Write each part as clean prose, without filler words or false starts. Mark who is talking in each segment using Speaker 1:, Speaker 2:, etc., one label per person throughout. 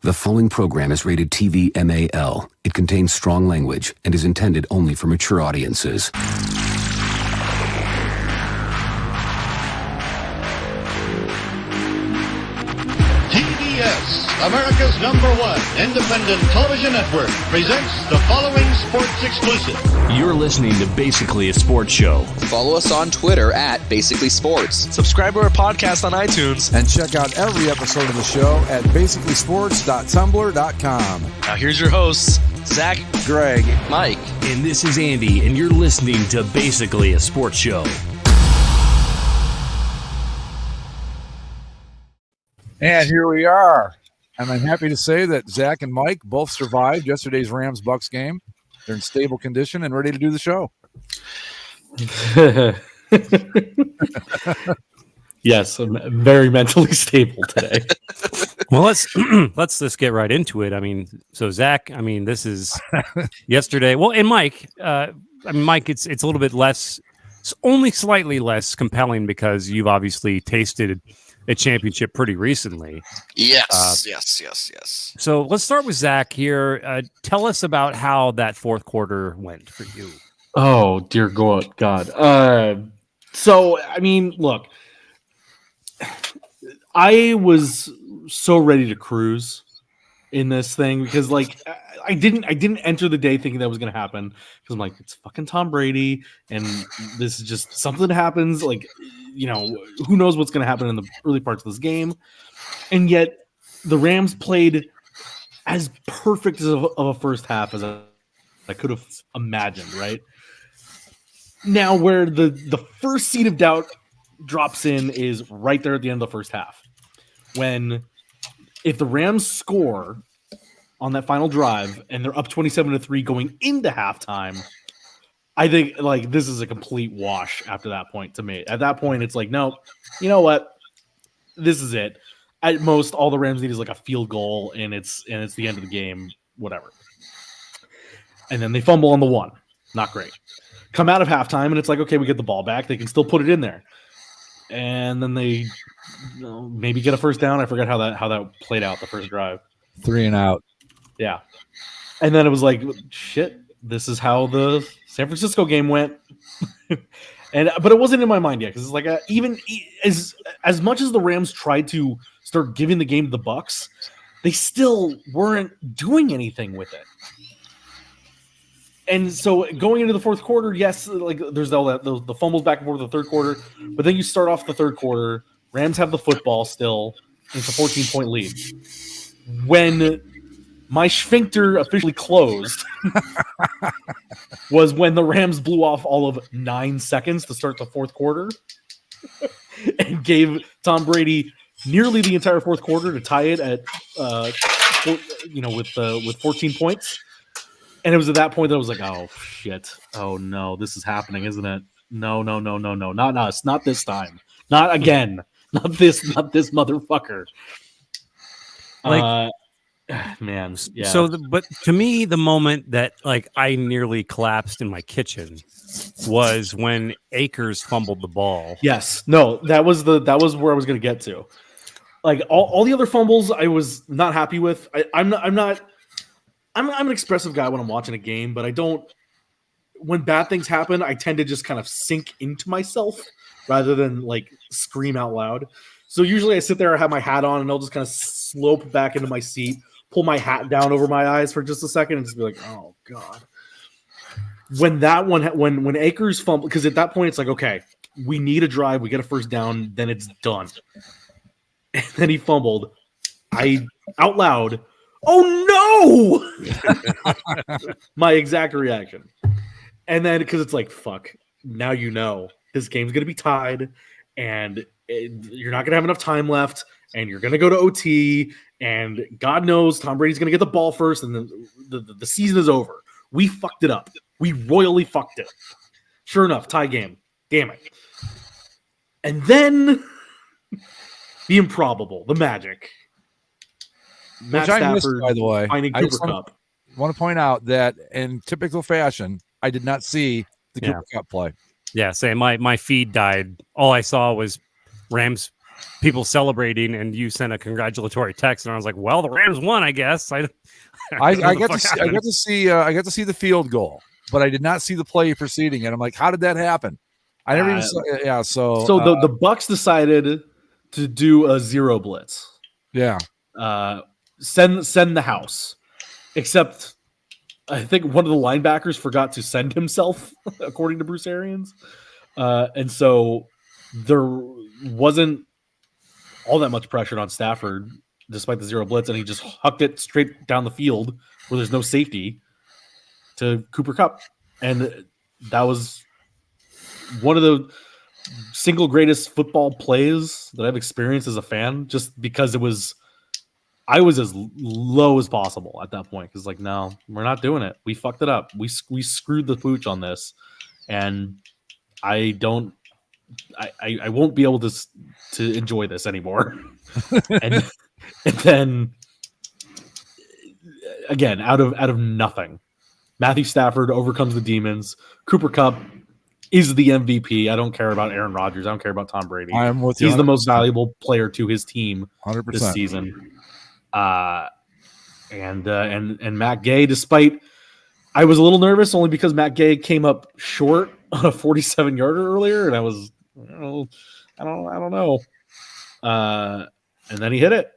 Speaker 1: The following program is rated TV MAL. It contains strong language and is intended only for mature audiences.
Speaker 2: TBS, America's #1 independent television network, presents the following sports exclusive.
Speaker 3: You're listening to Basically a Sports Show.
Speaker 4: Follow us on Twitter at Basically Sports.
Speaker 5: Subscribe to our podcast on iTunes.
Speaker 6: And check out every episode of the show at basicallysports.tumblr.com.
Speaker 5: Now here's your hosts, Zach,
Speaker 4: Greg, Mike.
Speaker 3: And this is Andy, and you're listening to Basically a Sports Show.
Speaker 6: And here we are. And I'm happy to say that Zach and Mike both survived yesterday's Rams-Bucks game. They're in stable condition and ready to do the show.
Speaker 7: Yes, I'm very mentally stable today.
Speaker 8: Well, let's just get right into it. I mean, so Zach, I mean, this is yesterday. Well, and Mike, Mike, it's a little bit less, it's only slightly less compelling because you've obviously tasted a championship pretty recently.
Speaker 4: Yes.
Speaker 8: So let's start with Zach here. Tell us about how that fourth quarter went for you.
Speaker 7: Oh, dear God. So, I mean, look, I was so ready to cruise in this thing because, like, I didn't enter the day thinking that was going to happen because I'm like, it's fucking Tom Brady, and this is just something that happens. Like, you know, who knows what's going to happen in the early parts of this game, and yet the Rams played as perfect of a first half as I could have imagined. Right now, where the first seed of doubt drops in is right there at the end of the first half, when if the Rams score on that final drive and they're up 27-3 going into halftime, I think like this is a complete wash after that point to me. At that point, it's like, no, you know what? This is it. At most, all the Rams need is like a field goal, and it's the end of the game, whatever. And then they fumble on the one. Not great. Come out of halftime, and it's like, okay, we get the ball back. They can still put it in there. And then they maybe get a first down. I forgot how that played out the first drive.
Speaker 6: 3 and out.
Speaker 7: Yeah. And then it was like, shit, this is how the San Francisco game went. But it wasn't in my mind yet because it's like even as much as the Rams tried to start giving the game to the Bucks, they still weren't doing anything with it. And so going into the fourth quarter, yes, like there's all that the fumbles back and forth in the third quarter, but then you start off the third quarter, Rams have the football still, and it's a 14-point lead. When my sphincter officially closed was when the Rams blew off all of 9 seconds to start the fourth quarter and gave Tom Brady nearly the entire fourth quarter to tie it at with 14 points. And it was at that point that I was like, oh shit. Oh no, this is happening, isn't it? No. Not us, not this time. Not again. Not this motherfucker.
Speaker 8: Like
Speaker 7: man, yeah.
Speaker 8: So, but to me, the moment that like I nearly collapsed in my kitchen was when Akers fumbled the ball.
Speaker 7: Yes, no, that was where I was going to get to. Like all the other fumbles, I was not happy with. I'm an expressive guy when I'm watching a game, but I don't. When bad things happen, I tend to just kind of sink into myself rather than like scream out loud. So usually I sit there, I have my hat on, and I'll just kind of slope back into my seat, pull my hat down over my eyes for just a second, and just be like, "Oh God." When that one, when Akers fumbled, because at that point it's like, okay, we need a drive, we get a first down, then it's done. And then he fumbled. I out loud, "Oh no!" My exact reaction. And then because it's like, fuck, now you know this game's gonna be tied, and you're not gonna have enough time left, and you're gonna go to OT, and God knows Tom Brady's gonna get the ball first, and then the season is over. We fucked it up. We royally fucked it. Sure enough, tie game. Damn it. And then the improbable, the magic.
Speaker 6: Which I missed, by the way.
Speaker 7: Finding Cooper Kupp.
Speaker 6: I want to point out that in typical fashion, I did not see the Cooper Kupp play.
Speaker 8: Yeah, same. My feed died. All I saw was Rams people celebrating, and you sent a congratulatory text, and I was like, "Well, the Rams won, I guess." I
Speaker 6: got to see the field goal, but I did not see the play preceding it. I'm like, how did that happen? I never even saw. Yeah, so
Speaker 7: the Bucks decided to do a zero blitz.
Speaker 6: Yeah,
Speaker 7: send the house, except I think one of the linebackers forgot to send himself, according to Bruce Arians, and so there wasn't all that much pressure on Stafford despite the zero blitz, and he just hucked it straight down the field where there's no safety to Cooper Kupp. And that was one of the single greatest football plays that I've experienced as a fan, just because I was as low as possible at that point. Because, like, no, we're not doing it. We fucked it up. We screwed the pooch on this. And I won't be able to enjoy this anymore. and then again, out of nothing, Matthew Stafford overcomes the demons. Cooper Kupp is the MVP. I don't care about Aaron Rodgers. I don't care about Tom Brady.
Speaker 6: I am with you.
Speaker 7: He's the most valuable player to his team
Speaker 6: 100%
Speaker 7: this season. And Matt Gay, despite I was a little nervous only because Matt Gay came up short on a 47-yarder earlier, and I was I don't know. And then he hit it,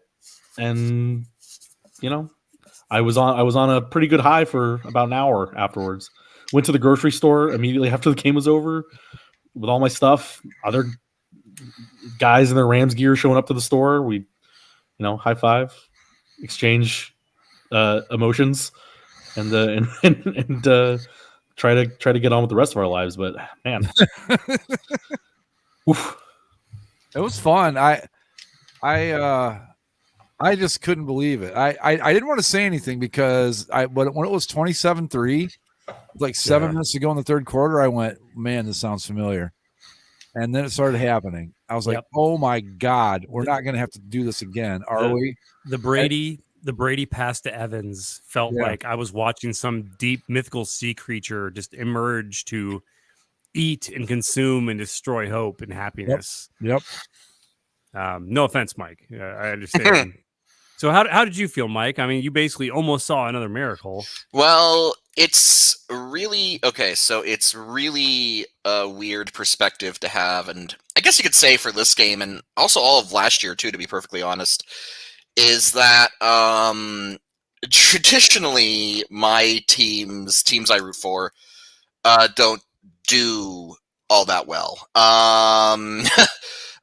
Speaker 7: and I was on a pretty good high for about an hour afterwards. Went to the grocery store immediately after the game was over with all my stuff. Other guys in their Rams gear showing up to the store. We, high five, exchange emotions, and try to get on with the rest of our lives. But man,
Speaker 6: it was fun. I just couldn't believe it. I didn't want to say anything because when it was 27-3, like 7 minutes to go in the third quarter, I went, man, this sounds familiar. And then it started happening. I was like, oh my God, we're not going to have to do this again, are we?
Speaker 8: The Brady pass to Evans felt like I was watching some deep mythical sea creature just emerge to eat and consume and destroy hope and happiness.
Speaker 6: Yep.
Speaker 8: No offense, Mike. I understand. So how did you feel, Mike? I mean, you basically almost saw another miracle.
Speaker 4: Well, it's really okay. So it's really a weird perspective to have, and I guess you could say for this game and also all of last year too, to be perfectly honest, is that traditionally my teams I root for don't do all that well.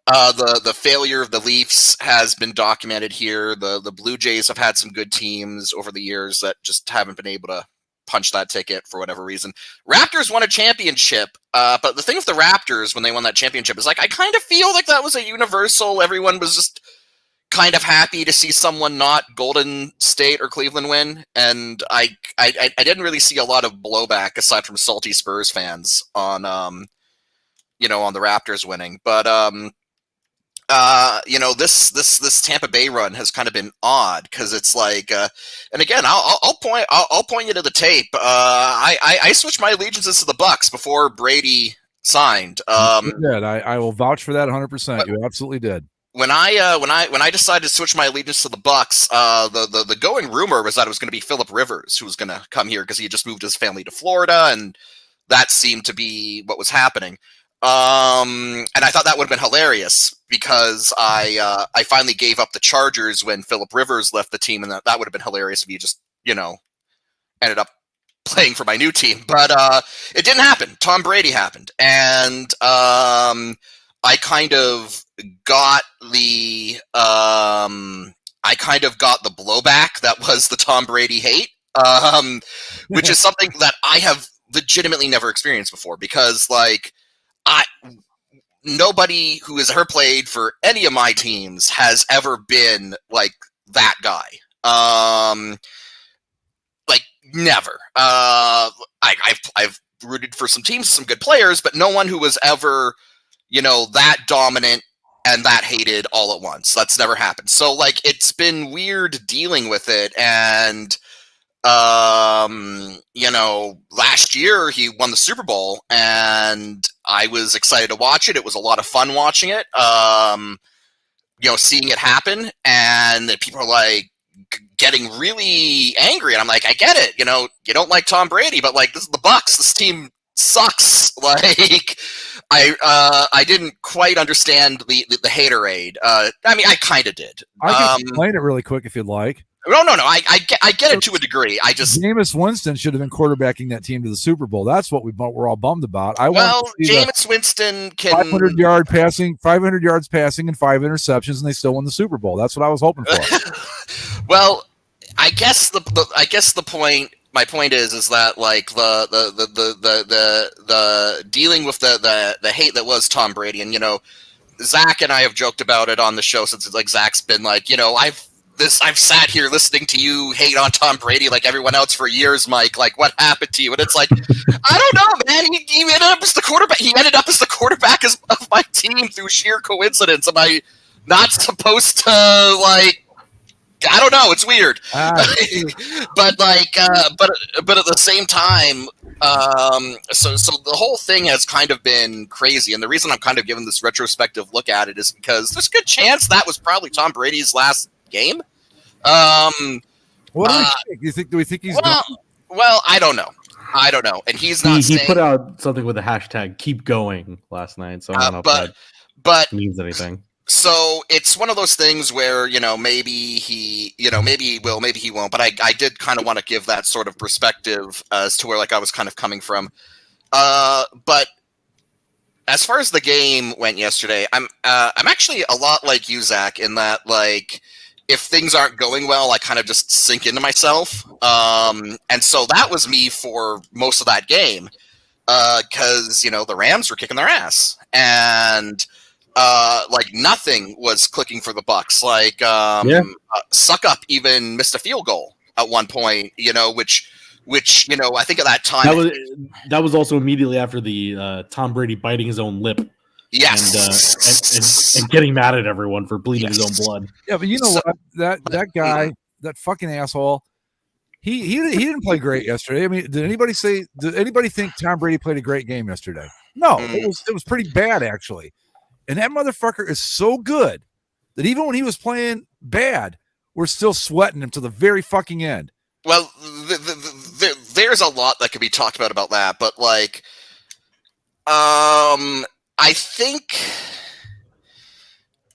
Speaker 4: The failure of the Leafs has been documented here. The Blue Jays have had some good teams over the years that just haven't been able to punch that ticket for whatever reason. Raptors won a championship, but the thing with the Raptors when they won that championship is, like, I kind of feel like that was a universal. Everyone was just kind of happy to see someone not Golden State or Cleveland win, and I didn't really see a lot of blowback aside from salty Spurs fans on on the Raptors winning, but this Tampa Bay run has kind of been odd because it's like, and again, I'll point you to the tape. I switched my allegiances to the Bucks before Brady signed.
Speaker 6: You did. I will vouch for that 100%. You absolutely did.
Speaker 4: When I decided to switch my allegiance to the Bucks, the going rumor was that it was going to be Phillip Rivers who was going to come here because he had just moved his family to Florida, and that seemed to be what was happening. And I thought that would have been hilarious because I finally gave up the Chargers when Phillip Rivers left the team, and that would have been hilarious if he just, ended up playing for my new team. But it didn't happen. Tom Brady happened. And I kind of got the blowback that was the Tom Brady hate, which is something that I have legitimately never experienced before because, like, nobody who has ever played for any of my teams has ever been like that guy. Like, never. I've rooted for some teams, some good players, but no one who was ever, that dominant and that hated all at once. That's never happened. So, like, it's been weird dealing with it. And last year he won the Super Bowl and I was excited to watch it. It was a lot of fun watching it. seeing it happen, and that people are like getting really angry, and I'm like, I get it. You don't like Tom Brady, but like, this is the Bucs. This team sucks. Like, I didn't quite understand the haterade. I mean, I kind of did.
Speaker 6: I can explain it really quick if you'd like.
Speaker 4: No. I get it to a degree. I just
Speaker 6: Jameis Winston should have been quarterbacking that team to the Super Bowl. That's what we're all bummed about.
Speaker 4: Jameis Winston can 500
Speaker 6: yards passing, and 5 interceptions, and they still won the Super Bowl. That's what I was hoping for.
Speaker 4: Well, I guess the point. My point is that like the dealing with the hate that was Tom Brady, and Zach and I have joked about it on the show since like Zach's been like, I've sat here listening to you hate on Tom Brady like everyone else for years, Mike. Like, what happened to you? And it's like, I don't know, man. He ended up as the quarterback. He ended up as the quarterback of my team through sheer coincidence. Am I not supposed to like? I don't know. It's weird, but at the same time, so the whole thing has kind of been crazy, and the reason I'm kind of giving this retrospective look at it is because there's a good chance that was probably Tom Brady's last game.
Speaker 6: What do we think? Do we think he's done?
Speaker 4: Well, I don't know, and he's not.
Speaker 7: He put out something with the hashtag "keep going" last night, so I don't know if that means anything.
Speaker 4: So it's one of those things where, maybe he will, maybe he won't. But I did kind of want to give that sort of perspective as to where like I was kind of coming from. But as far as the game went yesterday, I'm actually a lot like you, Zach, in that like if things aren't going well, I kind of just sink into myself. And so that was me for most of that game because the Rams were kicking their ass and. Like nothing was clicking for the Bucs. Like Suck Up even missed a field goal at one point. Which I think at that time
Speaker 7: that was also immediately after the Tom Brady biting his own lip.
Speaker 4: Yes,
Speaker 7: and getting mad at everyone for bleeding his own blood.
Speaker 6: Yeah, but what? That guy, that fucking asshole. He didn't play great yesterday. I mean, did anybody think Tom Brady played a great game yesterday? No, it was pretty bad actually. And that motherfucker is so good that even when he was playing bad, we're still sweating him to the very fucking end.
Speaker 4: Well, there's a lot that could be talked about that, but like, I think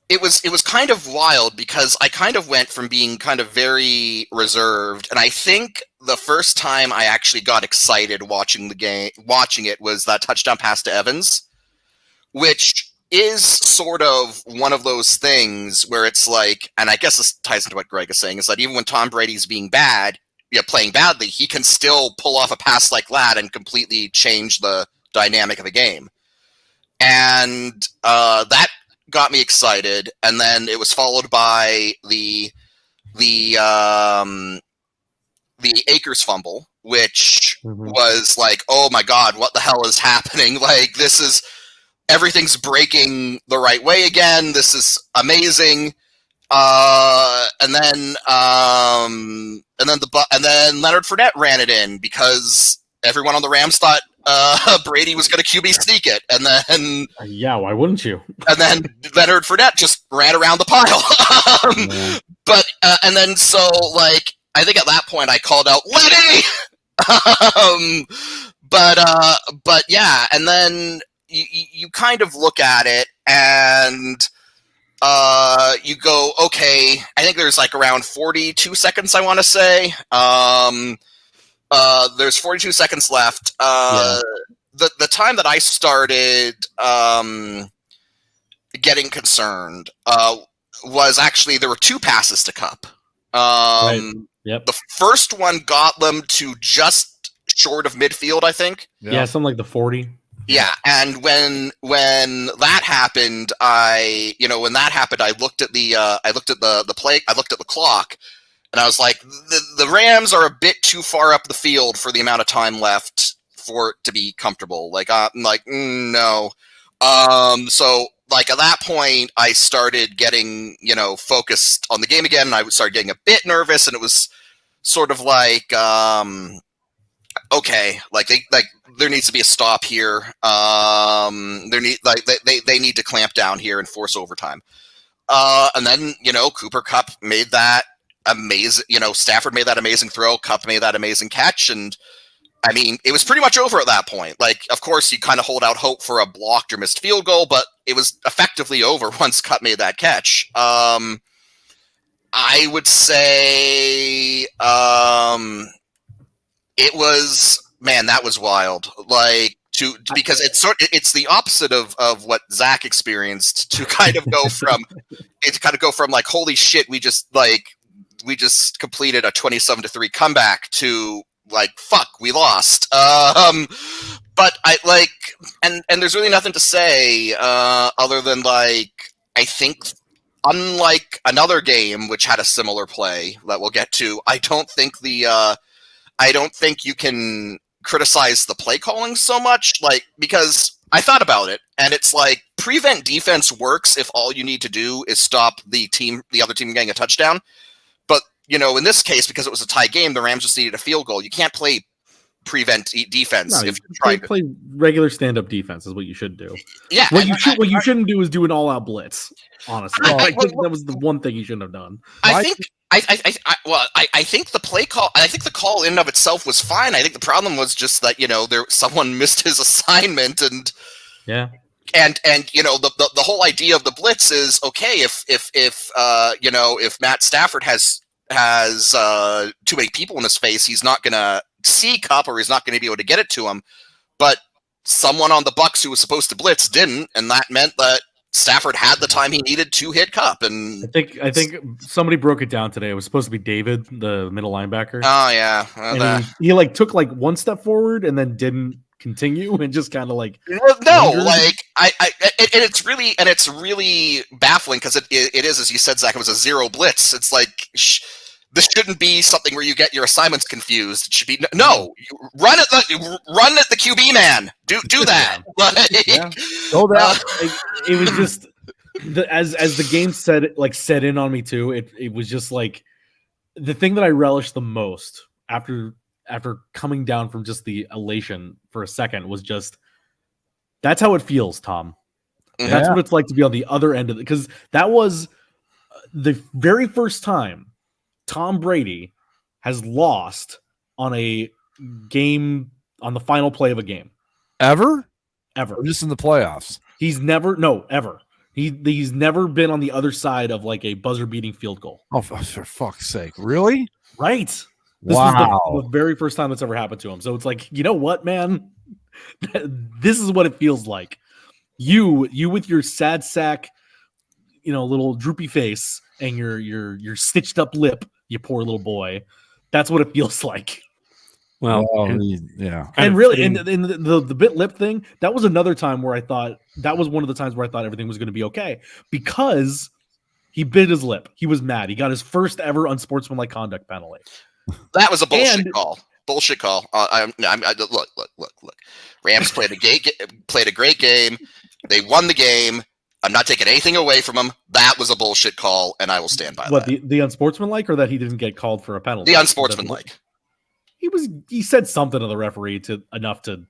Speaker 4: it was kind of wild because I kind of went from being kind of very reserved, and I think the first time I actually got excited watching it was that touchdown pass to Evans, which is sort of one of those things where it's like, and I guess this ties into what Greg is saying, is that even when Tom Brady's being bad, playing badly, he can still pull off a pass like that and completely change the dynamic of the game. And that got me excited. And then it was followed by the Akers fumble, which was like, oh my God, what the hell is happening? Like, everything's breaking the right way again. This is amazing. And then Leonard Fournette ran it in because everyone on the Rams thought Brady was going to QB sneak it, and then
Speaker 7: why wouldn't you?
Speaker 4: And then Leonard Fournette just ran around the pile. But and then so like I think at that point I called out Lenny. But yeah, and then. You kind of look at it and you go, okay, I think there's like around 42 seconds, I want to say. There's 42 seconds left. The time that I started getting concerned was actually there were two passes to Kupp.
Speaker 7: Right. Yep.
Speaker 4: The first one got them to just short of midfield, I think.
Speaker 7: Yeah, something like the 40.
Speaker 4: Yeah, and when that happened, I looked at the play, I looked at the clock, and I was like, the Rams are a bit too far up the field for the amount of time left for it to be comfortable. Like I'm like, no. So like at that point, I started getting focused on the game again, and I started getting a bit nervous, and it was sort of like, okay, there needs to be a stop here. They need to clamp down here and force overtime. And then, Cooper Kupp made that amazing, Stafford made that amazing throw. Kupp made that amazing catch. And I mean, it was pretty much over at that point. Like, of course, you kind of hold out hope for a blocked or missed field goal, but it was effectively over once Kupp made that catch. I would say it was, man, that was wild. Like, because it's the opposite of what Zach experienced to kind of go from like, holy shit, we just completed a 27-3 comeback to like, fuck, we lost. But I like, and there's really nothing to say other than like, I think unlike another game which had a similar play that we'll get to, I don't think you can criticize the play calling so much, like, because I thought about it and it's like, prevent defense works if all you need to do is stop the other team getting a touchdown. But, in this case, because it was a tie game, the Rams just needed a field goal. You can't play prevent defense if you're trying to
Speaker 7: play regular stand-up defense is what you should do.
Speaker 4: Yeah.
Speaker 7: What you shouldn't do is do an all-out blitz, honestly. I think that was the one thing you shouldn't have done.
Speaker 4: I think the play call, I think the call in and of itself was fine. I think the problem was just that, someone missed his assignment and
Speaker 7: yeah.
Speaker 4: And the whole idea of the blitz is, okay, if Matt Stafford has too many people in his face, he's not going to see Kupp or he's not going to be able to get it to him. But someone on the Bucs who was supposed to blitz didn't, and that meant that Stafford had the time he needed to hit Kupp. And
Speaker 7: I think somebody broke it down today. It was supposed to be David, the middle linebacker.
Speaker 4: Oh yeah,
Speaker 7: and he like took like one step forward and then didn't continue and just kind of like
Speaker 4: no, like it's really baffling because it is, as you said, Zach, it was a zero blitz. It's like this shouldn't be something where you get your assignments confused. It should be no, run at the QB man. Do that.
Speaker 7: It was just as the game set in on me too. It was just like the thing that I relished the most after coming down from just the elation for a second was just that's how it feels, Tom. Yeah. That's what it's like to be on the other end of it, because that was the very first time Tom Brady has lost on a game on the final play of a game.
Speaker 6: Ever?
Speaker 7: Or
Speaker 6: just in the playoffs?
Speaker 7: He's never ever. He's never been on the other side of like a buzzer-beating field goal.
Speaker 6: Oh, for fuck's sake. Really?
Speaker 7: Right. This was the very first time that's ever happened to him. So it's like, you know what, man? This is what it feels like. You with your sad sack, little droopy face and your stitched up lip, you poor little boy. That's what it feels like.
Speaker 8: Well,
Speaker 6: yeah.
Speaker 7: And really, and the bit lip thing, that was another time where I thought that was one of the times where I thought everything was going to be okay because he bit his lip. He was mad. He got his first ever unsportsmanlike conduct penalty.
Speaker 4: That was a bullshit call. Bullshit call. Look. Rams played a great game. They won the game. I'm not taking anything away from him. That was a bullshit call, and I will stand by that.
Speaker 7: What, the unsportsmanlike, or that he didn't get called for a penalty?
Speaker 4: The unsportsmanlike.
Speaker 7: He said something to the referee enough to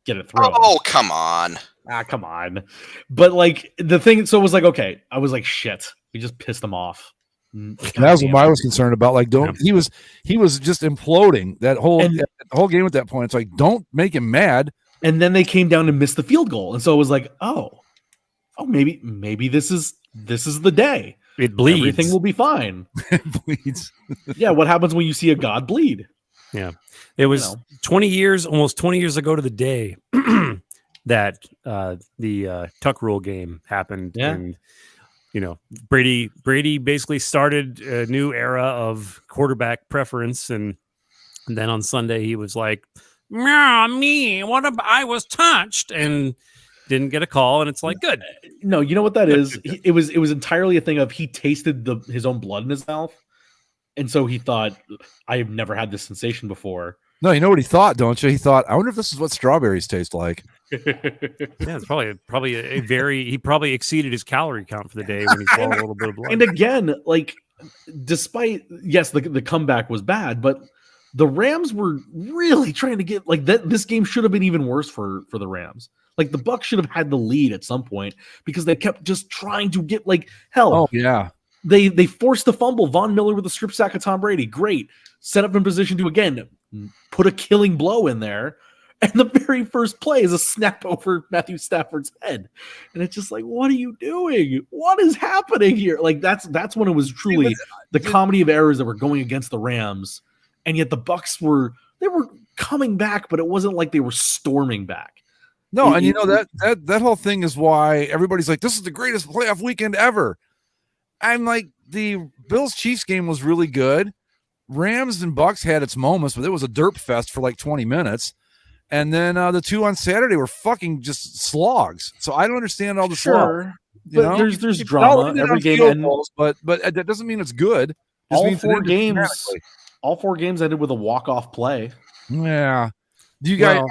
Speaker 7: get it through.
Speaker 4: Oh, come on.
Speaker 7: Come on. But like the thing, so it was like, okay, I was like, shit, we just pissed him off.
Speaker 6: That was what I was concerned about. Like, he was just imploding that whole game at that point. It's like, don't make him mad.
Speaker 7: And then they came down and missed the field goal. And so it was like, oh, maybe this is the day.
Speaker 8: It bleeds.
Speaker 7: Everything will be fine.
Speaker 6: It bleeds. Yeah.
Speaker 7: What happens when you see a god bleed?
Speaker 8: Yeah. It was 20 years, almost 20 years ago to the day that the Tuck Rule game happened.
Speaker 7: Yeah.
Speaker 8: And, Brady basically started a new era of quarterback preference. And then on Sunday, he was like, me, what if I was touched? And didn't get a call. And it's like, good.
Speaker 7: No, you know what that is? It was entirely a thing of he tasted his own blood in his mouth. And so he thought, I have never had this sensation before.
Speaker 6: No, you know what he thought, don't you? He thought, I wonder if this is what strawberries taste like.
Speaker 8: Yeah, it's probably he probably exceeded his calorie count for the day when he swallowed a little bit of blood.
Speaker 7: And again, like, despite, yes, the comeback was bad, but the Rams were really trying to get like that. This game should have been even worse for the Rams. Like the Bucs should have had the lead at some point because they kept just trying to get like hell.
Speaker 6: Oh yeah.
Speaker 7: They forced the fumble. Von Miller with a strip sack of Tom Brady. Great. Set up in position to again put a killing blow in there. And the very first play is a snap over Matthew Stafford's head. And it's just like, what are you doing? What is happening here? Like that's when it was truly the comedy of errors that were going against the Rams. And yet the Bucs were coming back, but it wasn't like they were storming back.
Speaker 6: No, and you know that whole thing is why everybody's like, this is the greatest playoff weekend ever. I'm like, the Bills-Chiefs game was really good. Rams and Bucs had its moments, but it was a derp fest for like 20 minutes. And then the two on Saturday were fucking just slogs. So I don't understand all the slog.
Speaker 7: But there's drama every game,
Speaker 6: but that doesn't mean it's good.
Speaker 7: All four games ended with a walk-off play.
Speaker 6: Yeah. Do you guys?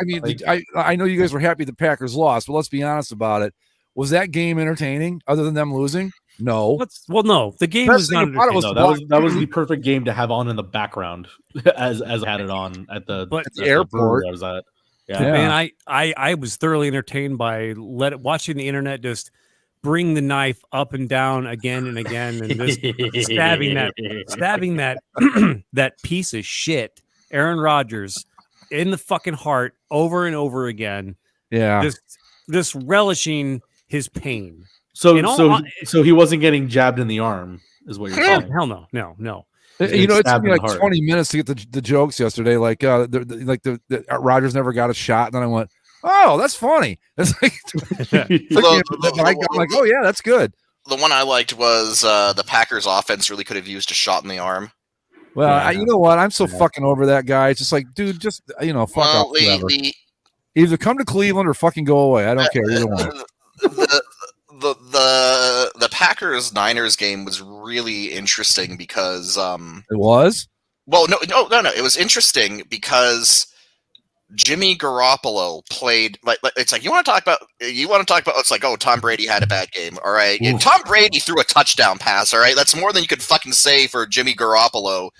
Speaker 6: I know you guys were happy the Packers lost, but let's be honest about it. Was that game entertaining other than them losing? No.
Speaker 8: No. The game was not entertaining.
Speaker 7: That was the perfect game to have on in the background as I had it on at the
Speaker 6: airport.
Speaker 7: I was at.
Speaker 8: Yeah. Man, I was thoroughly entertained by watching the internet just bring the knife up and down again and again and just stabbing that that piece of shit Aaron Rodgers in the fucking heart over and over again.
Speaker 6: Yeah.
Speaker 7: Just
Speaker 8: relishing his pain.
Speaker 7: So he wasn't getting jabbed in the arm, is what you're saying?
Speaker 8: Hell no.
Speaker 6: You know, it took me like 20 minutes to get the jokes yesterday. Like, the Rodgers never got a shot, and then I went, "Oh, that's funny." It's like, I'm like, "Oh yeah, that's good."
Speaker 4: The one I liked was the Packers offense really could have used a shot in the arm.
Speaker 6: Well, you know what? I'm so fucking over that guy. It's just like, dude, just fuck off. Either come to Cleveland or fucking go away. I don't care either one.
Speaker 4: The Packers Niners game was really interesting because
Speaker 6: it was.
Speaker 4: Well, no. It was interesting because Jimmy Garoppolo played like it's like you want to talk about it's like, oh, Tom Brady had a bad game. All right. Tom Brady threw a touchdown pass. All right. That's more than you could fucking say for Jimmy Garoppolo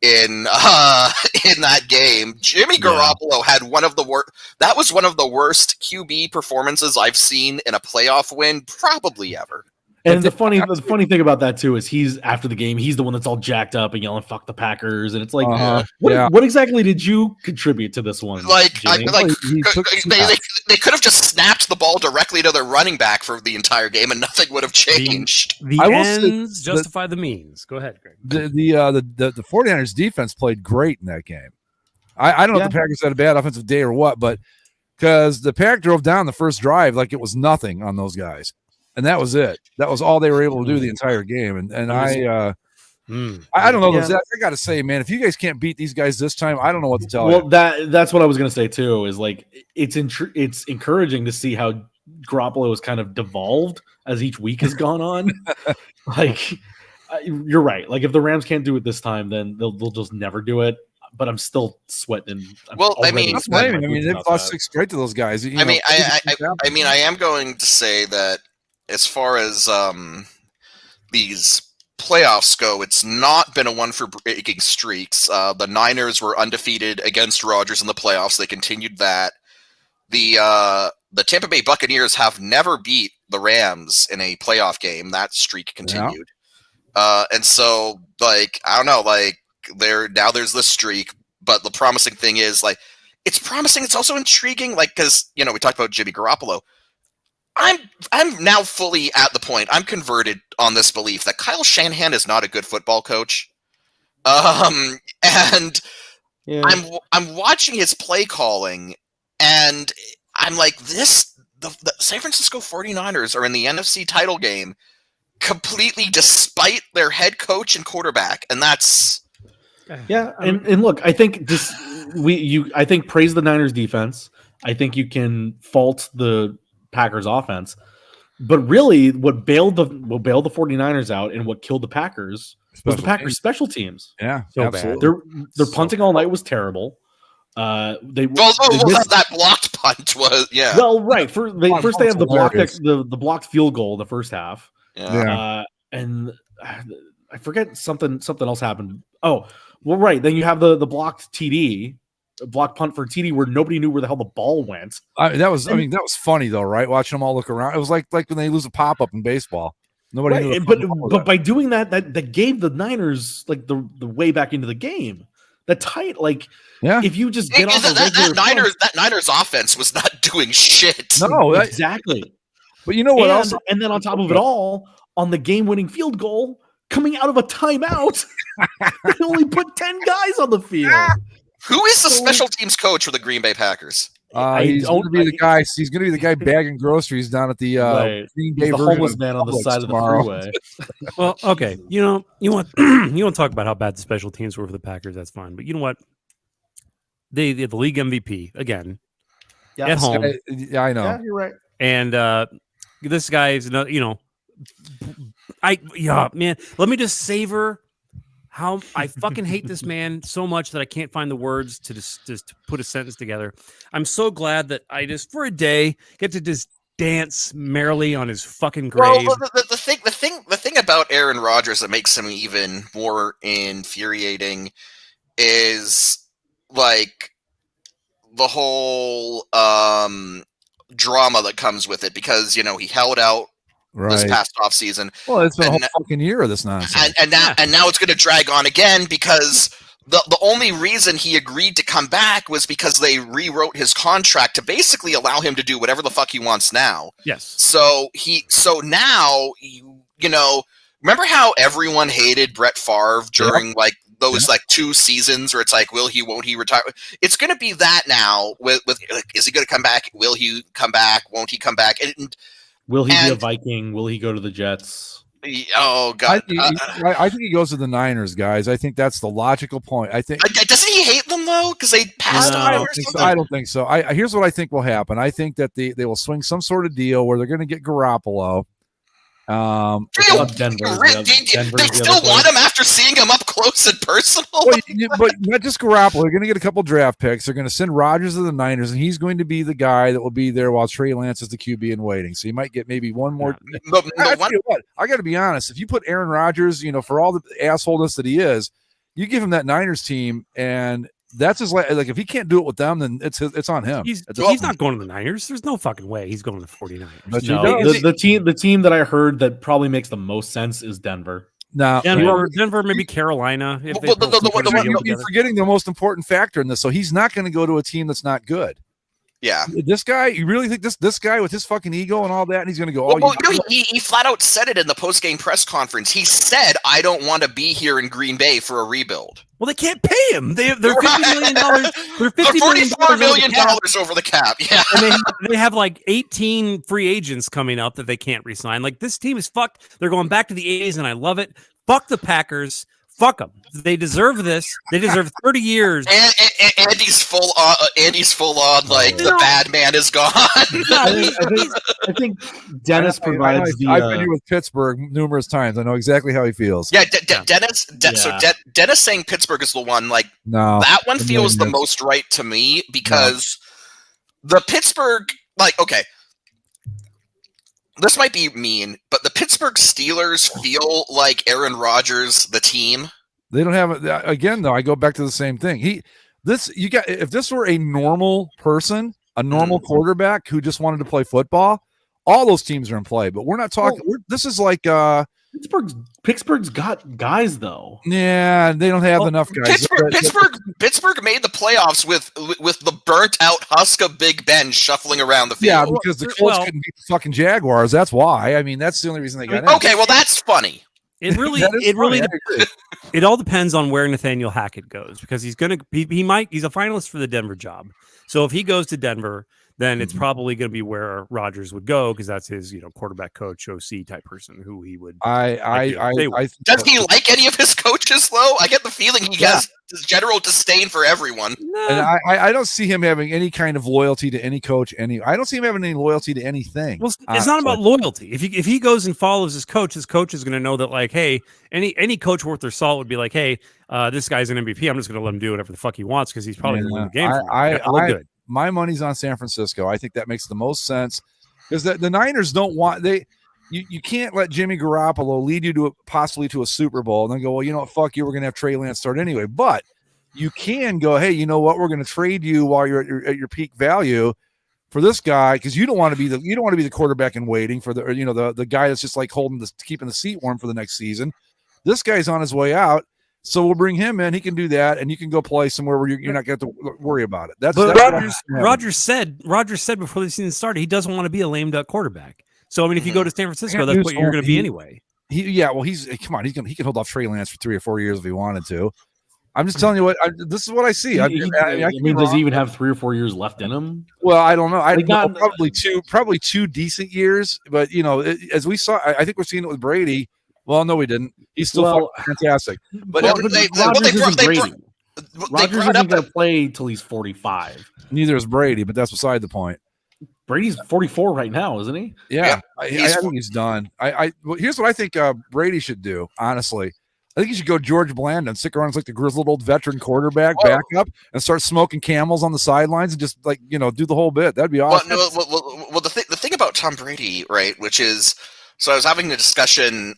Speaker 4: in that game. Jimmy Garoppolo had one of the worst. That was one of the worst QB performances I've seen in a playoff win probably ever.
Speaker 7: And the funny thing about that too is he's after the game, he's the one that's all jacked up and yelling "fuck the Packers," and it's like, what exactly did you contribute to this one?
Speaker 4: Like, they could have just snapped the ball directly to their running back for the entire game, and nothing would have changed.
Speaker 8: The ends justify the means. Go ahead, Greg.
Speaker 6: The 49ers defense played great in that game. I don't know if the Packers had a bad offensive day or what, but because the Pack drove down the first drive like it was nothing on those guys. And that was it. That was all they were able to do the entire game. And I don't know. I got to say, man, if you guys can't beat these guys this time, I don't know what to tell you.
Speaker 7: Well, that's what I was going to say too. Is like it's encouraging to see how Garoppolo has kind of devolved as each week has gone on. Like you're right. Like if the Rams can't do it this time, then they'll just never do it. But I'm still sweating.
Speaker 6: They've lost 6 straight to those guys.
Speaker 4: I am going to say that. As far as these playoffs go, it's not been a one for breaking streaks. The Niners were undefeated against Rodgers in the playoffs. They continued that. The Tampa Bay Buccaneers have never beat the Rams in a playoff game. That streak continued. Yeah. And so, like, I don't know, like there's this streak, but the promising thing is like it's promising. It's also intriguing, like because we talked about Jimmy Garoppolo. I'm now fully at the point. I'm converted on this belief that Kyle Shanahan is not a good football coach. I'm watching his play calling, and I'm like, the San Francisco 49ers are in the NFC title game completely despite their head coach and quarterback, and that's
Speaker 7: and look, I think I think praise the Niners defense. I think you can fault the Packers offense, but really what bailed the 49ers out and what killed the Packers was the Packers special teams.
Speaker 6: Yeah,
Speaker 7: so bad. Their punting all night was terrible.
Speaker 4: That blocked punt was
Speaker 7: Well, right. First they have the blocked field goal in the first half.
Speaker 6: Yeah.
Speaker 7: And I forget something else happened. Oh, well, right. Then you have the blocked TD, block punt for TD where nobody knew where the hell the ball went.
Speaker 6: That was funny though, right? Watching them all look around. It was like when they lose a pop up in baseball. Nobody knew.
Speaker 7: But by doing that gave the Niners like the way back into the game. That tight, like if you just get off
Speaker 4: that Niners offense was not doing shit.
Speaker 6: No,
Speaker 7: exactly.
Speaker 6: But you know what else?
Speaker 7: And then on top of it all, on the game-winning field goal coming out of a timeout, they only put 10 guys on the field.
Speaker 4: Who is the special teams coach for the Green Bay Packers?
Speaker 6: He's going to be the guy. He's going to be the guy bagging groceries down at the Green Bay.
Speaker 7: The homeless man on the side tomorrow. Of the freeway.
Speaker 8: Well, okay, you want you want to talk about how bad the special teams were for the Packers? That's fine, but you know what? They the league MVP again at home.
Speaker 6: Yeah, I know.
Speaker 7: Yeah, you're right.
Speaker 8: And this guy is man. Let me just savor how I fucking hate this man so much that I can't find the words to just put a sentence together. I'm so glad that I just for a day get to just dance merrily on his fucking grave.
Speaker 4: Well, the thing about Aaron Rodgers that makes him even more infuriating is like the whole drama that comes with it, because he held out this past offseason.
Speaker 6: Well, it's been a whole fucking year of this nonsense.
Speaker 4: And now it's going to drag on again because the only reason he agreed to come back was because they rewrote his contract to basically allow him to do whatever the fuck he wants now.
Speaker 8: Yes.
Speaker 4: So now, remember how everyone hated Brett Favre during those 2 seasons where it's like, will he, won't he retire? It's going to be that now with is he going to come back? Will he come back? Won't he come back?
Speaker 7: Will he be a Viking? Will he go to the Jets?
Speaker 4: Oh God!
Speaker 6: I think he goes to the Niners, guys. I think that's the logical point. I think
Speaker 4: doesn't he hate them though because they passed on him?
Speaker 6: I don't think so. Here's what I think will happen. I think that they will swing some sort of deal where they're going to get Garoppolo.
Speaker 7: Denver.
Speaker 4: They still want him after seeing him up close and personal.
Speaker 6: But not just Garoppolo. They're going to get a couple draft picks. They're going to send Rodgers to the Niners, and he's going to be the guy that will be there while Trey Lance is the QB in waiting. So you might get maybe one more. I got to be honest. If you put Aaron Rodgers, for all the assholeness that he is, you give him that Niners team, and that's his like if he can't do it with them, then it's on him.
Speaker 8: He's not going to the Niners. There's no fucking way he's going to the 49ers.
Speaker 6: But
Speaker 7: the team that I heard that probably Makes the most sense is Denver.
Speaker 6: Now
Speaker 8: Denver, maybe Carolina. You're
Speaker 6: forgetting the most important factor in this. So he's not going to go to a team that's not good.
Speaker 4: Yeah,
Speaker 6: this guy. You really think this guy with his fucking ego and all that, and he's going to go?
Speaker 4: He flat out said it in the post-game press conference. He said, "I don't want to be here in Green Bay for a rebuild."
Speaker 8: Well, they can't pay him. They're $50 million. They're
Speaker 4: $44 million over the cap. Yeah,
Speaker 8: and they have 18 free agents coming up that they can't re-sign. This team is fucked. They're going back to the 80s, and I love it. Fuck the Packers. Fuck them. They deserve this. They deserve 30 years.
Speaker 4: Andy's full on. The bad man is gone.
Speaker 7: I think Dennis provides
Speaker 6: I've been here with Pittsburgh numerous times. I know exactly how he feels.
Speaker 4: Yeah, Dennis. So Dennis saying Pittsburgh is the one.
Speaker 6: No,
Speaker 4: that one feels the most right to me because the Pittsburgh. Okay. This might be mean, but the Pittsburgh Steelers feel like Aaron Rodgers, the team.
Speaker 6: They don't have it again, though. I go back to the same thing. If this were a normal person, a normal quarterback who just wanted to play football, all those teams are in play. But we're not talking. This is like
Speaker 7: Pittsburgh's got guys though.
Speaker 6: Yeah, they don't have enough guys.
Speaker 4: Pittsburgh made the playoffs with the burnt out husk of Big Ben shuffling around the field.
Speaker 6: Yeah, because the Colts couldn't beat the fucking Jaguars. That's why. I mean, that's the only reason they got in.
Speaker 4: Okay, well, that's funny.
Speaker 8: It really it all depends on where Nathaniel Hackett goes because he's a finalist for the Denver job. So if he goes to Denver, then it's probably going to be where Rodgers would go because that's his, quarterback coach, OC type person who he would.
Speaker 4: Does he like any of his coaches though? I get the feeling he has this general disdain for everyone.
Speaker 6: No. And I don't see him having any kind of loyalty to any coach. I don't see him having any loyalty to anything.
Speaker 8: Well, it's not about loyalty. If he goes and follows his coach is going to know that hey, any coach worth their salt would be like, hey, this guy's an MVP. I'm just going to let him do whatever the fuck he wants because he's probably going to win the game. Good. My
Speaker 6: money's on San Francisco. I think that makes the most sense because the Niners don't want you can't let Jimmy Garoppolo lead you to possibly to a Super Bowl and then go, well, you know what, fuck you, we're gonna have Trey Lance start anyway. But you can go, hey, you know what, we're gonna trade you while you're at your peak value for this guy, because you don't want to be the quarterback in waiting for the guy that's just like keeping the seat warm for the next season. This guy's on his way out, so we'll bring him in. He can do that, and you can go play somewhere where you're not going to worry about it. That's
Speaker 8: Rodgers said before the season started he doesn't want to be a lame duck quarterback. So I mean, if you go to San Francisco, that's what you're going to be anyway. He
Speaker 6: can hold off Trey Lance for 3 or 4 years if he wanted to. I'm just telling you what. This is what I see.
Speaker 7: Does he even have 3 or 4 years left in him?
Speaker 6: Well, I don't know. Probably two decent years. But as we saw, I think we're seeing it with Brady. Well, no, we didn't. He's still fantastic. But
Speaker 7: Rodgers isn't Brady. Rodgers isn't going to play till he's 45.
Speaker 6: Neither is Brady, but that's beside the point.
Speaker 7: Brady's 44 right now, isn't he?
Speaker 6: Yeah, I think he's done. Here's what I think Brady should do, honestly. I think he should go George Bland and stick around as like the grizzled old veteran quarterback backup and start smoking Camels on the sidelines and just do the whole bit. That'd be awesome.
Speaker 4: Well, the thing about Tom Brady, right, which is, so I was having some discussion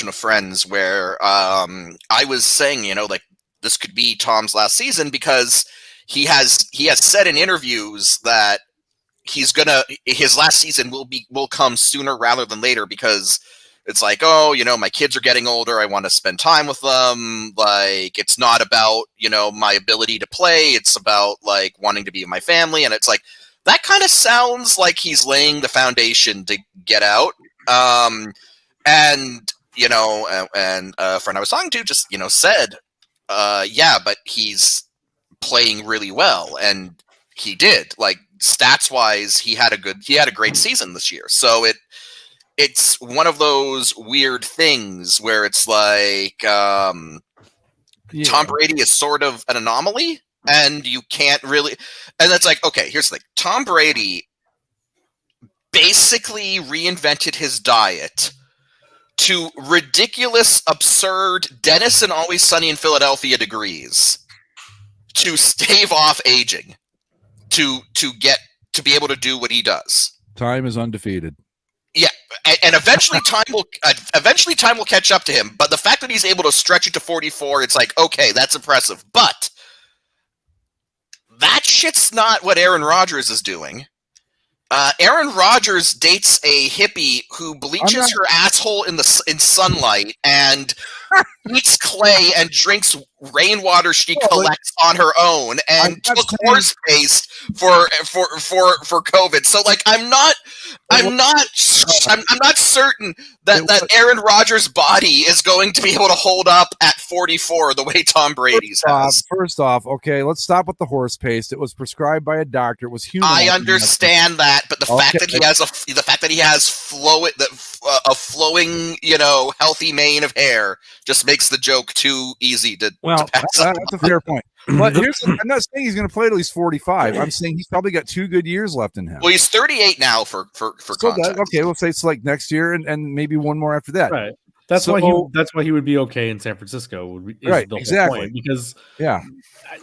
Speaker 4: with friends where I was saying, like this could be Tom's last season because he has said in interviews that his last season will come sooner rather than later because it's like, oh, my kids are getting older. I want to spend time with them. Like, it's not about, my ability to play. It's about like wanting to be with my family. And it's like, that kind of sounds like he's laying the foundation to get out. And a friend I was talking to just, said, yeah, but he's playing really well. And he did, like, stats wise, he had a great season this year. So it's one of those weird things where it's like Tom Brady is sort of an anomaly and you can't really, and that's like, okay, here's the thing. Tom Brady basically reinvented his diet to ridiculous, absurd Dennis and Always Sunny in Philadelphia degrees to stave off aging, to be able to do what he does.
Speaker 6: Time is undefeated.
Speaker 4: Yeah, and eventually time will catch up to him. But the fact that he's able to stretch it to 44, it's like, okay, that's impressive. But that shit's not what Aaron Rodgers is doing. Aaron Rodgers dates a hippie who bleaches her asshole in sunlight and eats clay and drinks rainwater she collects on her own and took horse paste for COVID. So like I'm not certain that Aaron Rodgers' body is going to be able to hold up at 44 the way Tom Brady's has.
Speaker 6: First off, okay, let's stop with the horse paste. It was prescribed by a doctor. It was human.
Speaker 4: I understand that, but the fact that he has flowing, healthy mane of hair just makes the joke too easy to pass up.
Speaker 6: That's a fair point. But I'm not saying he's going to play till he's 45. I'm saying he's probably got 2 good years left in him.
Speaker 4: Well, he's 38 now for context.
Speaker 6: Okay, we'll say it's like next year and maybe one more after that.
Speaker 7: Right. That's why he would be okay in San Francisco.
Speaker 6: Right, exactly.
Speaker 7: Because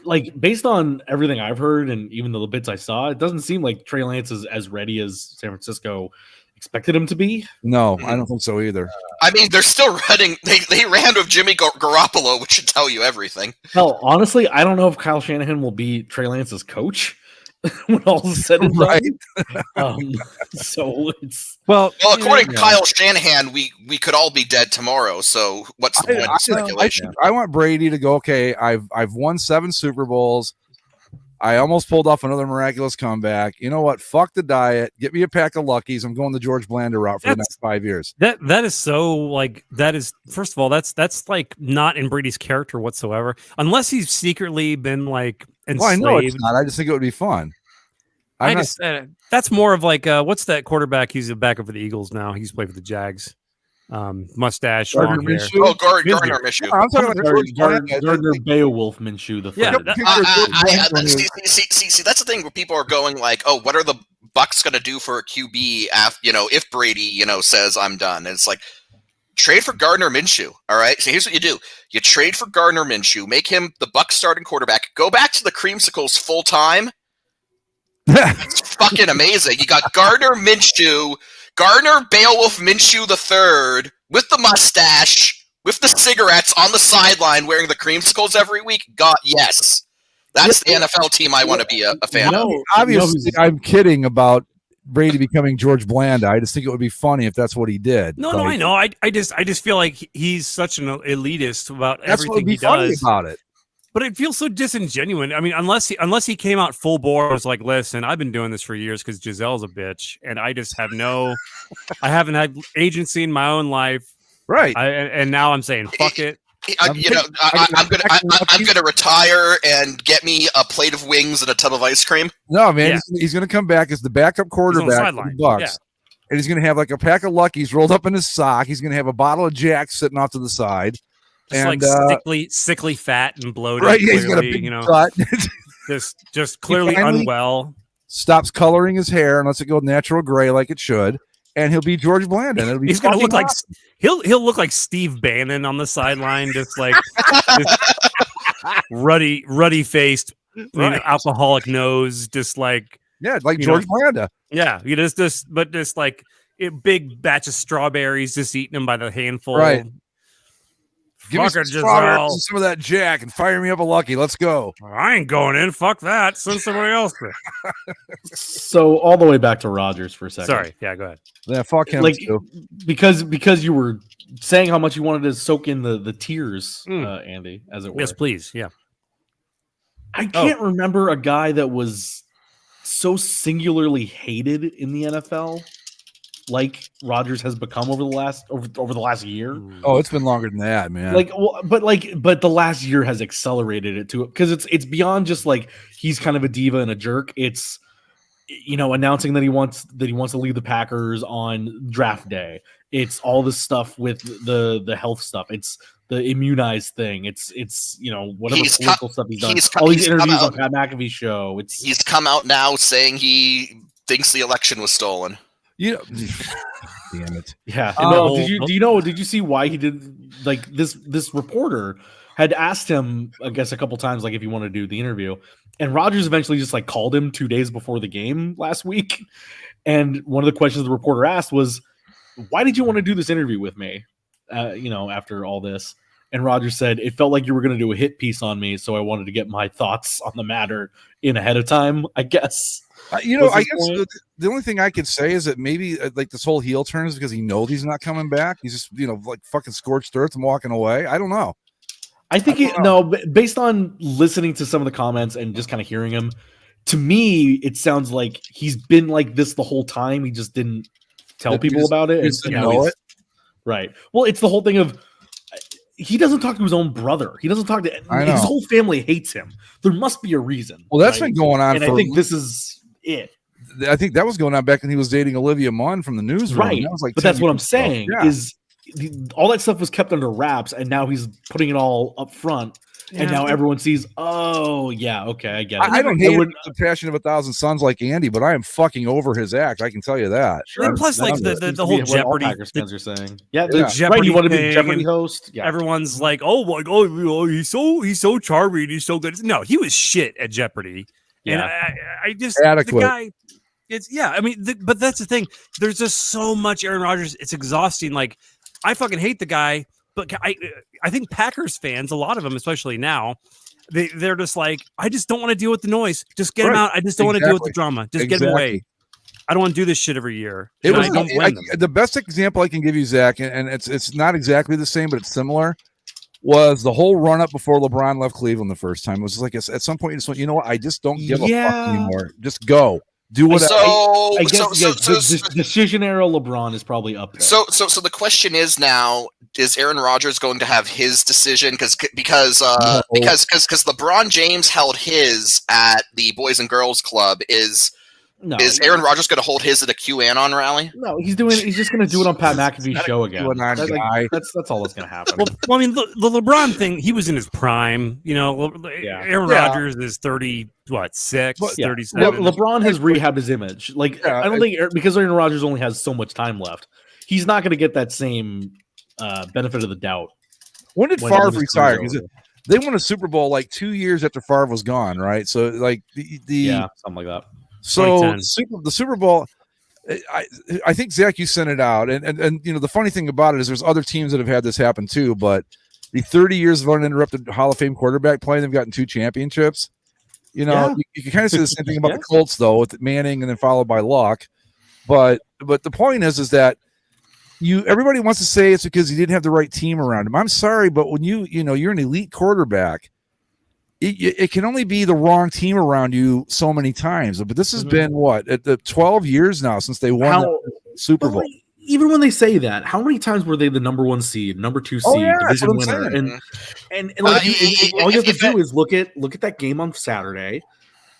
Speaker 6: like
Speaker 7: based on everything I've heard and even the bits I saw, it doesn't seem like Trey Lance is as ready as San Francisco expected him to be.
Speaker 6: No, I don't think so either.
Speaker 4: I mean, they're still running. They ran with Jimmy Garoppolo, which should tell you everything.
Speaker 7: Hell, honestly, I don't know if Kyle Shanahan will be Trey Lance's coach when all is said and done.
Speaker 6: Right.
Speaker 7: So it's
Speaker 4: according to Kyle Shanahan, we could all be dead tomorrow. So what's the point of speculation?
Speaker 6: I want Brady to go. Okay, I've won 7 Super Bowls. I almost pulled off another miraculous comeback. You know what? Fuck the diet. Get me a pack of Luckies. I'm going the George Blander route for the next 5 years.
Speaker 8: That is so like that is first of all that's like not in Brady's character whatsoever. Unless he's secretly been like enslaved.
Speaker 6: Well, I know it's not. I just think it would be fun.
Speaker 8: That's more of like what's that quarterback? He's a backup for the Eagles now. He's played for the Jags. Mustache, long hair.
Speaker 4: Gardner Minshew.
Speaker 6: I'm talking about
Speaker 7: Gardner Beowulf Minshew.
Speaker 4: See, that's the thing where people are going like, "Oh, what are the Bucs going to do for a QB? If Brady, says I'm done." And it's like, trade for Gardner Minshew. All right. So here's what you do: you trade for Gardner Minshew, make him the Bucs starting quarterback. Go back to the Creamsicles full time. It's fucking amazing. You got Gardner Minshew Gardner Beowulf Minshew III with the mustache, with the cigarettes on the sideline wearing the creamsicles every week? God, yes. That's the NFL team I want to be a fan of.
Speaker 6: Obviously, I'm kidding about Brady becoming George Blanda. I just think it would be funny if that's what he did.
Speaker 8: No, I know. I just feel like he's such an elitist about
Speaker 6: that's
Speaker 8: everything
Speaker 6: what would be
Speaker 8: he
Speaker 6: funny
Speaker 8: does
Speaker 6: about it.
Speaker 8: But it feels so disingenuous. I mean, unless he came out full bore, was like, listen, I've been doing this for years because Giselle's a bitch, and I just have I haven't had agency in my own life,
Speaker 6: right?
Speaker 8: And now I'm saying, fuck it.
Speaker 4: I'm gonna retire and get me a plate of wings and a tub of ice cream.
Speaker 6: No, man, he's gonna come back as the backup quarterback for the Bucks, and he's gonna have like a pack of Luckies rolled up in his sock. He's gonna have a bottle of Jack sitting off to the side.
Speaker 8: Just
Speaker 6: and,
Speaker 8: like sickly fat and bloated.
Speaker 6: Right,
Speaker 8: clearly,
Speaker 6: he's got a big gut.
Speaker 8: just clearly unwell.
Speaker 6: Stops coloring his hair and lets it go natural gray like it should, and he'll be George Blanda. It'll be
Speaker 8: he's gonna look awesome. Like he'll look like Steve Bannon on the sideline, just like ruddy faced, alcoholic nose, just like
Speaker 6: like George Blanda.
Speaker 8: Yeah, just like a big batch of strawberries, just eating them by the handful.
Speaker 6: Right. Give me
Speaker 8: some
Speaker 6: of that Jack and fire me up a Lucky. Let's go.
Speaker 8: I ain't going in. Fuck that. Send somebody else there.
Speaker 7: So all the way back to Rodgers for a second.
Speaker 8: Sorry. Yeah, go ahead.
Speaker 6: Yeah, fuck him too.
Speaker 7: Because you were saying how much you wanted to soak in the tears, Andy, as it were.
Speaker 8: Yes, please. Yeah.
Speaker 7: I can't remember a guy that was so singularly hated in the NFL like Rodgers has become over the last year.
Speaker 6: Oh, it's been longer than that, man.
Speaker 7: But the last year has accelerated it to it because it's beyond just like he's kind of a diva and a jerk. It's announcing that he wants to leave the Packers on draft day. It's all this stuff with the health stuff. It's the immunized thing. It's whatever political stuff he's done. All these interviews on Pat McAfee's show.
Speaker 4: He's come out now saying he thinks the election was stolen.
Speaker 6: Damn it.
Speaker 7: Yeah. Did you see why he did like this reporter had asked him, I guess, a couple times, like if he wanted to do the interview, and Rodgers eventually just like called him 2 days before the game last week. And one of the questions the reporter asked was, why did you want to do this interview with me? After all this. And Rodgers said, it felt like you were going to do a hit piece on me. So I wanted to get my thoughts on the matter in ahead of time, I guess.
Speaker 6: I guess the only thing I could say is that maybe like this whole heel turn is because he knows he's not coming back. He's just, like fucking scorched earth and walking away. I don't know.
Speaker 7: I think based on listening to some of the comments and just kind of hearing him, to me, it sounds like he's been like this the whole time. He just didn't tell people about it. Right. Well, it's the whole thing of he doesn't talk to his own brother. He doesn't talk to his whole family hates him. There must be a reason.
Speaker 6: Well, that's been going on.
Speaker 7: And I think this is it.
Speaker 6: I think that was going on back when he was dating Olivia Munn from the newsroom.
Speaker 7: Right.
Speaker 6: That was like
Speaker 7: but that's what I'm saying is all that stuff was kept under wraps, and now he's putting it all up front. Yeah. And now everyone sees, oh, yeah, okay, I get it.
Speaker 6: I don't hate the passion of 1,000 Suns like Andy, but I am fucking over his act. I can tell you that.
Speaker 8: Sure. And plus, like the whole Jeopardy.
Speaker 7: Packers fans are saying, the Jeopardy. Right, you want to be the Jeopardy host? Yeah.
Speaker 8: Everyone's like, oh my god, he's so charming, he's so good. No, he was shit at Jeopardy. Yeah, and I just
Speaker 6: adequate.
Speaker 8: The guy. But that's the thing. There's just so much Aaron Rodgers. It's exhausting. Like, I fucking hate the guy. But I think Packers fans, a lot of them, especially now, they're just like, I just don't want to deal with the noise. Just get him out. I just don't want to deal with the drama. Just get him away. I don't want to do this shit every year.
Speaker 6: The best example I can give you, Zach, and it's not exactly the same, but it's similar, was the whole run up before LeBron left Cleveland the first time. It was like at some point you just went, you know what? I just don't give a fuck anymore. Just go. Do what
Speaker 7: I guess the decision era LeBron is probably up there.
Speaker 4: So the question is now, is Aaron Rodgers going to have his decision? Because LeBron James held his at the Boys and Girls Club. Is Aaron Rodgers going to hold his at a QAnon rally?
Speaker 7: No, he's just going to do it on Pat McAfee's show again. That's all that's going to happen.
Speaker 8: Well, I mean, the LeBron thing, he was in his prime. Aaron Rodgers is 36, 37.
Speaker 7: LeBron has rehabbed his image. I don't think because Aaron Rodgers only has so much time left, he's not going to get that same benefit of the doubt.
Speaker 6: When did Favre retire? They won a Super Bowl like 2 years after Favre was gone, right? So like something
Speaker 7: like that.
Speaker 6: So the Super Bowl, I think Zach, you sent it out, and you know the funny thing about it is there's other teams that have had this happen too. But the 30 years of uninterrupted Hall of Fame quarterback play, they've gotten 2 championships. You know, you can kind of say the same thing about the Colts though, with Manning and then followed by Luck. But the point is that everybody wants to say it's because he didn't have the right team around him. I'm sorry, but when you're an elite quarterback, it can only be the wrong team around you so many times. But this has been at the 12 years now since they won the Super Bowl.
Speaker 7: Even when they say that, how many times were they the number 1 seed, number 2 seed, division winner? And like all you have to do is look at that game on Saturday,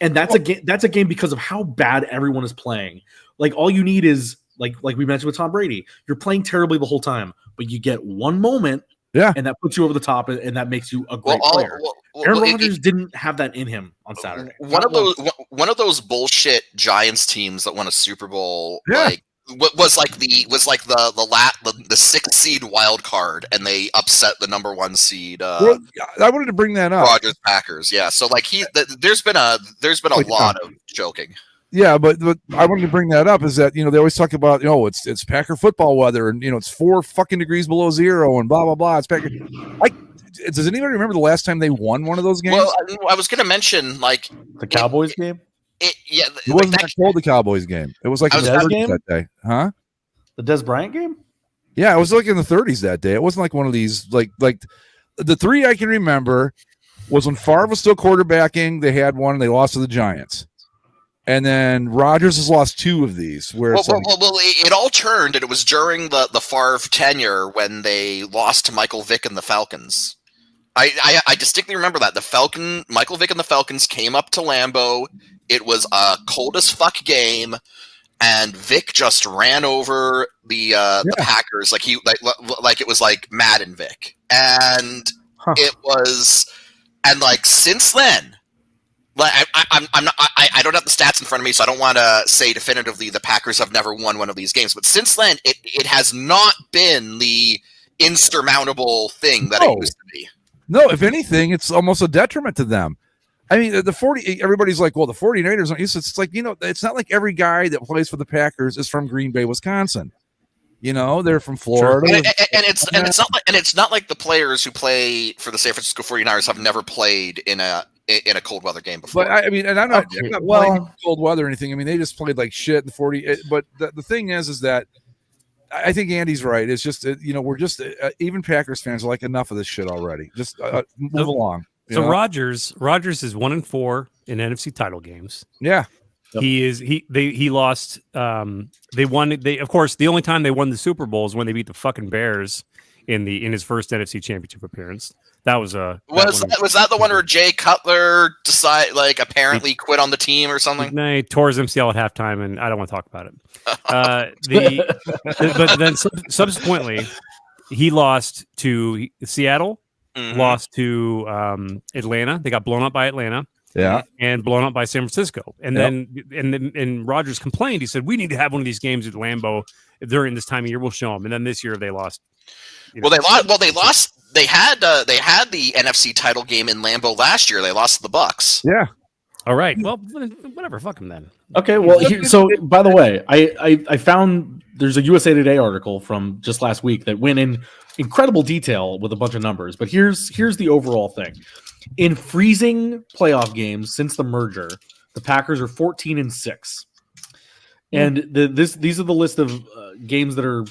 Speaker 7: and that's a game because of how bad everyone is playing. Like all you need is like we mentioned with Tom Brady, you're playing terribly the whole time, but you get one moment.
Speaker 6: Yeah,
Speaker 7: and that puts you over the top, and that makes you a great player. Aaron Rodgers didn't have that in him on Saturday. One
Speaker 4: of those bullshit Giants teams that won a Super Bowl, like was like the 6th seed wild card, and they upset the number 1 seed.
Speaker 6: I wanted to bring that up.
Speaker 4: Rodgers Packers, yeah. So like there's been a lot of joking.
Speaker 6: Yeah, but I wanted to bring that up is that, they always talk about, it's Packer football weather and, it's 4 fucking degrees below zero and blah, blah, blah. It's Packer. Does anybody remember the last time they won one of those games?
Speaker 4: Well, I was going to mention like
Speaker 7: the Cowboys game.
Speaker 6: It wasn't that cold, the Cowboys game. It was like in the 30s that day. Huh?
Speaker 7: The Des Bryant game?
Speaker 6: Yeah, it was like in the 30s that day. It wasn't like one of these, like the 3 I can remember was when Favre was still quarterbacking. They had one and they lost to the Giants. And then Rodgers has lost 2 of these.
Speaker 4: It all turned, and it was during the Favre tenure when they lost to Michael Vick and the Falcons. I distinctly remember that. Michael Vick and the Falcons came up to Lambeau. It was a cold as fuck game, and Vick just ran over the Packers like it was like Madden Vick. And it was, and like since then. Like I don't have the stats in front of me, so I don't want to say definitively the Packers have never won one of these games. But since then, it has not been the insurmountable thing that it used to be.
Speaker 6: No, if anything, it's almost a detriment to them. I mean, everybody's like, well, the 49ers aren't used to it. It's like, it's not like every guy that plays for the Packers is from Green Bay, Wisconsin. They're from Florida.
Speaker 4: Sure. And it's not like the players who play for the San Francisco 49ers have never played in a cold weather game before.
Speaker 6: But I'm not playing cold weather or anything. I mean, they just played like shit in the 40. But the thing is that I think Andy's right. It's just we're just even Packers fans are like enough of this shit already. Just move along.
Speaker 8: So Rodgers is 1-4 in NFC title games.
Speaker 6: Yeah.
Speaker 8: Yep. He lost. They won. Of course, the only time they won the Super Bowl is when they beat the fucking Bears in his first NFC Championship appearance. That was was that the one where Jay Cutler apparently quit on the team or something? No, he tore his MCL at halftime, and I don't want to talk about it. But then subsequently, he lost to Seattle, lost to Atlanta. They got blown up by Atlanta.
Speaker 6: Yeah, and
Speaker 8: blown up by San Francisco, and then Rodgers complained. He said, "We need to have one of these games at Lambeau during this time of year. We'll show them." And then this year they lost. They lost. They had the NFC title game in Lambeau last year. They lost to the Bucks.
Speaker 6: Yeah.
Speaker 8: All right. Well, whatever. Fuck them then.
Speaker 7: Okay. Well, so by the way, I found there's a USA Today article from just last week that went in incredible detail with a bunch of numbers. But here's the overall thing. In freezing playoff games since the merger, the Packers are 14-6, and these are the list of games that are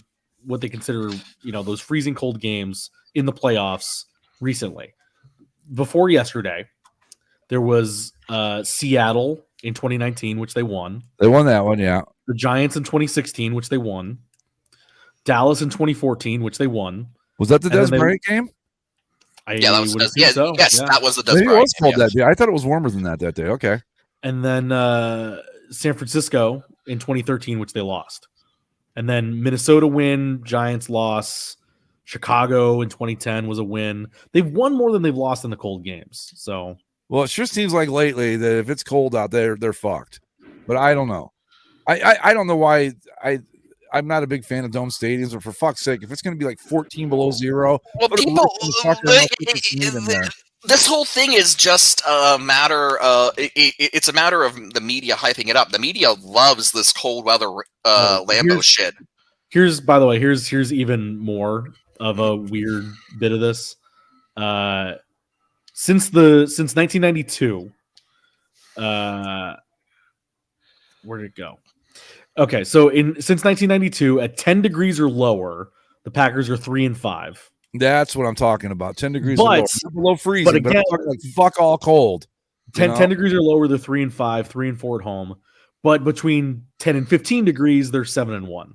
Speaker 7: what they consider those freezing cold games in the playoffs recently. Before yesterday, there was Seattle in 2019, which they won.
Speaker 6: They won that one, yeah.
Speaker 7: The Giants in 2016, which they won. Dallas in 2014, which they won.
Speaker 6: Was that the Des Bryant game?
Speaker 4: That was the Des Bryant.
Speaker 6: Maybe it was cold that day. I thought it was warmer than that day. Okay.
Speaker 7: And then San Francisco in 2013, which they lost. And then Minnesota win, Giants loss. Chicago in 2010 was a win. They've won more than they've lost in the cold games. So,
Speaker 6: well, it sure seems like lately that if it's cold out there, they're fucked. But I don't know. I don't know why. I'm not a big fan of dome stadiums, but for fuck's sake, if it's going to be like 14 below zero,
Speaker 4: This whole thing is just a matter. It's a matter of the media hyping it up. The media loves this cold weather Lambo shit.
Speaker 7: By the way, here's even more of a weird bit of this. Since 1992, where did it go? Okay, so since 1992, at 10 degrees or lower, the Packers are 3-5.
Speaker 6: That's what I'm talking about. 10 degrees or lower. Not below freezing, but
Speaker 7: again,
Speaker 6: I'm talking like fuck all cold.
Speaker 7: 10 degrees or lower, they're 3-5, 3-4 at home. But between 10 and 15 degrees, they're 7-1.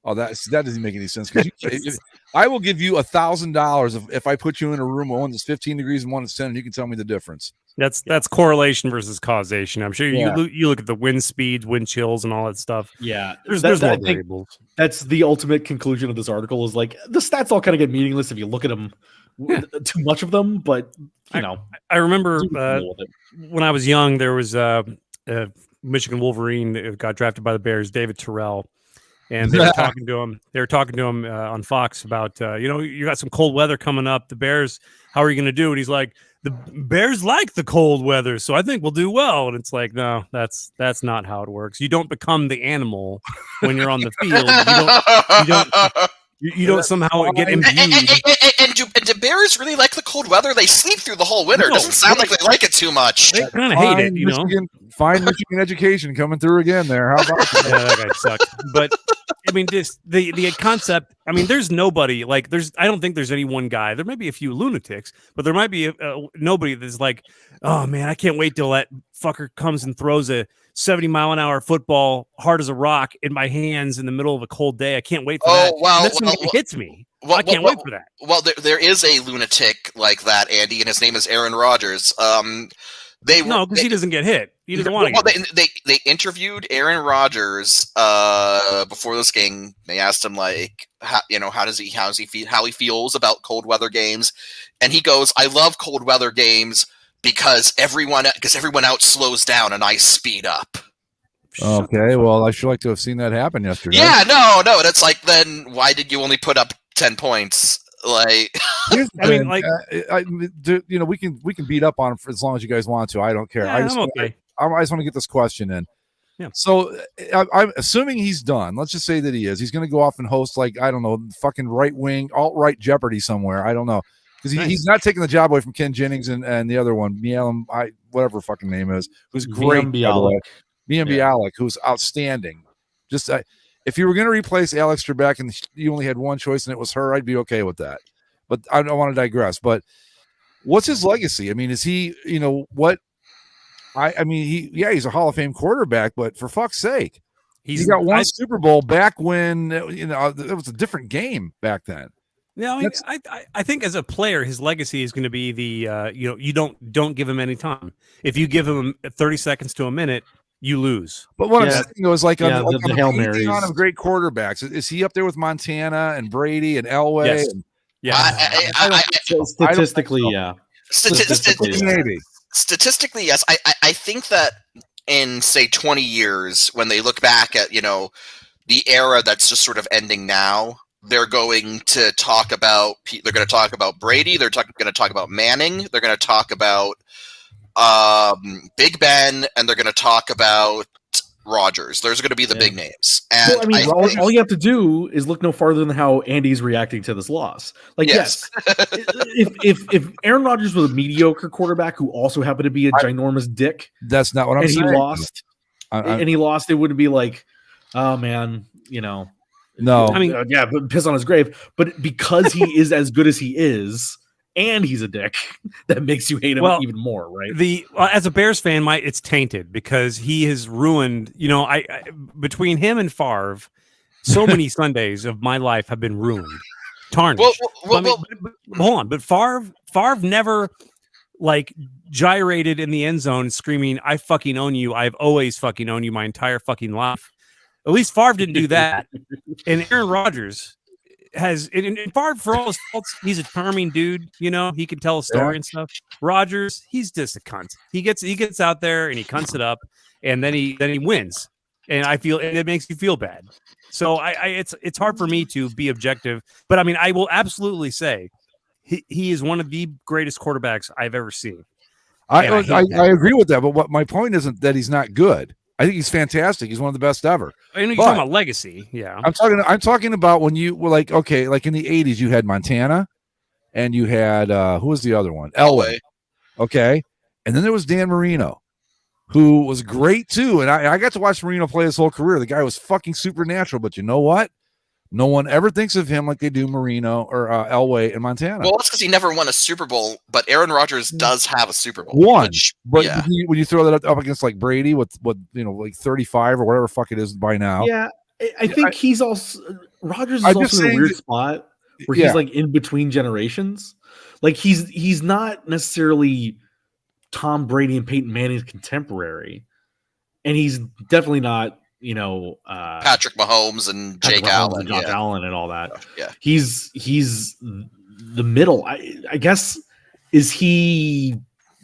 Speaker 6: Oh, that doesn't make any sense. Because I will give you $1,000 if I put you in a room with one that's 15 degrees and one that's 10, and you can tell me the difference.
Speaker 8: That's correlation versus causation. I'm sure you look at the wind speeds, wind chills, and all that stuff.
Speaker 7: Yeah,
Speaker 8: there's more variables.
Speaker 7: That's the ultimate conclusion of this article. Is like the stats all kind of get meaningless if you look at them too much of them. But
Speaker 8: I remember when I was young, there was a Michigan Wolverine that got drafted by the Bears, David Terrell. And they were talking to him. They were talking to him on Fox about, you got some cold weather coming up. The Bears, how are you going to do? And he's like, the Bears like the cold weather, so I think we'll do well. And it's like, no, that's not how it works. You don't become the animal when you're on the field. You don't somehow get imbued.
Speaker 4: And do bears really like the cold weather? They sleep through the whole winter. It doesn't sound like they like it too much.
Speaker 8: They kind of hate it,
Speaker 6: Fine Michigan education coming through again there. How about that?
Speaker 8: Yeah, that guy sucked. But I mean, just the concept. I mean, there's nobody like I don't think there's any one guy. There might be a few lunatics, but there might be nobody that's like, oh man, I can't wait till that fucker comes and throws a 70-mile-an-hour football hard as a rock in my hands in the middle of a cold day. I can't wait for that.
Speaker 4: Wow!
Speaker 8: It hits me. I can't wait for that.
Speaker 4: Well, there is a lunatic like that, Andy, and his name is Aaron Rodgers.
Speaker 8: Because he doesn't get hit. He doesn't want to.
Speaker 4: Well, they interviewed Aaron Rodgers before this game. They asked him how he feels about cold weather games, and he goes, "I love cold weather games because everyone else slows down and I speed up."
Speaker 6: Okay, well, I should like to have seen that happen yesterday.
Speaker 4: Yeah, no, and it's like, then why did you only put up 10 points? Like,
Speaker 6: I mean, we can beat up on him for as long as you guys want to. I don't care.
Speaker 8: Yeah,
Speaker 6: I just want to get this question in. Yeah. So I'm assuming he's done. Let's just say that he is. He's going to go off and host fucking right wing alt right Jeopardy somewhere. I don't know, because he's not taking the job away from Ken Jennings and the other one, whatever fucking name is, who's great. Bialik, who's outstanding. Just if you were going to replace Alex Trebek and you only had one choice and it was her, I'd be okay with that. But I don't want to digress. But what's his legacy? I mean, is he, what? He's a Hall of Fame quarterback, but for fuck's sake, he got one Super Bowl back when it was a different game back then.
Speaker 8: No, I think as a player, his legacy is going to be the you don't give him any time. If you give him 30 seconds to a minute, you lose.
Speaker 6: But what I'm saying is
Speaker 7: the Hail Marys
Speaker 6: on great quarterbacks. Is he up there with Montana and Brady and Elway?
Speaker 7: Yes. Statistically, yeah.
Speaker 6: Maybe.
Speaker 4: Statistically, yes. I think that in, say, 20 years, when they look back at, the era that's just sort of ending now, they're going to talk about Brady. They're going to talk about Manning. They're going to talk about Big Ben, and they're going to talk about Rodgers. There's going to be the big names. And
Speaker 7: all you have to do is look no farther than how Andy's reacting to this loss. Yes. if Aaron Rodgers was a mediocre quarterback who also happened to be a ginormous dick,
Speaker 6: that's not what I'm saying.
Speaker 7: He lost, it wouldn't be like, oh man,
Speaker 6: No,
Speaker 7: I mean, but piss on his grave. But because he is as good as he is, and he's a dick, that makes you hate him even more, right?
Speaker 8: As a Bears fan, it's tainted because he has ruined. I between him and Favre, so many Sundays of my life have been ruined, tarnished. Hold on, but Favre never gyrated in the end zone screaming, "I fucking own you! I've always fucking owned you my entire fucking life." At least Favre didn't do that. And Aaron Rodgers has, and Favre, for all his faults, he's a charming dude. He can tell a story and stuff. Rodgers, he's just a cunt. He gets out there and he cunts it up, and then he wins. And it makes you feel bad. So it's hard for me to be objective. But I mean, I will absolutely say he is one of the greatest quarterbacks I've ever seen.
Speaker 6: I
Speaker 8: hate that.
Speaker 6: agree with that, but what my point isn't that he's not good. I think he's fantastic. He's one of the best ever.
Speaker 8: I know you're
Speaker 6: But-
Speaker 8: talking about legacy, yeah.
Speaker 6: I'm talking about when you were like, okay, like in the 80s, you had Montana and you had who was the other one? Elway. Okay. And then there was Dan Marino, who was great too. And I got to watch Marino play his whole career. The guy was fucking supernatural, but you know what? No one ever thinks of him like they do Marino or Elway in Montana.
Speaker 4: Well, that's because he never won a Super Bowl, but Aaron Rodgers does have a Super Bowl.
Speaker 6: One, but
Speaker 4: yeah.
Speaker 6: when you throw that up against like Brady with what like 35 or whatever fuck it is by now.
Speaker 7: Yeah, I think he's also Rodgers is
Speaker 6: I'm
Speaker 7: also
Speaker 6: just
Speaker 7: in a
Speaker 6: saying
Speaker 7: weird
Speaker 6: that-
Speaker 7: spot where
Speaker 6: Yeah.
Speaker 7: he's like in between generations. Like he's not necessarily Tom Brady and Peyton Manning's contemporary, and he's definitely not
Speaker 4: Patrick Mahomes and
Speaker 7: Patrick
Speaker 4: Jake
Speaker 7: Mahomes
Speaker 4: Allen.
Speaker 7: and Josh
Speaker 4: Yeah.
Speaker 7: Allen and all that.
Speaker 4: Yeah.
Speaker 7: He's the middle. I guess, is he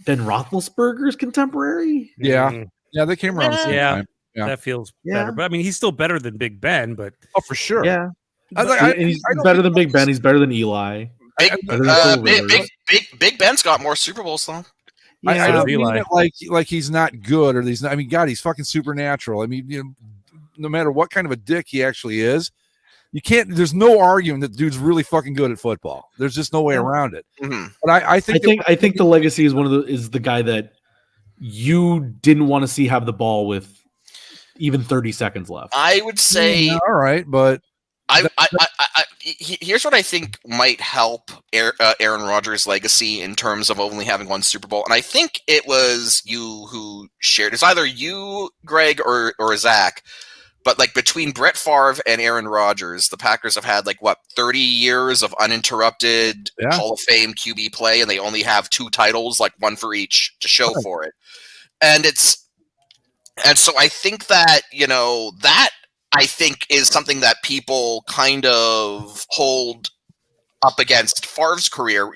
Speaker 7: Ben Roethlisberger's contemporary?
Speaker 6: Yeah.
Speaker 8: Mm,
Speaker 6: Yeah, they came around the same
Speaker 8: Yeah.
Speaker 6: time. Yeah.
Speaker 8: that feels
Speaker 7: Yeah.
Speaker 8: better. But I mean, he's still better than Big Ben, but
Speaker 6: Oh, for sure.
Speaker 7: Yeah.
Speaker 6: I
Speaker 7: And he's
Speaker 6: I don't
Speaker 7: better
Speaker 6: think
Speaker 7: than Big Ben. He's better than Eli.
Speaker 4: Big,
Speaker 7: Better than Phil
Speaker 4: big,
Speaker 7: Rivers.
Speaker 4: Big Ben's got more Super Bowls though.
Speaker 6: I
Speaker 7: Yeah.
Speaker 6: don't mean
Speaker 8: Eli.
Speaker 6: it like he's not good or he's not. I mean, God, he's fucking supernatural. I mean, no matter what kind of a dick he actually is, you can't. There's no arguing that the dude's really fucking good at football. There's just no way around it.
Speaker 4: Mhm.
Speaker 6: But I think
Speaker 7: the legacy is the guy that you didn't want to see have the ball with even 30 seconds left.
Speaker 4: I would say
Speaker 6: all right, but
Speaker 4: here's what I think might help Aaron Rodgers' legacy in terms of only having one Super Bowl, and I think it was you who shared. It's either you, Greg, or Zach. But like between Brett Favre and Aaron Rodgers, the Packers have had 30 years of uninterrupted Hall of Fame QB play, and they only have 2 titles, one for each, to show for it. And so I think that that I think is something that people kind of hold up against Favre's career,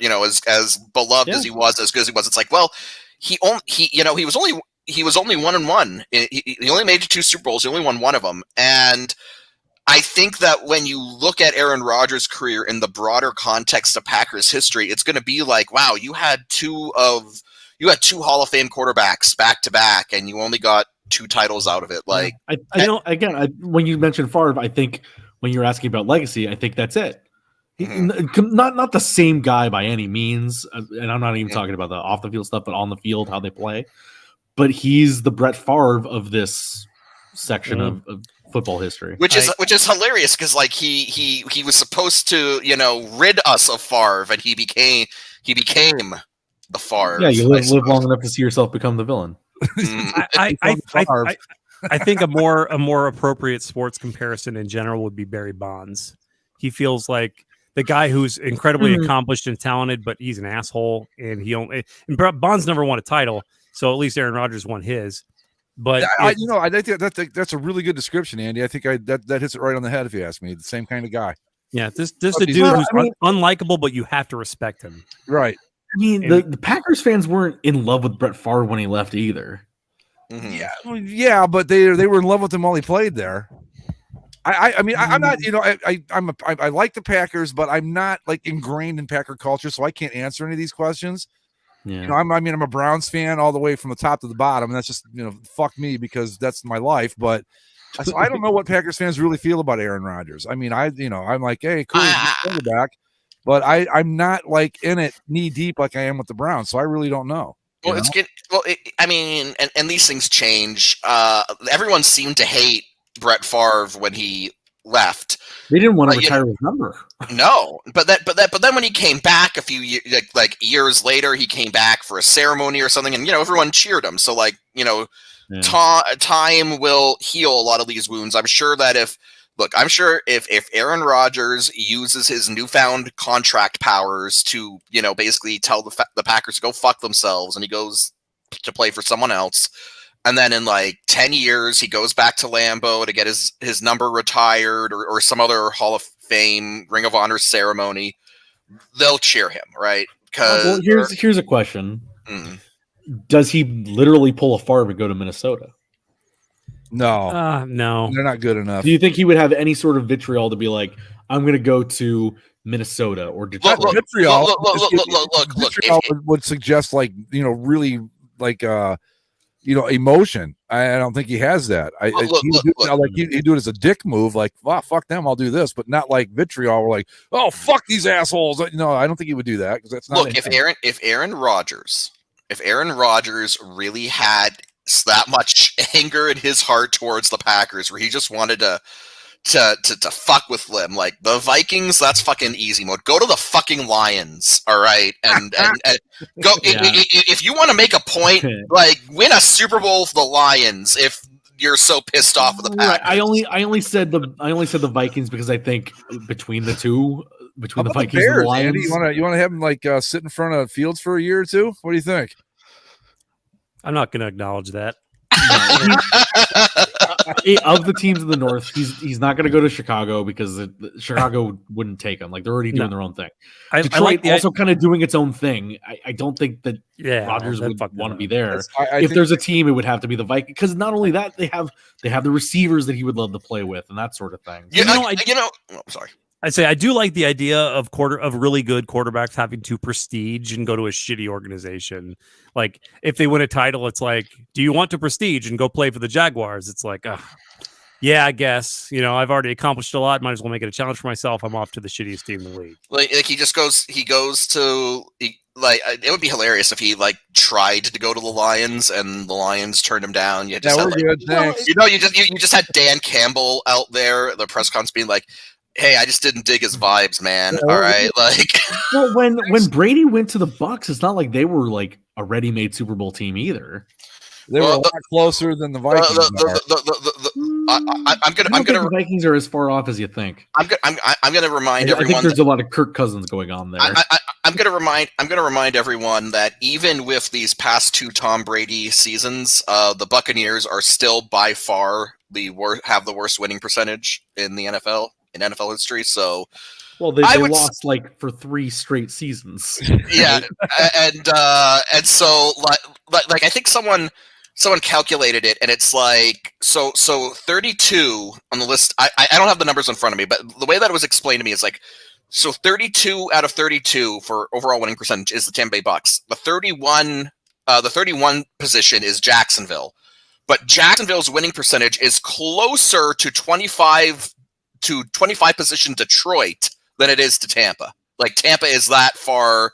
Speaker 4: as beloved as he was, as good as he was. It's like, well, he was only 1-1. He only made 2 Super Bowls. He only won one of them. And I think that when you look at Aaron Rodgers' career in the broader context of Packers history, it's going to be like, wow, you had 2 Hall of Fame quarterbacks back to back, and you only got 2 titles out of it. Like,
Speaker 7: when you mentioned Favre, I think when you're asking about legacy, I think that's it. Not the same guy by any means, and I'm not even talking about the off the field stuff, but on the field, how they play. But he's the Brett Favre of this section of football history,
Speaker 4: which is hilarious because he was supposed to rid us of Favre, and he became the Favre.
Speaker 7: Yeah, you live long enough to see yourself become the villain.
Speaker 8: I think a more appropriate sports comparison in general would be Barry Bonds. He feels like the guy who's incredibly accomplished and talented, but he's an asshole, and Bonds never won a title, so at least Aaron Rodgers won his. But
Speaker 6: I think that's a really good description, Andy. I think that hits it right on the head. If you ask me, the same kind of guy.
Speaker 8: Yeah, this a dude who's unlikable, but you have to respect him.
Speaker 6: Right.
Speaker 7: I mean, the Packers fans weren't in love with Brett Favre when he left either.
Speaker 4: Mm-hmm.
Speaker 6: Yeah, but they were in love with him while he played there. I'm not, I like the Packers, but I'm not ingrained in Packer culture, so I can't answer any of these questions.
Speaker 7: Yeah.
Speaker 6: I'm a Browns fan all the way from the top to the bottom, and that's just fuck me because that's my life. But so I don't know what Packers fans really feel about Aaron Rodgers. I mean, I'm like, hey, cool, quarterback, but I'm not in it knee deep like I am with the Browns, so I really don't know.
Speaker 4: Well, and these things change. Everyone seemed to hate Brett Favre when he left.
Speaker 7: They didn't want to retire his number.
Speaker 4: No, but then when he came back a few years later, he came back for a ceremony or something, and everyone cheered him. So time will heal a lot of these wounds. I'm sure that if Aaron Rodgers uses his newfound contract powers to basically tell the Packers to go fuck themselves, and he goes to play for someone else. And then in 10 years, he goes back to Lambeau to get his number retired or some other Hall of Fame, Ring of Honor ceremony. They'll cheer him, right?
Speaker 7: Well, here's a question. Does he literally pull a Favre and go to Minnesota?
Speaker 6: No,
Speaker 8: no,
Speaker 6: they're not good enough.
Speaker 7: Do you think he would have any sort of vitriol to be like, I'm going to go to Minnesota or Detroit.
Speaker 6: Vitriol
Speaker 4: Look.
Speaker 6: Vitriol would suggest really emotion. I don't think he has that. He'd do it as a dick move, like, well, fuck them, I'll do this, but not like vitriol. We're like, oh, fuck these assholes. No, I don't think he would do that because that's not.
Speaker 4: Look, if Aaron Rodgers really had that much anger in his heart towards the Packers, where he just wanted to fuck with them, like the Vikings, that's fucking easy mode. Go to the fucking Lions, all right, and go. If you want to make a point, like win a Super Bowl for the Lions. If you're so pissed off with the Packers,
Speaker 7: I only said the Vikings because I think between the two, between the Vikings and the Lions,
Speaker 6: Andy, you want to have them sit in front of Fields for a year or two? What do you think?
Speaker 8: I'm not going to acknowledge that.
Speaker 7: Of the teams in the North, he's not going to go to Chicago because Chicago wouldn't take him. Like they're already doing their own thing. Detroit also kind of doing its own thing. I don't think that Rodgers would want to be there. If there's a team, it would have to be the Vikings, because not only that, they have the receivers that he would love to play with and that sort of thing.
Speaker 4: Sorry.
Speaker 8: I'd say I do like the idea of really good quarterbacks having to prestige and go to a shitty organization. Like if they win a title, it's like, do you want to prestige and go play for the Jaguars? It's like, yeah, I guess, I've already accomplished a lot. Might as well make it a challenge for myself. I'm off to the shittiest team in the league.
Speaker 4: Like he goes to it would be hilarious if he tried to go to the Lions and the Lions turned him down. You just you just had Dan Campbell out there at the press conference being like, hey, I just didn't dig his vibes, man. All right,
Speaker 7: Well, when Brady went to the Bucs, it's not like they were like a ready-made Super Bowl team either.
Speaker 6: They were a lot closer than the Vikings.
Speaker 7: The Vikings are as far off as you think.
Speaker 4: I'm gonna remind everyone.
Speaker 7: I think there's a lot of Kirk Cousins going on there.
Speaker 4: I'm gonna remind everyone that even with these past two Tom Brady seasons, the Buccaneers are still by far have the worst winning percentage in the NFL. In NFL history, so
Speaker 7: they lost for 3 straight seasons.
Speaker 4: Yeah, and so I think someone calculated it, and it's so 32 on the list. I don't have the numbers in front of me, but the way that it was explained to me is 32 out of 32 for overall winning percentage is the Tampa Bay Bucks. The 31 position is Jacksonville, but Jacksonville's winning percentage is closer to 25 position Detroit than it is to Tampa. Tampa is that far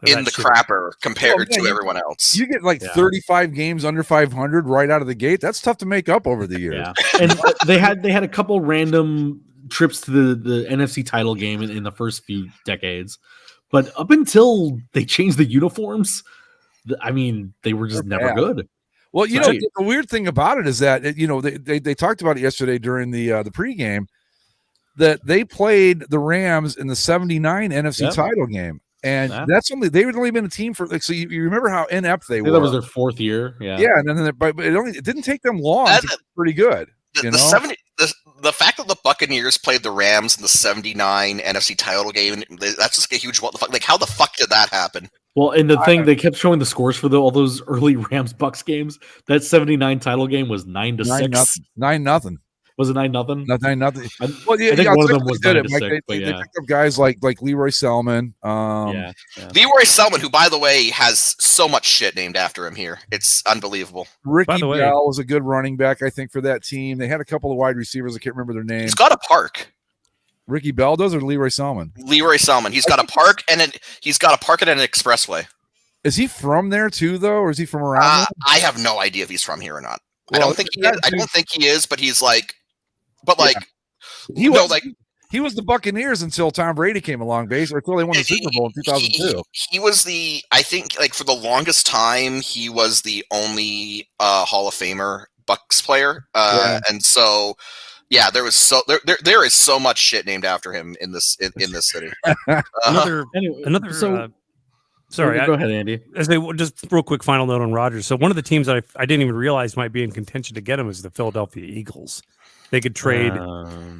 Speaker 4: in the crapper compared to everyone else.
Speaker 6: You get 35 games under 500 right out of the gate. That's tough to make up over the years.
Speaker 7: Yeah. And they had a couple random trips to the NFC title game in the first few decades, but up until they changed the uniforms, they were just never good.
Speaker 6: Well, the weird thing about it is that they talked about it yesterday during the pregame, that they played the Rams in the 79 NFC title game. And they had only been a team for so you remember how inept they were.
Speaker 7: That was their 4th year. Yeah.
Speaker 6: Yeah. And then but it didn't take them long to get pretty good.
Speaker 4: The fact that the Buccaneers played the Rams in the 79 NFC title game, that's just a huge what the fuck. How the fuck did that happen?
Speaker 7: Well, and the thing, they kept showing the scores for all those early Rams Bucks games. That 79 title game was 9-6.
Speaker 6: 9-0.
Speaker 7: Was it 9-0?
Speaker 6: 9-0. Well,
Speaker 7: I think one of them was 9-6.
Speaker 6: They picked up guys like Leroy Selman.
Speaker 4: Leroy Selman, who, by the way, has so much shit named after him here. It's unbelievable.
Speaker 6: Ricky Bell was a good running back, I think, for that team. They had a couple of wide receivers. I can't remember their names.
Speaker 4: He's got a park.
Speaker 6: Ricky Bell does, or Leroy Selman?
Speaker 4: Leroy Selman. He's got a park and an expressway.
Speaker 6: Is he from there too, though, or is he from around?
Speaker 4: I have no idea if he's from here or not.
Speaker 6: Well,
Speaker 4: I don't think he is. I don't think he is, but he's
Speaker 6: he was the Buccaneers until Tom Brady came along, basically, until they won the Super Bowl in 2002.
Speaker 4: He was for the longest time, he was the only Hall of Famer Bucks player, and so. Yeah, there is so much shit named after him in this city.
Speaker 7: Sorry, go ahead, Andy.
Speaker 8: Just real quick final note on Rodgers. So one of the teams I didn't even realize might be in contention to get him is the Philadelphia Eagles. They could trade.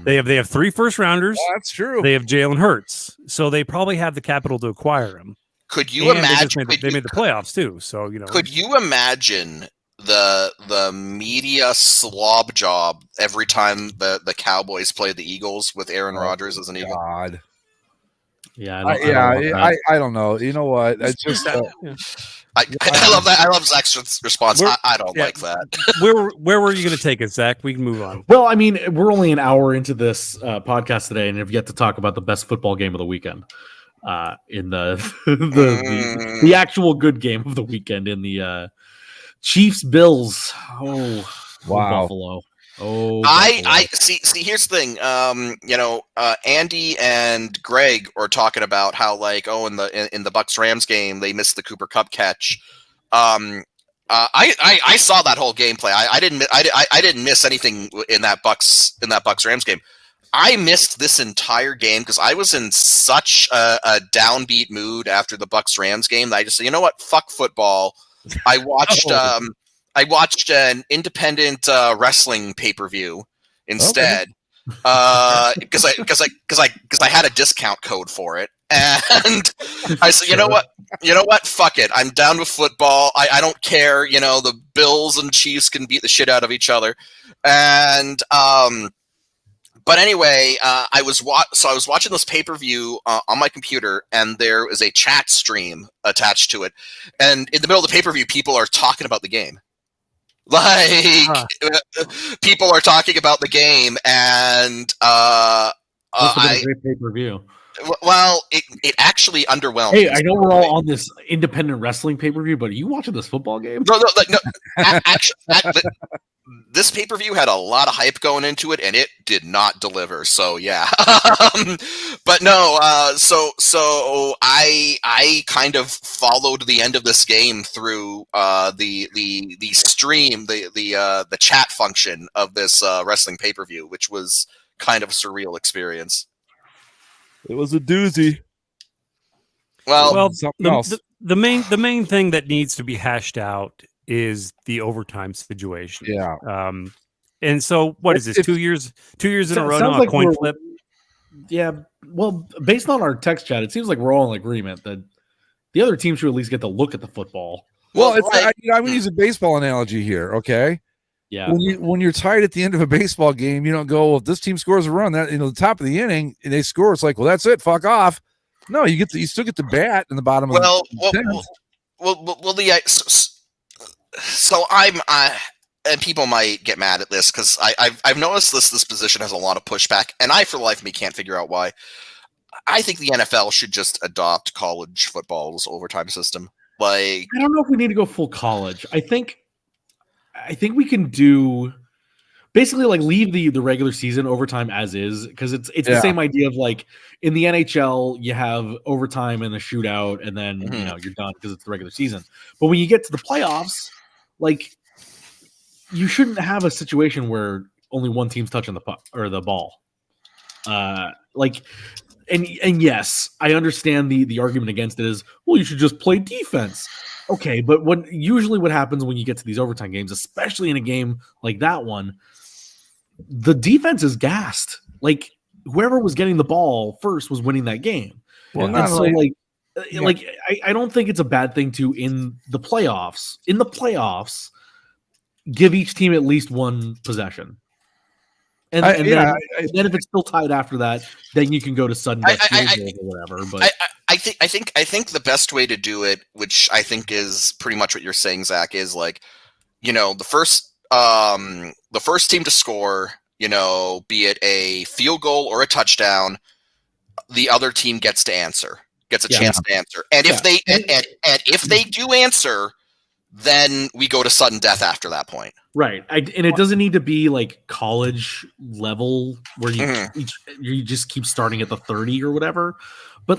Speaker 8: They have 3 first-rounders.
Speaker 6: Oh, that's true.
Speaker 8: They have Jalen Hurts, so they probably have the capital to acquire him.
Speaker 4: Could you imagine?
Speaker 8: They made the playoffs too, so
Speaker 4: Could you imagine the media slob job every time the Cowboys played the Eagles with Aaron Rodgers as an Eagle?
Speaker 6: God.
Speaker 7: Yeah,
Speaker 6: I don't know. You know what? It's just
Speaker 4: I love that. I love Zach's response. I don't like that.
Speaker 8: Where were you going to take it, Zach? We can move on.
Speaker 7: Well, I mean, we're only an hour into this podcast today, and have yet to talk about the best football game of the weekend. In the actual good game of the weekend in the Chiefs Bills. Oh,
Speaker 6: wow,
Speaker 7: Buffalo. Oh,
Speaker 4: I see. Here's the thing. Andy and Greg are talking about how in the Bucks Rams game they missed the Cooper Kupp catch. I saw that whole gameplay. I didn't miss anything in that Bucks Rams game. I missed this entire game because I was in such a downbeat mood after the Bucks Rams game that I just said, you know what, fuck football. I watched an independent wrestling pay-per-view instead because I had a discount code for it, and I said, you know what, fuck it, I'm down with football. I don't care. The Bills and Chiefs can beat the shit out of each other, and but anyway, I was watching this pay-per-view on my computer, and there was a chat stream attached to it. And in the middle of the pay-per-view, people are talking about the game. People are talking about the game, and
Speaker 7: a great pay-per-view.
Speaker 4: Well, it actually underwhelmed.
Speaker 7: Hey, I know we're all on this independent wrestling pay-per-view, but are you watching this football game?
Speaker 4: No. Actually, this pay-per-view had a lot of hype going into it, and it did not deliver. So yeah, but no. So I kind of followed the end of this game through the stream, the chat function of this wrestling pay-per-view, which was kind of a surreal experience.
Speaker 6: It was a doozy.
Speaker 4: Well,
Speaker 8: the main thing that needs to be hashed out is the overtime situation.
Speaker 6: Yeah.
Speaker 8: And so what is this? 2 years in a row now,
Speaker 7: like
Speaker 8: a coin flip?
Speaker 7: Yeah. Well, based on our text chat, it seems like we're all in agreement that the other team should at least get to look at the football.
Speaker 6: Well, I'm going to use a baseball analogy here. Okay.
Speaker 7: Yeah.
Speaker 6: When you're tied at the end of a baseball game, you don't go, well, if this team scores a run, that the top of the inning, and they score, it's like, well, that's it, fuck off. No, you still get the bat in the bottom of the
Speaker 4: So and people might get mad at this because I've noticed this position has a lot of pushback, and I for the life of me can't figure out why. I think the NFL should just adopt college football's overtime system. I
Speaker 7: don't know if we need to go full college. I think we can do basically leave the regular season overtime as is, because it's the same idea of in the NHL you have overtime and a shootout, and then you're done because it's the regular season. But when you get to the playoffs, you shouldn't have a situation where only one team's touching the puck or the ball. And yes, I understand the argument against it is, well, you should just play defense. Okay, but what happens when you get to these overtime games, especially in a game like that one, the defense is gassed. Whoever was getting the ball first was winning that game.
Speaker 6: Well,
Speaker 7: I don't think it's a bad thing to in the playoffs give each team at least one possession. And then if it's still tied after that, then you can go to sudden death or whatever. But
Speaker 4: I think the best way to do it, which I think is pretty much what you're saying, Zach, is the first team to score, be it a field goal or a touchdown, the other team gets to answer, gets a chance to answer. And if they do answer, then we go to sudden death after that point.
Speaker 7: Right. And it doesn't need to be college level where you just keep starting at the 30 or whatever. But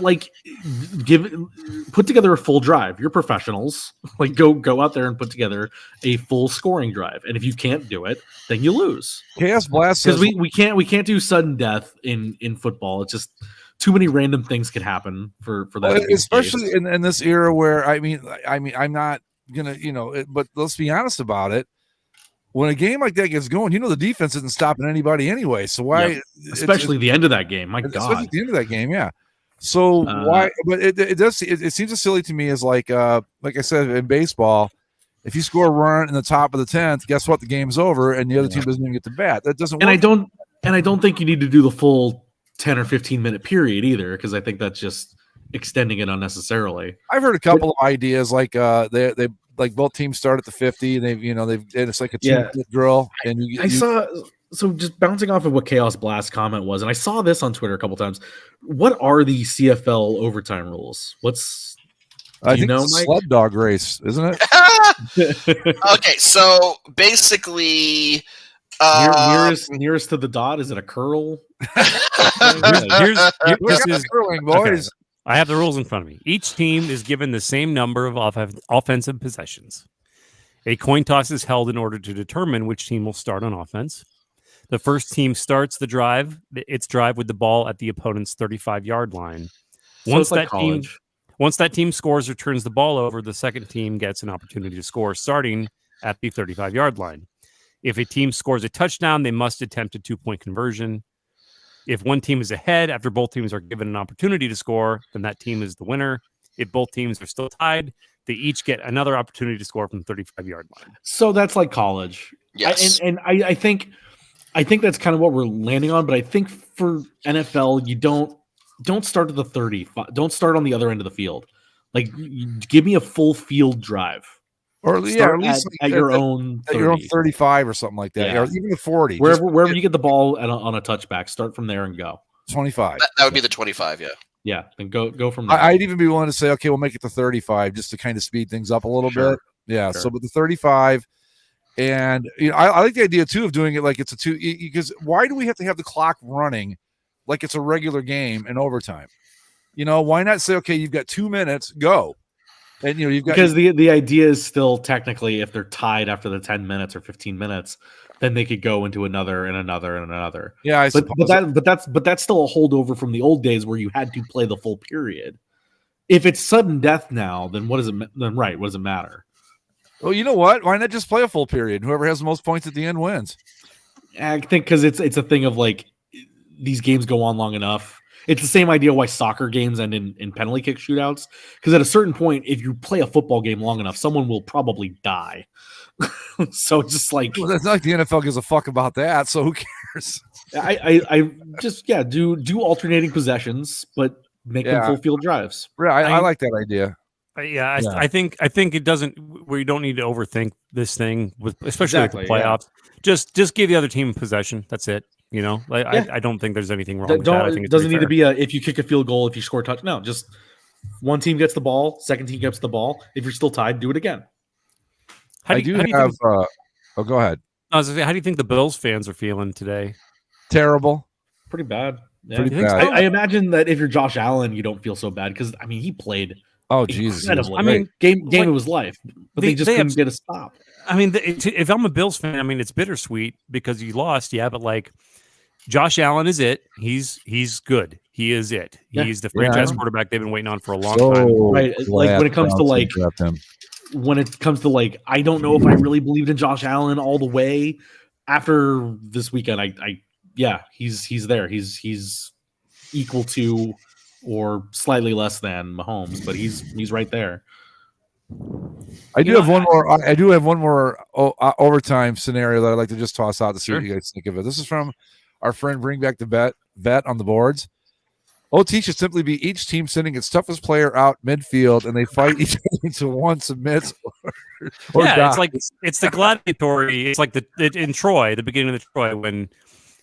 Speaker 7: put together a full drive. You're professionals. Go out there and put together a full scoring drive. And if you can't do it, then you lose.
Speaker 6: Chaos Blast,
Speaker 7: because we can't do sudden death in football. It's just too many random things could happen for that.
Speaker 6: Especially in this era where I'm not gonna but let's be honest about it. When a game like that gets going, the defense isn't stopping anybody anyway. So why,
Speaker 7: especially the end of that game? My God,
Speaker 6: the end of that game, yeah. So why? But it seems as silly to me as like I said in baseball, if you score a run in the top of the 10th, guess what? The game's over, and the other team doesn't even get to bat. That doesn't work.
Speaker 7: And I don't think you need to do the full 10 or 15-minute period either, because I think that's just extending it unnecessarily.
Speaker 6: I've heard a couple of ideas like they like both teams start at the 50 and it's like a 2-minute drill. And
Speaker 7: I saw, so just bouncing off of what Chaos Blast comment was, and I saw this on Twitter a couple times. What are the CFL overtime rules?
Speaker 6: I think it's a sled dog race, isn't it?
Speaker 4: Okay, so basically,
Speaker 7: nearest to the dot, is it a curl?
Speaker 8: Here's
Speaker 6: curling, boys.
Speaker 8: Okay. I have the rules in front of me. Each team is given the same number of offensive possessions. A coin toss is held in order to determine which team will start on offense. The first team starts its drive with the ball at the opponent's 35-yard line. Once that team scores or turns the ball over, the second team gets an opportunity to score starting at the 35-yard line. If a team scores a touchdown, they must attempt a 2-point conversion. If one team is ahead after both teams are given an opportunity to score, then that team is the winner. If both teams are still tied, they each get another opportunity to score from the 35-yard line.
Speaker 7: So that's like college.
Speaker 4: Yes.
Speaker 7: I think that's kind of what we're landing on, but I think for NFL, you don't start at the 30. Don't start on the other end of the field. Like, give me a full field drive.
Speaker 6: Or at least
Speaker 7: at your own
Speaker 6: 35 or something like that, or even the 40.
Speaker 7: Wherever you get the ball on a touchback, start from there and go.
Speaker 6: 25.
Speaker 4: That would be the 25, yeah.
Speaker 7: Yeah, and go from there.
Speaker 6: I'd even be willing to say, okay, we'll make it to 35 just to kind of speed things up a little bit. Yeah, so with the 35, and I like the idea too of doing it like it's a 2, because why do we have to have the clock running like it's a regular game in overtime? Why not say, okay, you've got 2 minutes, go. And you've got,
Speaker 7: because the idea is still technically, if they're tied after the 10 minutes or 15 minutes, then they could go into another and another and another.
Speaker 6: Yeah,
Speaker 7: but that's still a holdover from the old days where you had to play the full period. If it's sudden death now, then what does it matter?
Speaker 6: Well, you know what? Why not just play a full period? Whoever has the most points at the end wins.
Speaker 7: I think because it's a thing of like, these games go on long enough. It's the same idea why soccer games end in penalty kick shootouts. Because at a certain point, if you play a football game long enough, someone will probably die. So just like,
Speaker 6: well, that's not like the NFL gives a fuck about that. So who cares?
Speaker 7: I just do alternating possessions, but make them full field drives.
Speaker 6: Yeah, I like that idea.
Speaker 8: I think it doesn't. We don't need to overthink this thing especially with the playoffs. Yeah. Just give the other team possession. That's it. I don't think there's anything wrong with that. I think
Speaker 7: it doesn't need to be if you kick a field goal, if you score a touch. No, just one team gets the ball, second team gets the ball. If you're still tied, do it again.
Speaker 6: Go ahead.
Speaker 8: How do you think the Bills fans are feeling today?
Speaker 6: Terrible.
Speaker 7: Pretty bad. Yeah.
Speaker 6: Pretty bad.
Speaker 7: I imagine that if you're Josh Allen, you don't feel so bad because he played.
Speaker 6: Oh Jesus!
Speaker 7: Game of his life, but they just couldn't get a stop.
Speaker 8: If I'm a Bills fan, it's bittersweet because you lost, but like, Josh Allen is it. He's good. He is it. He's the franchise quarterback they've been waiting on for a long time.
Speaker 7: Right. Like when it comes to I don't know if I really believed in Josh Allen all the way after this weekend. He's there. He's equal to or slightly less than Mahomes, but he's right there.
Speaker 6: I do have one more overtime scenario that I'd like to just toss out to see what you guys think of it. This is from our friend Bring Back the Bet on the boards. OT should simply be each team sending its toughest player out midfield, and they fight each other until one submits or dies.
Speaker 8: It's the gladiatory. It's like in Troy, the beginning of the Troy, when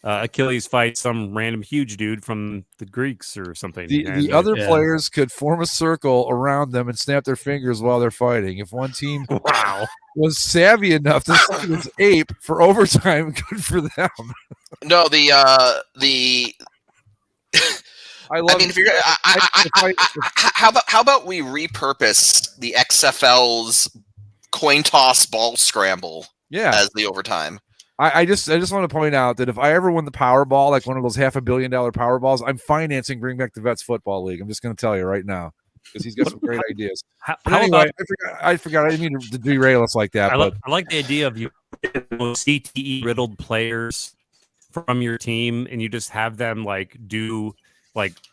Speaker 8: Achilles fights some random huge dude from the Greeks or something.
Speaker 6: The other players could form a circle around them and snap their fingers while they're fighting. If one team was savvy enough to send its ape for overtime, good for them.
Speaker 4: No, how about we repurpose the XFL's coin toss ball scramble as the overtime?
Speaker 6: I just want to point out that if I ever win the Powerball, like one of those $500 million Powerballs, I'm financing Bring Back the Vets Football League. I'm just going to tell you right now because he's got some great ideas. I forgot. I didn't mean to derail us like that.
Speaker 8: I like the idea of you CTE riddled players from your team, and you just have them do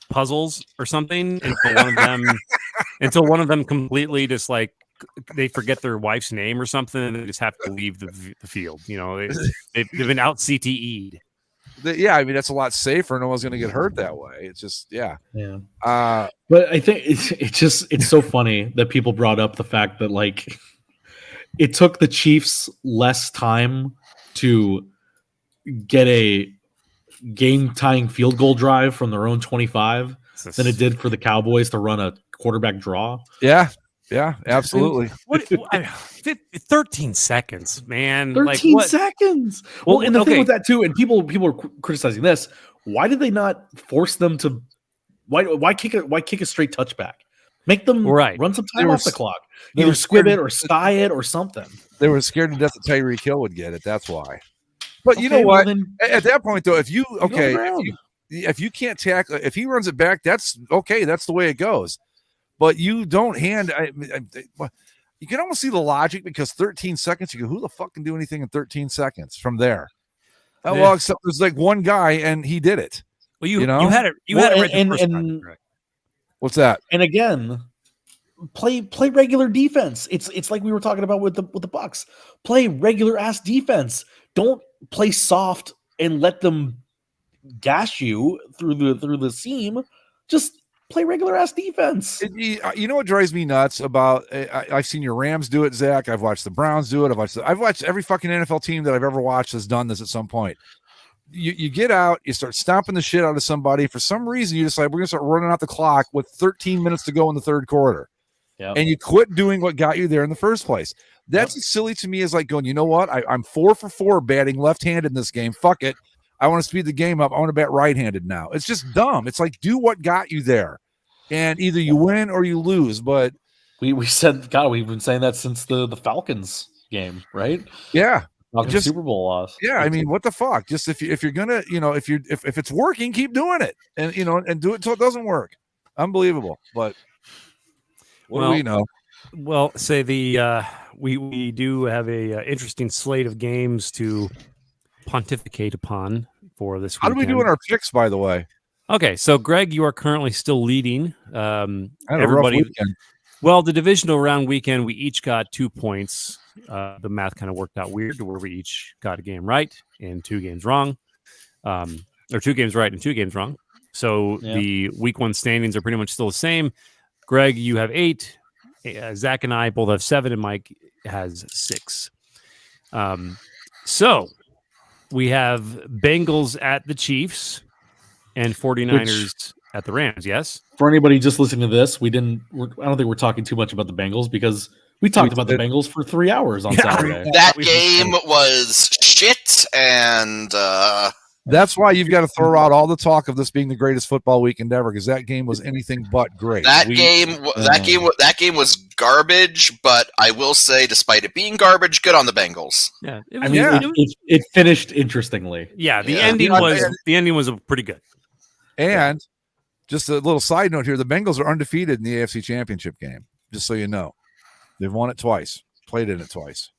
Speaker 8: puzzles or something until one of them completely just they forget their wife's name or something, and they just have to leave the field. They've been out CTE'd.
Speaker 6: I mean, that's a lot safer. No one's going to get hurt that way. It's just, yeah.
Speaker 7: But I think it's so funny that people brought up the fact that like it took the Chiefs less time to get a game-tying field goal drive from their own 25 than it did for the Cowboys to run a quarterback draw.
Speaker 6: Yeah, absolutely.
Speaker 8: 13 seconds, man.
Speaker 7: 13 seconds. Well, and the thing with that too, and people are criticizing this. Why did they not force them to? Why kick a straight touchback? Make them run some time off the clock. Either squib it or sky it or something.
Speaker 6: They were scared to death that Tyreek Hill would get it. That's why. But you know what? Well, at that point, though, if you can't tackle, if he runs it back, that's okay. That's the way it goes. But you don't hand. You can almost see the logic because 13 seconds. You go, who the fuck can do anything in 13 seconds from there? Well, except there's like one guy, and he did it.
Speaker 8: Well, you had it. You had it right the first time.
Speaker 6: What's that?
Speaker 7: And again, play regular defense. It's like we were talking about with the Bucs. Play regular ass defense. Don't play soft and let them gash you through the seam. Just play regular ass defense.
Speaker 6: You know what drives me nuts about? I've seen your Rams do it, Zach. I've watched the Browns do it. I've watched every fucking NFL team that I've ever watched has done this at some point. You get out, you start stomping the shit out of somebody. For some reason, you decide we're gonna start running out the clock with 13 minutes to go in the third quarter. Yep. And you quit doing what got you there in the first place. That's as silly to me as like going, you know what? I'm 4 for 4 batting left-handed in this game. Fuck it. I want to speed the game up. I want to bat right-handed now. It's just dumb. It's like, do what got you there. And either you win or you lose. But
Speaker 7: we said, God, we've been saying that since the Falcons game, right?
Speaker 6: Yeah.
Speaker 7: Just Super Bowl loss.
Speaker 6: Yeah, I mean, what the fuck? Just if you're gonna, if it's working, keep doing it. And and do it until it doesn't work. Unbelievable. But what do we know?
Speaker 8: Well, say we do have a interesting slate of games to pontificate upon for this weekend.
Speaker 6: How do we do in our picks, by the way?
Speaker 8: Okay, so Greg, you are currently still leading.
Speaker 6: Everybody.
Speaker 8: Well, the divisional round weekend, we each got 2 points. The math kind of worked out weird to where we each got a game right and 2 games wrong, or 2 games right and 2 games wrong. So the week 1 standings are pretty much still the same. Greg, you have 8. Zach and I both have 7, and Mike has 6. So we have Bengals at the Chiefs and 49ers at the Rams. Yes.
Speaker 7: For anybody just listening to this, I don't think we're talking too much about the Bengals because we talked about the Bengals for 3 hours on Saturday.
Speaker 4: That game was shit, and
Speaker 6: that's why you've got to throw out all the talk of this being the greatest football weekend ever, because that game was anything but great.
Speaker 4: That game was garbage, but I will say, despite it being garbage, good on the Bengals.
Speaker 8: Yeah,
Speaker 7: it finished interestingly.
Speaker 8: Yeah, the ending was pretty good.
Speaker 6: And just a little side note here: the Bengals are undefeated in the AFC Championship game. Just so you know, they've won it twice, played in it twice.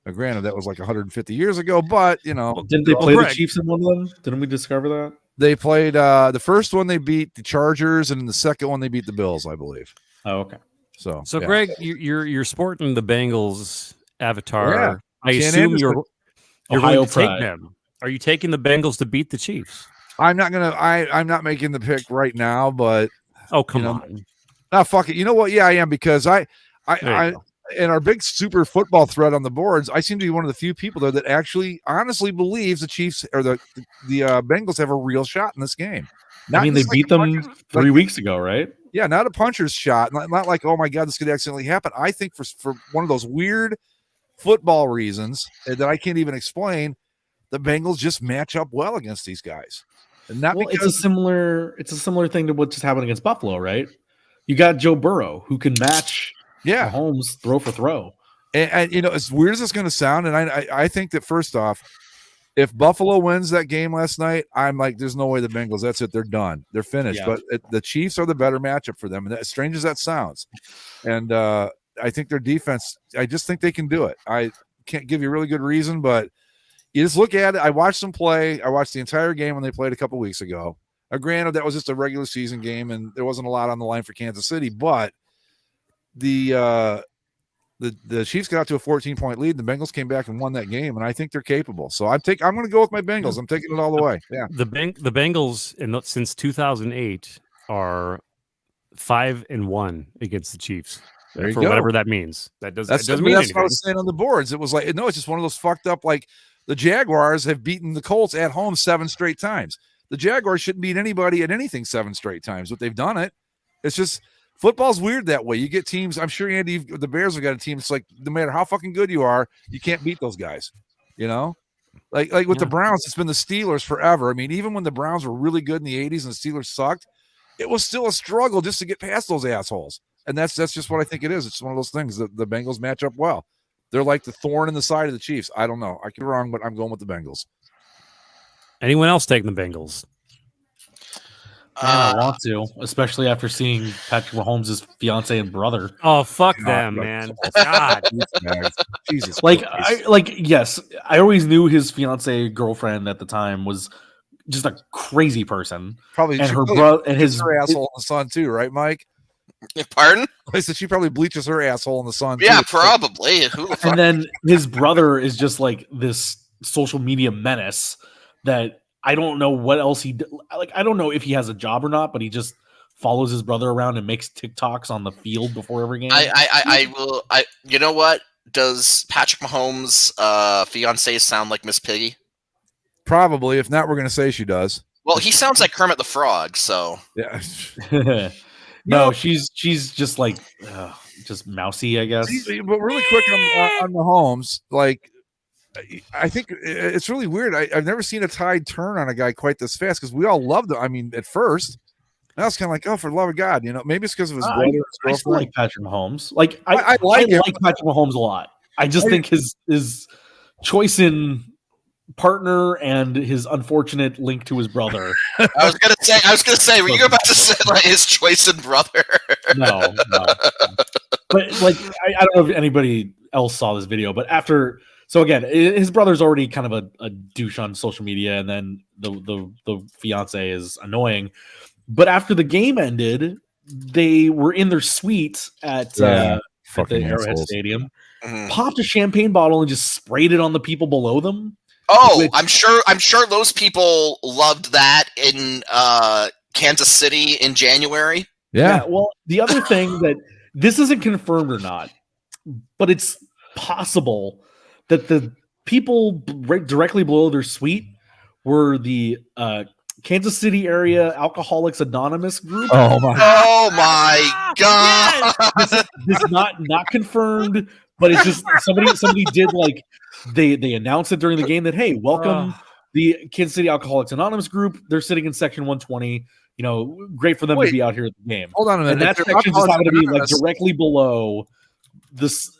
Speaker 6: Now, granted, that was like 150 years ago, but
Speaker 7: didn't they play the Chiefs in one of them? Didn't we discover that?
Speaker 6: They played the first one. They beat the Chargers, and in the second one, they beat the Bills, I believe.
Speaker 7: Oh, okay.
Speaker 6: So
Speaker 8: yeah. Greg, you're sporting the Bengals avatar. Yeah. I assume you're going to take them. Are you taking the Bengals to beat the Chiefs?
Speaker 6: I'm not making the pick right now, but
Speaker 8: come on.
Speaker 6: No, fuck it. You know what? Yeah, I am, because I in our big super football thread on the boards, I seem to be one of the few people there that actually honestly believes the Chiefs or the Bengals have a real shot in this game.
Speaker 7: They beat them 3 weeks ago, right?
Speaker 6: Yeah, not a puncher's shot. Not like, oh my God, this could accidentally happen. I think for one of those weird football reasons that I can't even explain, the Bengals just match up well against these guys. And
Speaker 7: it's a similar thing to what just happened against Buffalo, right? You got Joe Burrow who can match Mahomes throw for throw.
Speaker 6: And as weird as it's going to sound, and I think that first off, if Buffalo wins that game last night, I'm like, there's no way the Bengals, that's it, they're done. They're finished. Yeah. But the Chiefs are the better matchup for them. And as strange as that sounds. And I think their defense, I just think they can do it. I can't give you a really good reason, but you just look at it. I watched them play. I watched the entire game when they played a couple weeks ago. Granted, that was just a regular season game, and there wasn't a lot on the line for Kansas City, but the the Chiefs got out to a 14-point lead. The Bengals came back and won that game, and I think they're capable. So I'm going to go with my Bengals. I'm taking it all the way. Yeah.
Speaker 8: The Bengals since 2008 are 5-1 against the Chiefs.
Speaker 6: There you
Speaker 8: for
Speaker 6: go.
Speaker 8: Whatever that means. That doesn't mean
Speaker 6: that's
Speaker 8: anything.
Speaker 6: what I was saying on the boards. It was like, no, it's just one of those fucked up, like the Jaguars have beaten the Colts at home 7 straight times. The Jaguars shouldn't beat anybody at anything 7 straight times, but they've done it. It's just football's weird that way. You get teams. I'm sure Andy, the Bears have got a team. It's like no matter how fucking good you are, you can't beat those guys. You know, like with the Browns, it's been the Steelers forever. I mean, even when the Browns were really good in the '80s and the Steelers sucked, it was still a struggle just to get past those assholes. And that's just what I think it is. It's one of those things that the Bengals match up well. They're like the thorn in the side of the Chiefs. I don't know. I could be wrong, but I'm going with the Bengals.
Speaker 8: Anyone else taking the Bengals?
Speaker 7: I want to, especially after seeing Patrick Mahomes' fiance and brother.
Speaker 8: Oh, fuck them, man. God.
Speaker 6: Jesus.
Speaker 7: Yes, I always knew his fiance girlfriend at the time was just a crazy person.
Speaker 6: Probably,
Speaker 7: and her brother and his
Speaker 6: asshole in the sun too, right, Mike?
Speaker 4: Pardon?
Speaker 6: I said she probably bleaches her asshole in the sun.
Speaker 4: Yeah,
Speaker 6: too.
Speaker 4: probably. Who the fuck?
Speaker 7: And then his brother is just like this social media menace that I don't know what else I don't know if he has a job or not, but he just follows his brother around and makes TikToks on the field before every game.
Speaker 4: I will. You know what? Does Patrick Mahomes' fiance sound like Miss Piggy?
Speaker 6: Probably. If not, we're going to say she does.
Speaker 4: Well, he sounds like Kermit the Frog. So
Speaker 6: yeah.
Speaker 7: No, she's just like just mousy, I guess.
Speaker 6: But really quick on Mahomes, like. I think it's really weird. I've never seen a tide turn on a guy quite this fast because we all loved him. I mean, at first, now it's kind of like, oh, for the love of God, you know, maybe it's because of his brother.
Speaker 7: I still like Patrick Mahomes. Like I like Patrick Mahomes a lot. I just think his choice in partner and his unfortunate link to his brother.
Speaker 4: I was gonna say, were you about to say like his choice in brother?
Speaker 7: No. But like, I don't know if anybody else saw this video, but after. So again, his brother's already kind of a douche on social media, and then the fiance is annoying. But after the game ended, they were in their suite at the Arrowhead Stadium, popped a champagne bottle and just sprayed it on the people below them.
Speaker 4: Oh, I'm sure those people loved that in Kansas City in January.
Speaker 6: Yeah.
Speaker 7: Well, the other thing that this isn't confirmed or not, but it's possible that the people directly below their suite were the Kansas City area Alcoholics Anonymous group.
Speaker 6: Oh my
Speaker 4: God!
Speaker 7: This is not confirmed, but it's just somebody did like they announced it during the game that hey, welcome the Kansas City Alcoholics Anonymous group. They're sitting in section 120. You know, great for them to be out here at the game.
Speaker 6: Hold on a minute.
Speaker 7: And that section just happened to be like directly below this.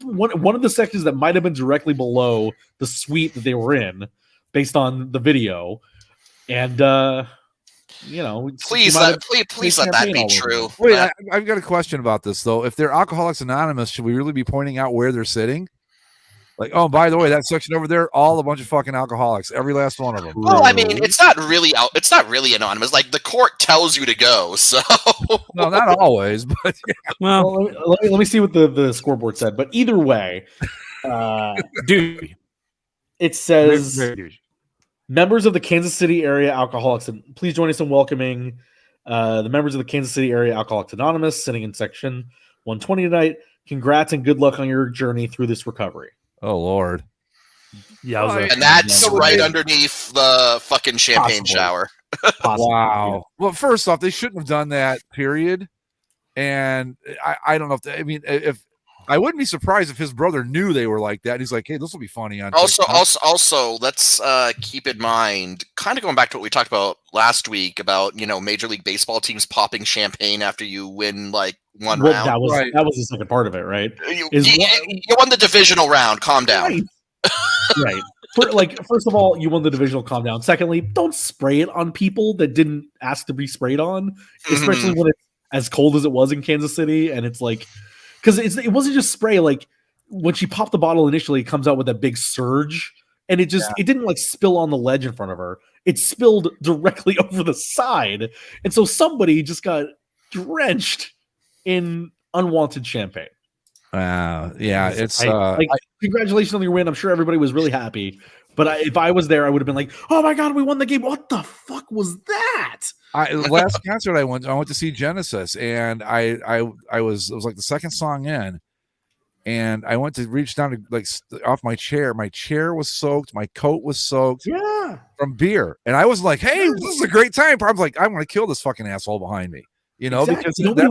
Speaker 7: One of the sections that might have been directly below the suite that they were in, based on the video, and
Speaker 4: please let that be true.
Speaker 6: Wait, I've got a question about this though. If they're Alcoholics Anonymous, should we really be pointing out where they're sitting? Like, oh, by the way, that section over there, all a bunch of fucking alcoholics, every last one of them.
Speaker 4: Well, I mean, it's not really anonymous. Like the court tells you to go, so
Speaker 6: no, not always, but yeah.
Speaker 7: Well, let me see what the scoreboard said. But either way,
Speaker 8: dude,
Speaker 7: it says members of the Kansas City area Alcoholics. Please join us in welcoming the members of the Kansas City area Alcoholics Anonymous, sitting in section 120 tonight. Congrats and good luck on your journey through this recovery.
Speaker 6: Oh Lord.
Speaker 8: Yeah,
Speaker 4: and that's right underneath the fucking champagne shower.
Speaker 6: Wow. Well, first off, they shouldn't have done that, period. And I don't know if I wouldn't be surprised if his brother knew they were like that. He's like, hey, this will be funny on
Speaker 4: also let's keep in mind, kind of going back to what we talked about last week about, you know, Major League Baseball teams popping champagne after you win like one round.
Speaker 7: That was the second part of it, right?
Speaker 4: You won the divisional round. Calm down.
Speaker 7: Right. First of all, you won the divisional. Calm down. Secondly, don't spray it on people that didn't ask to be sprayed on, especially when it's as cold as it was in Kansas City, and it's like. Because it wasn't just spray. Like when she popped the bottle initially, it comes out with a big surge, and it didn't like spill on the ledge in front of her. It spilled directly over the side, and so somebody just got drenched in unwanted champagne.
Speaker 6: Yeah, it's
Speaker 7: Like, congratulations on your win. I'm sure everybody was really happy. But if I was there, I would have been like, "Oh my god, we won the game! What the fuck was that?"
Speaker 6: last concert I went to see Genesis, and I was it was like the second song in, and I went to reach down to like off my chair. My chair was soaked. My coat was soaked.
Speaker 7: Yeah,
Speaker 6: from beer, and I was like, "Hey, this is a great time." I was like, "I'm going to kill this fucking asshole behind me."
Speaker 7: exactly.
Speaker 6: Because
Speaker 7: nobody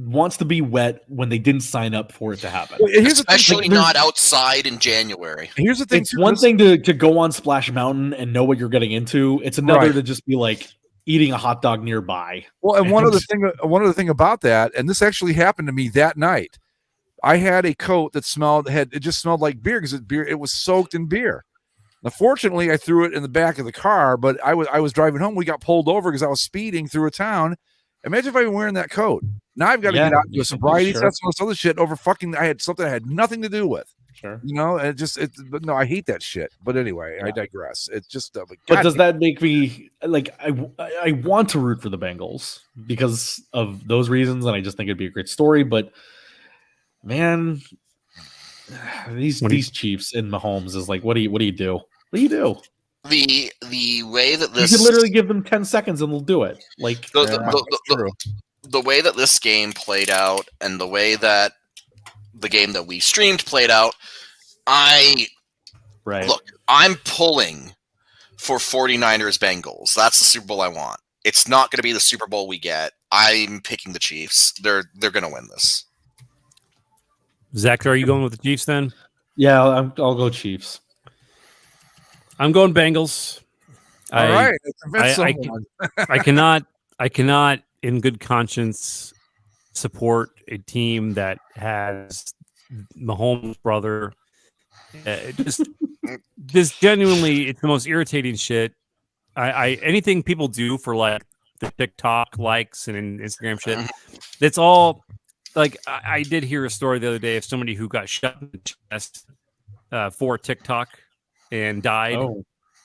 Speaker 7: wants to be wet when they didn't sign up for it to happen.
Speaker 4: Especially not outside in January.
Speaker 6: Here's the thing:
Speaker 7: it's one thing to go on Splash Mountain and know what you're getting into. It's another to just be like eating a hot dog nearby.
Speaker 6: Well, and one other thing about that, and this actually happened to me that night. I had a coat that just smelled like beer because it was soaked in beer. Now, fortunately, I threw it in the back of the car, but I was driving home. We got pulled over because I was speeding through a town. Imagine if I'd been wearing that coat. Now I've got to get out and do a sobriety test and all this other shit over I had something I had nothing to do with.
Speaker 7: Sure.
Speaker 6: But no, I hate that shit. But anyway, I digress. It's just,
Speaker 7: but does that make me like, I want to root for the Bengals because of those reasons. And I just think it'd be a great story, but man, these Chiefs and Mahomes is like, what do you do? What do you do?
Speaker 4: The way that
Speaker 7: you
Speaker 4: this
Speaker 7: could literally give them 10 seconds and they'll do it. Like
Speaker 4: the way that this game played out and the way that the game that we streamed played out, look, I'm pulling for 49ers Bengals. That's the Super Bowl I want. It's not going to be the Super Bowl we get. I'm picking the Chiefs. They're going to win this.
Speaker 8: Zach, are you going with the Chiefs then?
Speaker 7: Yeah, I'll go Chiefs.
Speaker 8: I'm going Bengals.
Speaker 6: All right.
Speaker 8: I cannot in good conscience support a team that has Mahomes' brother. Just genuinely, it's the most irritating shit. Anything people do for like the TikTok likes and Instagram shit, it's all like I did hear a story the other day of somebody who got shot in the chest for TikTok and died.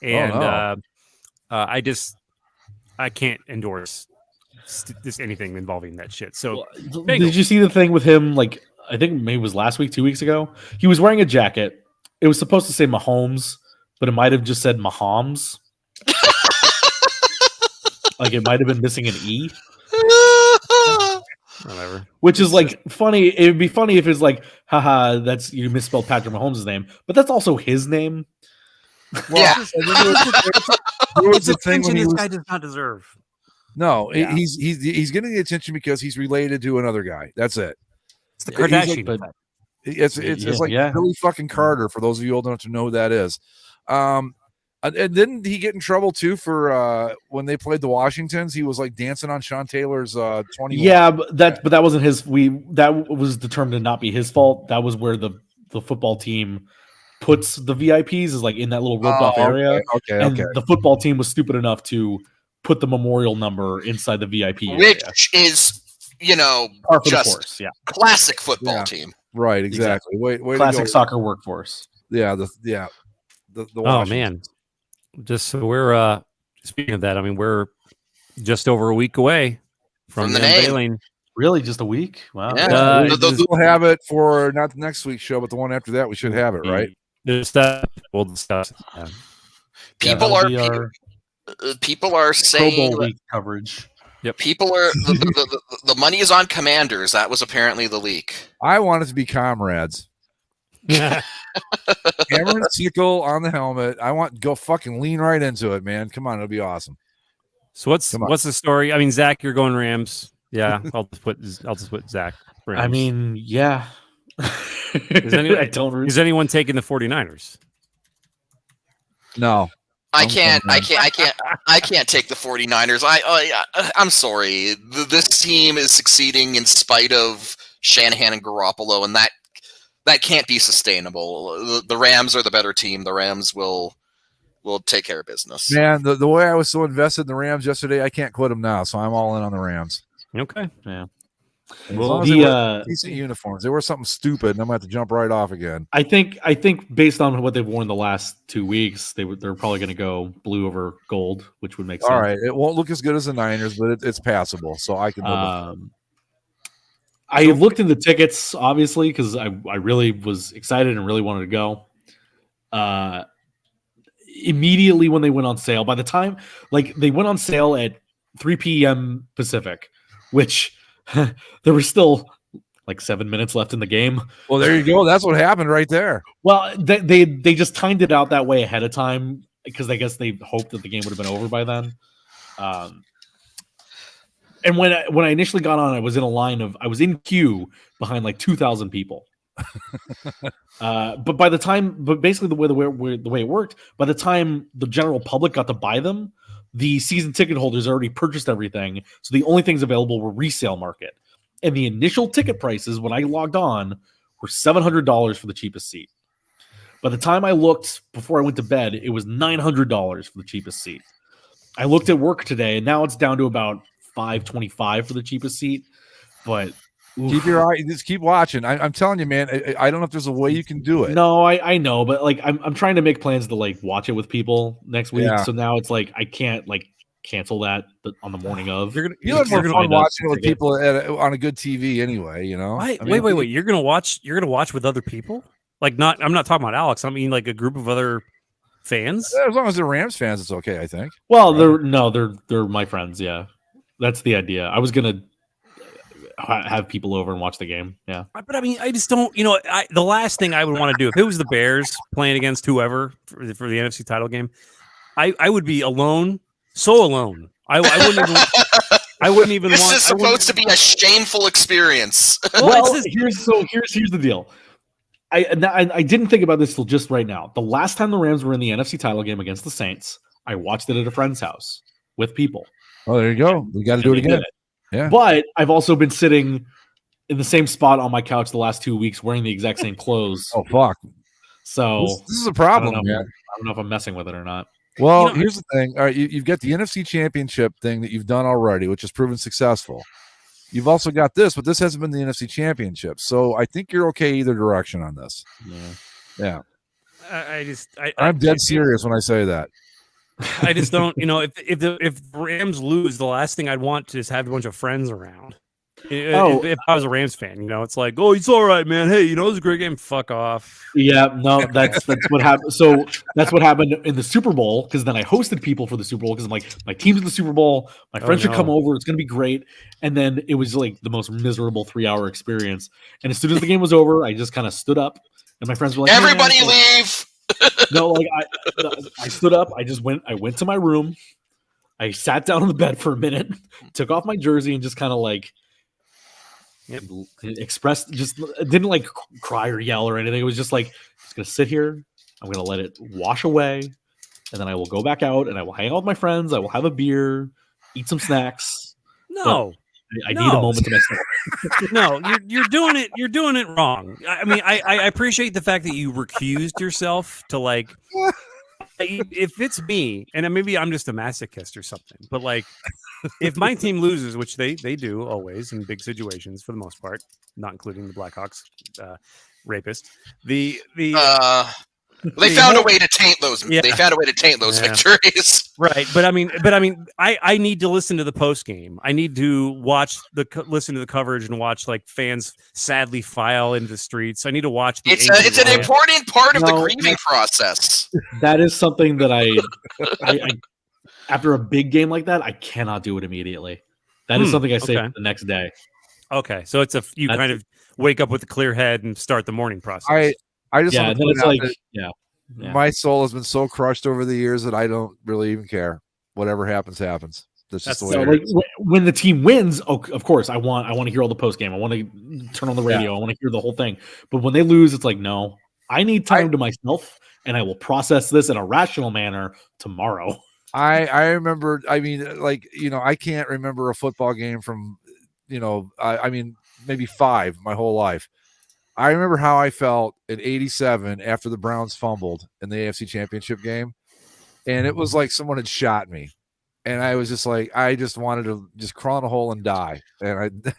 Speaker 8: I can't endorse just anything involving that shit. So,
Speaker 7: did you see the thing with him? Like, I think maybe it was last week, 2 weeks ago. He was wearing a jacket. It was supposed to say Mahomes, but it might have just said Mahomes. Like, it might have been missing an E.
Speaker 8: Whatever.
Speaker 7: Which is like funny. It would be funny if it's like, haha, that's you misspelled Patrick Mahomes' name, but that's also his name.
Speaker 4: Well,
Speaker 8: it's attention this guy does not deserve.
Speaker 6: No, he's getting the attention because he's related to another guy. That's it.
Speaker 8: It's the Kardashian
Speaker 6: effect. It's like Billy fucking Carter. For those of you old enough to know who that is. And didn't he get in trouble too for when they played the Washingtons? He was like dancing on Sean Taylor's 21.
Speaker 7: Yeah, but that wasn't his. That was determined to not be his fault. That was where the football team puts the VIPs is like in that little roped off area. Okay. The football team was stupid enough to put the memorial number inside the VIP
Speaker 4: which
Speaker 7: area.
Speaker 4: Is just classic football team.
Speaker 6: Right, exactly. Wait,
Speaker 7: classic soccer workforce.
Speaker 6: The
Speaker 8: oh man. Just so we're speaking of that, I mean, we're just over a week away from the unveiling.
Speaker 7: Really, just a week? Wow.
Speaker 6: Yeah. We'll have it for not the next week's show, but the one after that. We should have it, right?
Speaker 8: We'll discuss.
Speaker 4: People are saying
Speaker 7: Pro Bowl week coverage.
Speaker 8: Yep.
Speaker 4: People are the money is on Commanders. That was apparently the leak.
Speaker 6: I want it to be Comrades. Cameron Sickle on the helmet. I want go fucking lean right into it, man. Come on, it'll be awesome.
Speaker 8: So what's the story? I mean, Zach, you're going Rams. Yeah, I'll just put Zach. Rams.
Speaker 7: I mean, yeah.
Speaker 8: Is anyone taking the 49ers?
Speaker 6: No.
Speaker 4: I can't take the 49ers. I'm sorry. This team is succeeding in spite of Shanahan and Garoppolo, and that can't be sustainable. The Rams are the better team. The Rams will take care of business.
Speaker 6: Man, the way I was so invested in the Rams yesterday, I can't quit them now, so I'm all in on the Rams.
Speaker 8: Okay.
Speaker 7: Yeah.
Speaker 6: Well, decent uniforms. They were something stupid, and I'm going to have to jump right off again.
Speaker 7: I think based on what they've worn the last 2 weeks, they're probably going to go blue over gold, which would make sense.
Speaker 6: All right. It won't look as good as the Niners, but it's passable, so I can live with it.
Speaker 7: I looked into tickets, obviously, because I really was excited and really wanted to go. Immediately when they went on sale, by the time they went on sale at 3 p.m. Pacific, which there were still 7 minutes left in the game.
Speaker 6: Well, there you go. That's what happened right there.
Speaker 7: Well, they just timed it out that way ahead of time because I guess they hoped that the game would have been over by then. And when I initially got on, I was in queue behind 2,000 people. But basically the way it worked, by the time the general public got to buy them, the season ticket holders already purchased everything. So the only things available were resale market. And the initial ticket prices when I logged on were $700 for the cheapest seat. By the time I looked before I went to bed, it was $900 for the cheapest seat. I looked at work today, and now it's down to about $525 for the cheapest seat. But
Speaker 6: keep your eye, just keep watching. I'm telling you, man. I don't know if there's a way you can do it.
Speaker 7: No, I know, but I'm trying to make plans to watch it with people next week.
Speaker 6: Yeah.
Speaker 7: So now it's I can't cancel that on the morning of.
Speaker 6: You'll have more fun watching it with people on a good TV anyway. You know.
Speaker 8: Wait. You're gonna watch with other people? I'm not talking about Alex. I mean a group of other fans.
Speaker 6: As long as they're Rams fans, it's okay. I think.
Speaker 7: Well, they're my friends. Yeah, that's the idea. I was gonna have people over and watch the game. Yeah,
Speaker 8: but I mean, I just don't. The last thing I would want to do if it was the Bears playing against whoever for the NFC title game, I would be alone, so alone. I wouldn't even. I wouldn't even
Speaker 4: this
Speaker 8: want.
Speaker 4: This is supposed to be a shameful experience.
Speaker 7: Well, here's the deal. I didn't think about this till just right now. The last time the Rams were in the NFC title game against the Saints, I watched it at a friend's house with people.
Speaker 6: Oh, there you go. We got to do it again. Yeah.
Speaker 7: But I've also been sitting in the same spot on my couch the last 2 weeks wearing the exact same clothes.
Speaker 6: Oh, fuck.
Speaker 7: So
Speaker 6: this is a problem,
Speaker 7: I
Speaker 6: man.
Speaker 7: don't know if I'm messing with it or not.
Speaker 6: Well, here's the thing. All right, you've got the NFC Championship thing that you've done already, which has proven successful. You've also got this, but this hasn't been the NFC Championship. So I think you're okay either direction on this. Yeah. I'm dead serious when I say that.
Speaker 8: I just don't, if the Rams lose, the last thing I'd want to is have a bunch of friends around. If I was a Rams fan, it's like, oh, it's all right, man. Hey, it was a great game. Fuck off.
Speaker 7: Yeah, no, that's what happened. So that's what happened in the Super Bowl, because then I hosted people for the Super Bowl because I'm like, my team's in the Super Bowl. My friends should come over. It's going to be great. And then it was the most miserable 3-hour experience. And as soon as the game was over, I just kind of stood up, and my friends were like,
Speaker 4: everybody leave.
Speaker 7: No, I stood up. I went to my room. I sat down on the bed for a minute, took off my jersey, and just kind of expressed, just didn't cry or yell or anything. It was just just gonna sit here. I'm gonna let it wash away, and then I will go back out and I will hang out with my friends. I will have a beer, eat some snacks.
Speaker 8: No.
Speaker 7: I need a moment to myself.
Speaker 8: No, you're doing it. You're doing it wrong. I mean, I appreciate the fact that you recused yourself to if it's me, and maybe I'm just a masochist or something, but if my team loses, which they do always in big situations for the most part, not including the Blackhawks rapist,
Speaker 4: they found a way to taint those. Yeah. They found a way to taint those victories.
Speaker 8: Right, but I mean, I need to listen to the post game. I need to listen to the coverage and watch fans sadly file into the streets. I need to watch.
Speaker 4: It's an important part of the grieving process.
Speaker 7: That is something that I after a big game like that, I cannot do it immediately. That is something I say the next day.
Speaker 8: Okay, so you kind of wake up with a clear head and start the morning process.
Speaker 6: I just
Speaker 7: want to point out that
Speaker 6: my soul has been so crushed over the years that I don't really even care. Whatever happens, happens. That's just the way it is.
Speaker 7: When the team wins, of course, I want to hear all the post game. I want to turn on the radio. I want to hear the whole thing. But when they lose, it's no. I need time to myself, and I will process this in a rational manner tomorrow.
Speaker 6: I remember. I mean, I can't remember a football game from, I mean, maybe 5 my whole life. I remember how I felt in '87 after the Browns fumbled in the AFC Championship game, and it was like someone had shot me, and I was just I just wanted to just crawl in a hole and die. And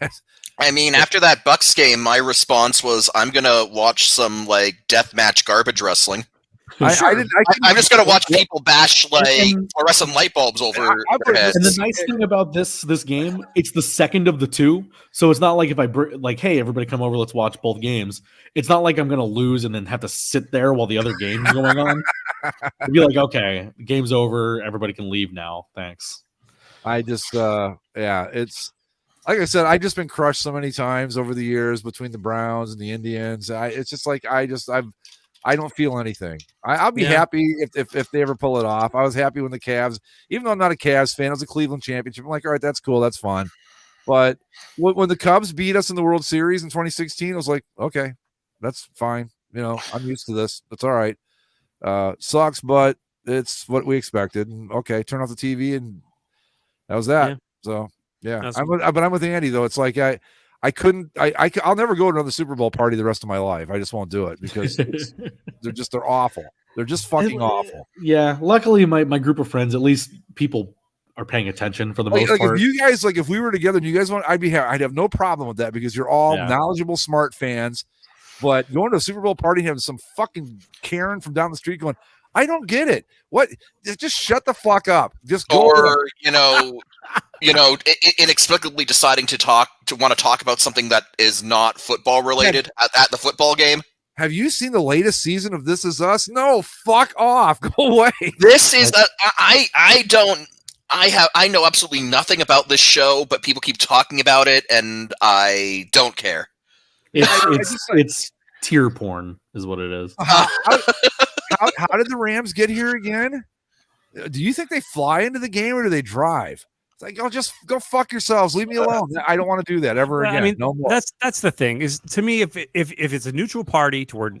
Speaker 4: I mean, after that Bucks game, my response was, I'm gonna watch some deathmatch garbage wrestling. I'm just gonna watch people bash like
Speaker 7: And-
Speaker 4: fluorescent light bulbs over their heads.
Speaker 7: And the nice thing about this game, it's the second of the two, so it's not like if I like, hey, everybody come over, let's watch both games. It's not like I'm gonna lose and then have to sit there while the other game's going on. I'd be like, okay, the game's over, everybody can leave now. Thanks.
Speaker 6: I just, it's like I said, I've just been crushed so many times over the years between the Browns and the Indians. It's just like I don't feel anything. I'll be happy if they ever pull it off. I was happy when the Cavs, even though I'm not a Cavs fan, it was a Cleveland championship. I'm like, all right, that's cool, that's fun. But when the Cubs beat us in the World Series in 2016, I was like, okay, that's fine. I'm used to this. That's all right. Sucks, but it's what we expected. And okay, turn off the TV, and that was that. Yeah. So yeah, I'm with Andy though. It's like I'll never go to another Super Bowl party the rest of my life. I just won't do it because they're awful. They're just fucking awful.
Speaker 7: Yeah. Luckily, my group of friends, at least people are paying attention for the most part.
Speaker 6: If you guys if we were together and you guys want, I'd have no problem with that because you're all knowledgeable, smart fans. But going to a Super Bowl party and having some fucking Karen from down the street going, I don't get it. What? Just shut the fuck up. Just go.
Speaker 4: Or inexplicably deciding to want to talk about something that is not football related at the football game.
Speaker 6: Have you seen the latest season of This Is Us? No, fuck off. Go away.
Speaker 4: This is I know absolutely nothing about this show, but people keep talking about it, and I don't care.
Speaker 7: It's tear porn, is what it is.
Speaker 6: How did the Rams get here again? Do you think they fly into the game or do they drive? It's like, just go fuck yourselves. Leave me alone. I don't want to do that ever again.
Speaker 8: I mean,
Speaker 6: no more.
Speaker 8: That's the thing. Is to me, if it's a neutral party toward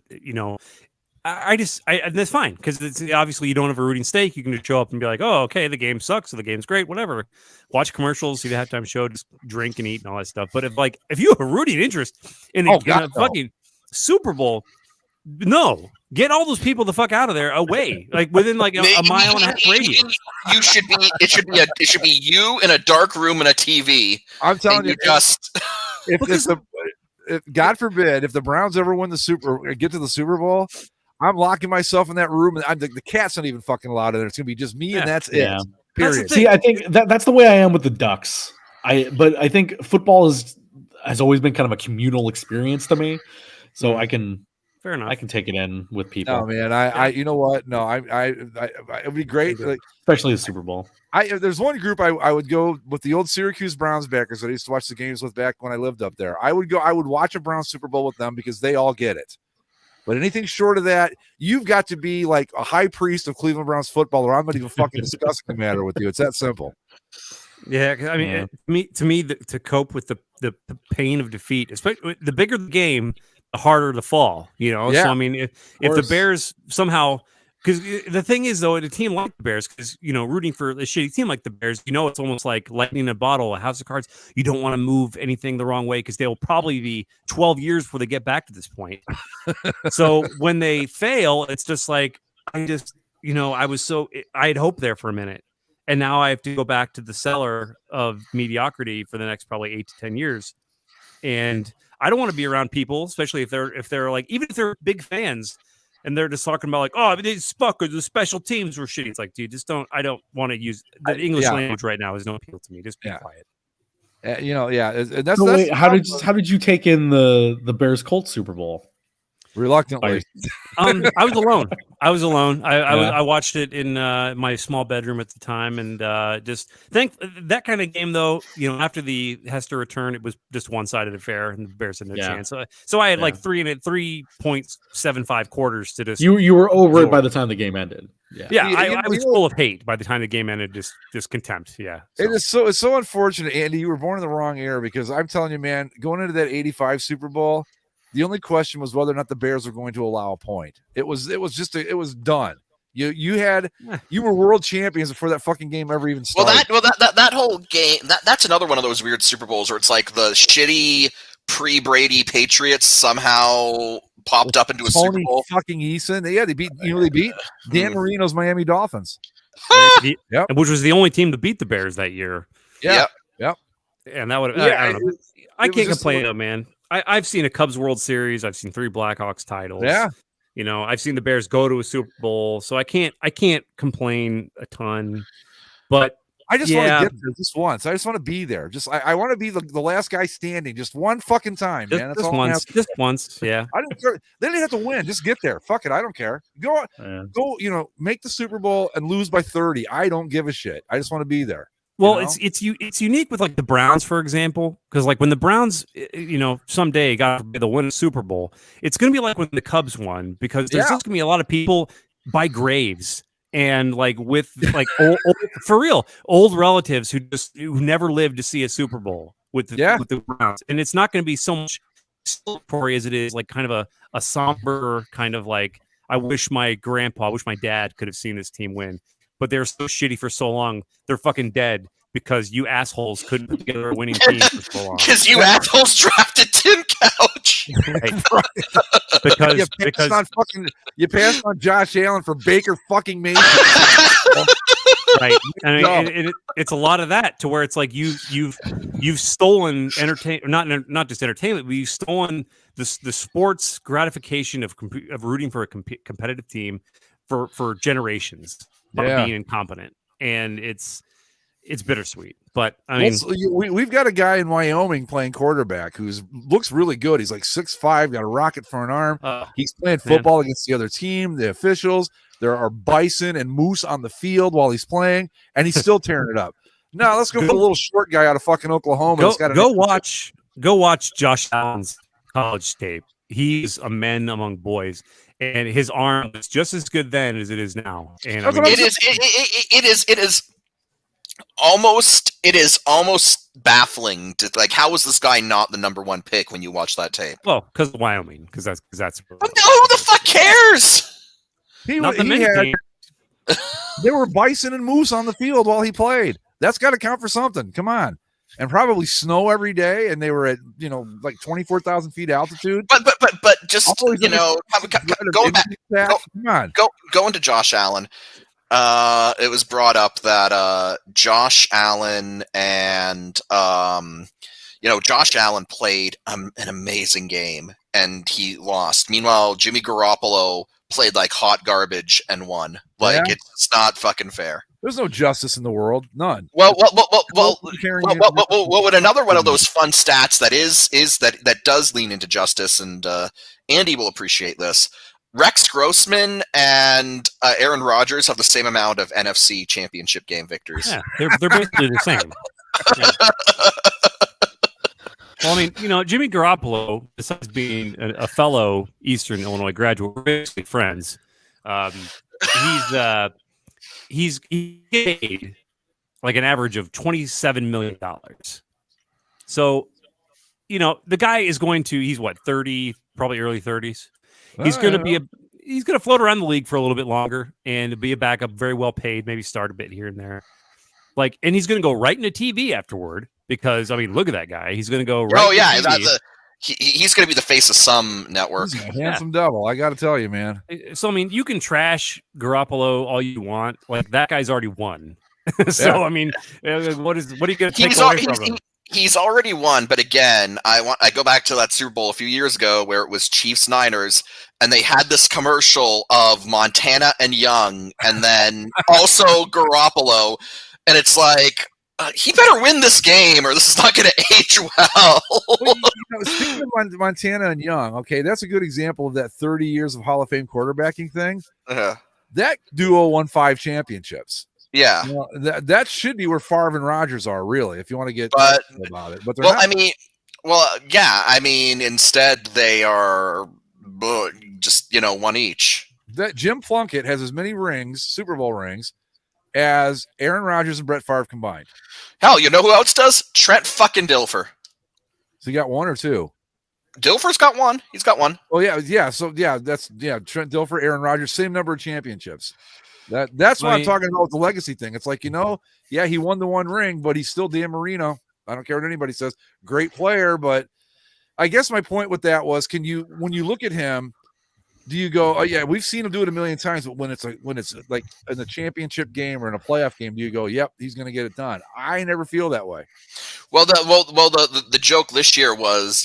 Speaker 8: that's fine because it's obviously you don't have a rooting stake. You can just show up and be like, oh, okay, the game sucks, or the game's great, whatever. Watch commercials, see the halftime show, just drink and eat and all that stuff. But if you have a rooting interest in a fucking Super Bowl, no, get all those people the fuck out of there, away, like within like a mile and a half radius.
Speaker 4: It should be you in a dark room and a TV.
Speaker 6: I'm telling you, if God forbid, if the Browns ever get to the Super Bowl, I'm locking myself in that room, and the cat's not even fucking allowed in there. It's gonna be just me, and that's it. Period.
Speaker 7: See, I think that's the way I am with the Ducks. But I think football has always been kind of a communal experience to me, so I can.
Speaker 8: Fair enough.
Speaker 7: I can take it in with people.
Speaker 6: No, man. You know what? No, it'd be great,
Speaker 7: especially the Super Bowl.
Speaker 6: There's one group I would go with, the old Syracuse Browns backers that I used to watch the games with back when I lived up there. I would watch a Browns Super Bowl with them because they all get it. But anything short of that, you've got to be like a high priest of Cleveland Browns football, or I'm not even fucking discussing the matter with you. It's that simple.
Speaker 8: Yeah, I mean, to me, to cope with the pain of defeat, especially the bigger the game, the harder the fall. So I mean, if the Bears somehow, because the thing is though, a team like the Bears, because rooting for a shitty team like the Bears, it's almost like lightning in a bottle, a house of cards. You don't want to move anything the wrong way because they'll probably be 12 years before they get back to this point. So when they fail, it's just like I had hope there for a minute. And now I have to go back to the cellar of mediocrity for the next probably 8 to 10 years. And I don't want to be around people, especially if they're like, even if they're big fans and they're just talking about like, oh, they suck or the special teams were shitty. It's like, dude, I don't want to use the English language right now is no appeal to me. Just be quiet.
Speaker 6: And that's,
Speaker 7: wait, how did you take in the Bears Colts Super Bowl?
Speaker 6: Reluctantly.
Speaker 8: I was alone. I watched it in my small bedroom at the time, and just think that kind of game though. After the Hester return, it was just one-sided affair, and the Bears had no chance. So I had like 3.75 quarters to just.
Speaker 7: You were over it by the time the game ended.
Speaker 8: I was full of hate by the time the game ended. Just contempt. Yeah, so.
Speaker 6: It's so unfortunate, Andy. You were born in the wrong era because I'm telling you, man, going into that '85 Super Bowl. The only question was whether or not the Bears were going to allow a point. It was done. You were world champions before that fucking game ever even started.
Speaker 4: That whole game that's another one of those weird Super Bowls where it's like the shitty pre-Brady Patriots somehow popped up into a Super Bowl.
Speaker 6: Fucking Eason. They beat Dan Marino's Miami Dolphins.
Speaker 8: Yep. Which was the only team to beat the Bears that year.
Speaker 6: Yeah.
Speaker 8: Yep. And that would I don't know. I can't complain though, man. I've seen a Cubs World Series. I've seen 3 Blackhawks titles.
Speaker 6: Yeah.
Speaker 8: You know, I've seen the Bears go to a Super Bowl, so I can't complain a ton. But
Speaker 6: I just want to get there just once. I just want to be there. I want to be the last guy standing just one fucking time, man. That's
Speaker 8: just
Speaker 6: all
Speaker 8: once. Just once, yeah.
Speaker 6: I don't care. They didn't have to win. Just get there. Fuck it. I don't care. Go. You know, make the Super Bowl and lose by 30. I don't give a shit. I just want to be there.
Speaker 8: Well, it's unique with like the Browns, for example, because like when the Browns, you know, someday they'll win a Super Bowl, it's going to be like when the Cubs won, because there's just going to be a lot of people by graves and like with like old, for real, old relatives who never lived to see a Super Bowl with the Browns, and it's not going to be so much celebratory as it is like kind of a somber kind of like, I wish my dad could have seen this team win. But they're so shitty for so long, they're fucking dead because you assholes couldn't put together a winning team for so long.
Speaker 4: Because you assholes drafted Tim Couch.
Speaker 8: Right. because
Speaker 6: you passed on Josh Allen for Baker fucking Mayfield.
Speaker 8: Right. I mean, it's a lot of that, to where it's like you've stolen not just entertainment, but you've stolen the sports gratification of rooting for a competitive team for generations. Being incompetent, and it's bittersweet. But I mean,
Speaker 6: we've got a guy in Wyoming playing quarterback who looks really good. He's like 6'5", got a rocket for an arm. He's playing football against the other team, the officials. There are bison and moose on the field while he's playing, and he's still tearing it up. Now let's go with a little short guy out of fucking Oklahoma.
Speaker 8: Go watch Josh Allen's college tape. He's a man among boys. And his arm is just as good then as it is now. And I mean,
Speaker 4: it is almost baffling to like, how was this guy not the number one pick when you watch that tape?
Speaker 8: Well, because of Wyoming, because that's
Speaker 4: who the fuck cares?
Speaker 6: There were bison and moose on the field while he played. That's got to count for something. Come on. And probably snow every day, and they were at like 24,000 feet altitude.
Speaker 4: But just going to Josh Allen. It was brought up that Josh Allen and Josh Allen played an amazing game and he lost. Meanwhile, Jimmy Garoppolo played like hot garbage and won. It's not fucking fair.
Speaker 6: There's no justice in the world, none.
Speaker 4: Well, with another one of those fun stats that does lean into justice, and Andy will appreciate this. Rex Grossman and Aaron Rodgers have the same amount of NFC Championship game victories.
Speaker 8: Yeah, they're basically the same. Yeah. Well, I mean, Jimmy Garoppolo, besides being a fellow Eastern Illinois graduate, we're basically friends. He's paid like an average of $27 million. So, the guy is he's what, 30, probably early 30s. He's going to float around the league for a little bit longer and be a backup, very well paid, maybe start a bit here and there. And he's going to go right into TV afterward because, I mean, look at that guy. He's going to go right into TV.
Speaker 4: He's going to be the face of some network.
Speaker 6: He's a handsome devil, I got to tell you, man.
Speaker 8: So, I mean, you can trash Garoppolo all you want. Like, that guy's already won. So, I mean, what are you going to take away from him?
Speaker 4: He's already won, but again, I go back to that Super Bowl a few years ago where it was Chiefs-Niners, and they had this commercial of Montana and Young, and then also Garoppolo, and it's like, he better win this game or this is not going to age well.
Speaker 6: Speaking of Montana and Young, okay, that's a good example of that 30 years of Hall of Fame quarterbacking thing. That duo won 5 championships.
Speaker 4: Yeah.
Speaker 6: That should be where Favre and Rodgers are, really, if you want to get about it. But
Speaker 4: instead they are just, one each.
Speaker 6: That Jim Plunkett has as many rings, Super Bowl rings, as Aaron Rodgers and Brett Favre combined.
Speaker 4: Hell, you know who else does? Trent fucking Dilfer.
Speaker 6: So you got 1 or 2?
Speaker 4: Dilfer's got 1. He's got 1.
Speaker 6: Oh yeah. So Trent Dilfer, Aaron Rodgers, same number of championships. That's what I'm talking about with the legacy thing. It's like, he won the 1 ring, but he's still Dan Marino. I don't care what anybody says. Great player, but I guess my point with that was, when you look at him, do you go, oh yeah, we've seen him do it a million times, but when it's like in a championship game or in a playoff game, do you go, yep, he's going to get it done? I never feel that way.
Speaker 4: Well, the joke this year was,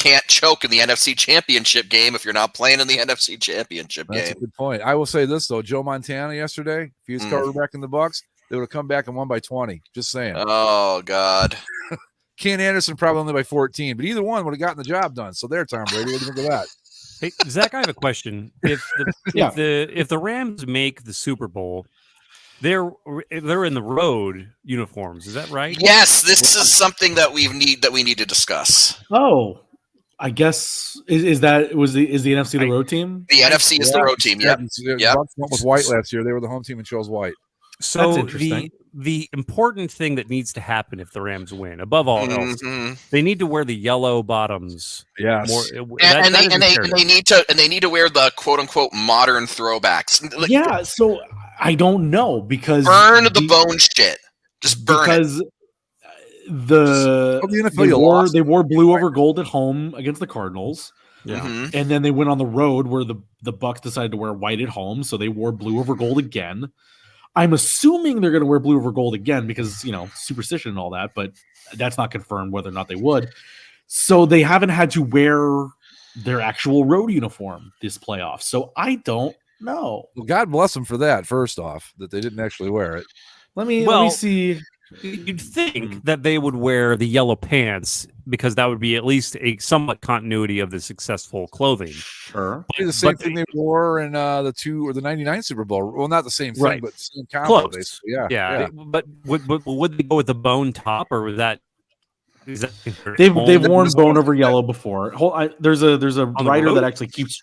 Speaker 4: can't choke in the NFC Championship game if you're not playing in the NFC Championship
Speaker 6: That's a
Speaker 4: game.
Speaker 6: good point. I will say this though: Joe Montana yesterday, if he was quarterback in the Bucs, they would have come back and won by 20. Just saying.
Speaker 4: Oh God.
Speaker 6: Ken Anderson probably only by 14, but either one would have gotten the job done. So there, Tom Brady. What do you think of that?
Speaker 8: Hey, Zach, I have a question. If the Rams make the Super Bowl, they're in the road uniforms. Is that right?
Speaker 4: Yes, this is something that we need to discuss.
Speaker 7: Oh, I guess is the NFC the road team?
Speaker 4: The NFC is the road team. Yep.
Speaker 6: Bucs went with white last year. They were the home team and chose white.
Speaker 8: So the important thing that needs to happen if the Rams win, above all else, they need to wear the yellow bottoms.
Speaker 6: Yes,
Speaker 4: and they need to wear the quote unquote modern throwbacks.
Speaker 7: Yeah, so I don't know because
Speaker 4: burn the bone shit. Just burn
Speaker 7: because
Speaker 4: it.
Speaker 7: They wore blue over gold at home against the Cardinals.
Speaker 8: Yeah,
Speaker 7: and then they went on the road where the Bucs decided to wear white at home, so they wore blue over gold again. I'm assuming they're going to wear blue over gold again because, superstition and all that, but that's not confirmed whether or not they would. So they haven't had to wear their actual road uniform this playoff. So I don't know.
Speaker 6: Well, God bless them for that, first off, that they didn't actually wear it.
Speaker 7: Let me see.
Speaker 8: You'd think that they would wear the yellow pants because that would be at least a somewhat continuity of the successul clothing.
Speaker 7: Sure.
Speaker 6: But the same thing they wore in the 99 Super Bowl. Well, not the same thing, but same combo, basically. Yeah.
Speaker 8: But would they go with the bone top, or was that?
Speaker 7: They've worn bone over yellow before. There's a writer that actually keeps.